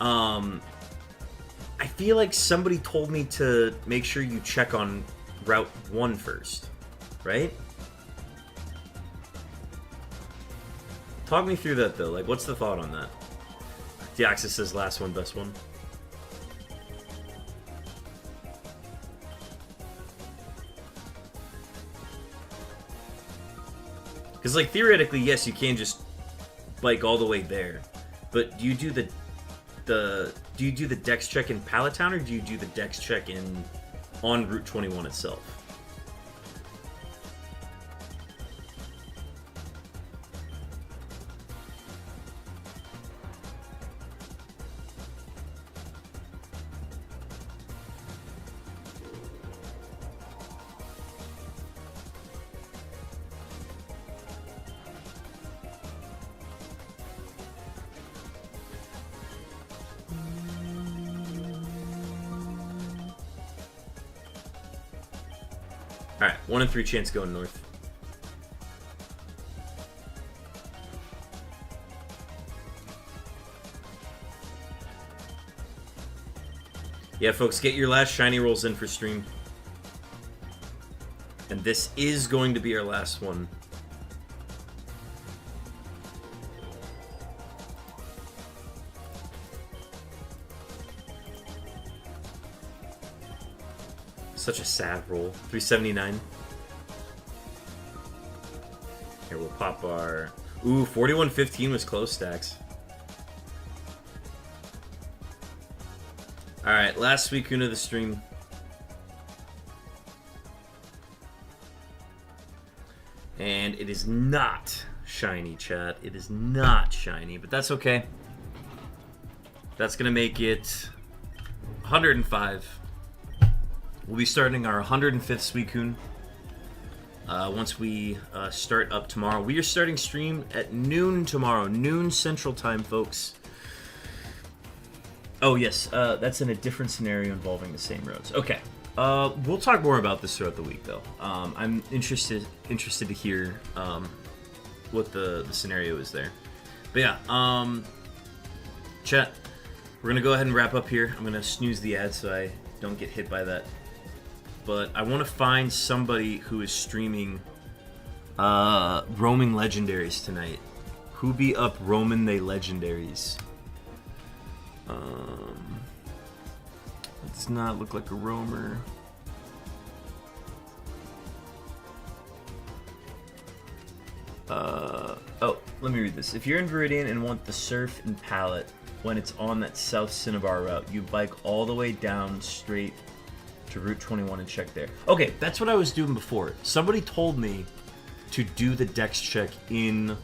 A: I feel like somebody told me to make sure you check on Route 1 first, right? Talk me through that, though. Like, what's the thought on that? Deoxys says last one, best one. Because, like, theoretically, yes, you can just bike all the way there. But do you do the dex check in Pallet Town, or do you do the dex check on Route 21 itself? Alright, 1 in 3 chance going north. Yeah, folks, get your last shiny rolls in for stream. And this is going to be our last one. Such a sad roll. 379. Here, we'll pop our... Ooh, 4115 was close, Stacks. Alright, last Suicune of the stream. And it is not shiny, chat. It is not shiny, but that's okay. That's going to make it 105. We'll be starting our 105th Suicune once we start up tomorrow. We are starting stream at noon tomorrow. Noon Central Time, folks. Oh, yes. That's in a different scenario involving the same roads. Okay. We'll talk more about this throughout the week, though. I'm interested to hear what the scenario is there. But yeah, chat, we're going to go ahead and wrap up here. I'm going to snooze the ad so I don't get hit by that. But I want to find somebody who is streaming roaming legendaries tonight. Who be up roaming they legendaries? Does not look like a roamer. Oh, let me read this. If you're in Viridian and want the surf and pallet when it's on that South Cinnabar route, you bike all the way down straight to Route 21 and check there. Okay, that's what I was doing before. Somebody told me to do the dex check in...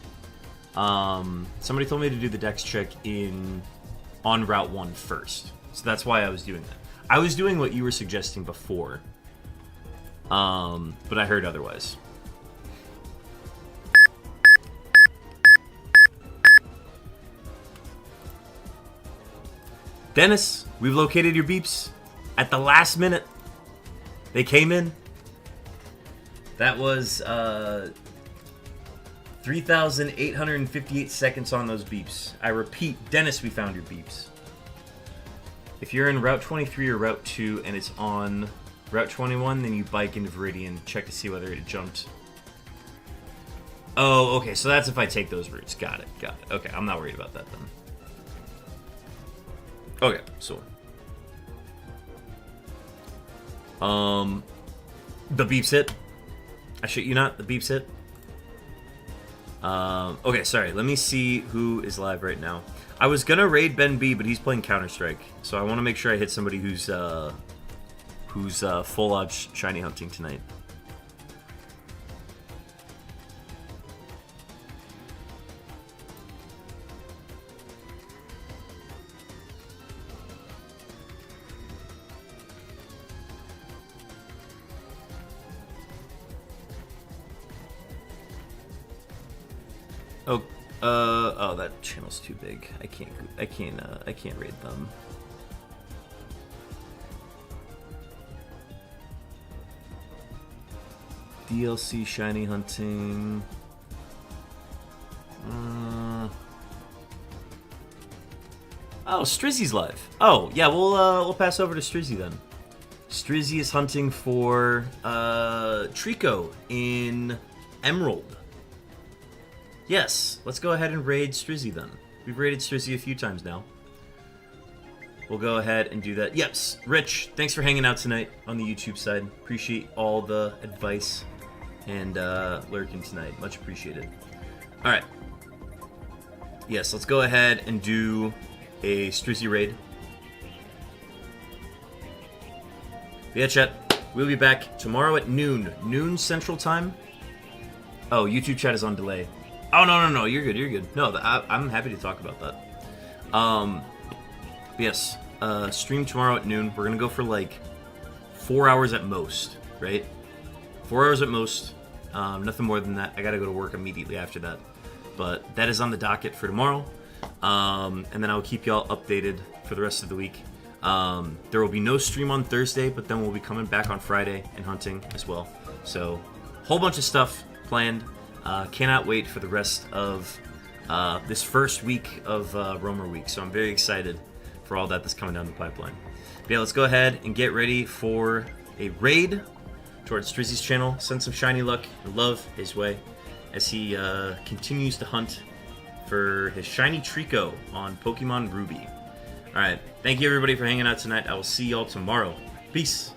A: somebody told me to do the dex check on Route 1 first. So that's why I was doing that. I was doing what you were suggesting before. But I heard otherwise. Dennis, we've located your beeps at the last minute. They came in. That was 3,858 seconds on those beeps. I repeat, Dennis, we found your beeps. If you're in Route 23 or Route 2 and it's on Route 21, then you bike into Viridian, check to see whether it jumped. Oh, okay, so that's if I take those routes. Got it. Okay, I'm not worried about that then. Okay, so... the beeps hit. I shit you not, the beeps hit. Okay, sorry, let me see who is live right now. I was gonna raid Ben B, but he's playing Counter-Strike, so I want to make sure I hit somebody who's full odds shiny hunting tonight. Oh, that channel's too big. I can't raid them. DLC shiny hunting. Oh, Strizzy's live. Oh, yeah, we'll pass over to Strizzy then. Strizzy is hunting for Trico in Emerald. Yes, let's go ahead and raid Strizzy then. We've raided Strizzy a few times now. We'll go ahead and do that. Yes, Rich, thanks for hanging out tonight on the YouTube side. Appreciate all the advice and lurking tonight. Much appreciated. All right. Yes, let's go ahead and do a Strizzy raid. Yeah, chat. We'll be back tomorrow at noon Central Time. Oh, YouTube chat is on delay. Oh, no, you're good. No, I'm happy to talk about that. Yes, stream tomorrow at noon. We're gonna go for like 4 hours at most, right? 4 hours at most. Nothing more than that. I gotta go to work immediately after that. But that is on the docket for tomorrow. And then I'll keep y'all updated for the rest of the week. There will be no stream on Thursday, but then we'll be coming back on Friday and hunting as well. So, whole bunch of stuff planned. Cannot wait for the rest of this first week of Roamer Week. So I'm very excited for all that's coming down the pipeline. But yeah, let's go ahead and get ready for a raid towards Strizzy's channel. Send some shiny luck and love his way as he continues to hunt for his shiny Trico on Pokemon Ruby. Alright, thank you everybody for hanging out tonight. I will see y'all tomorrow. Peace!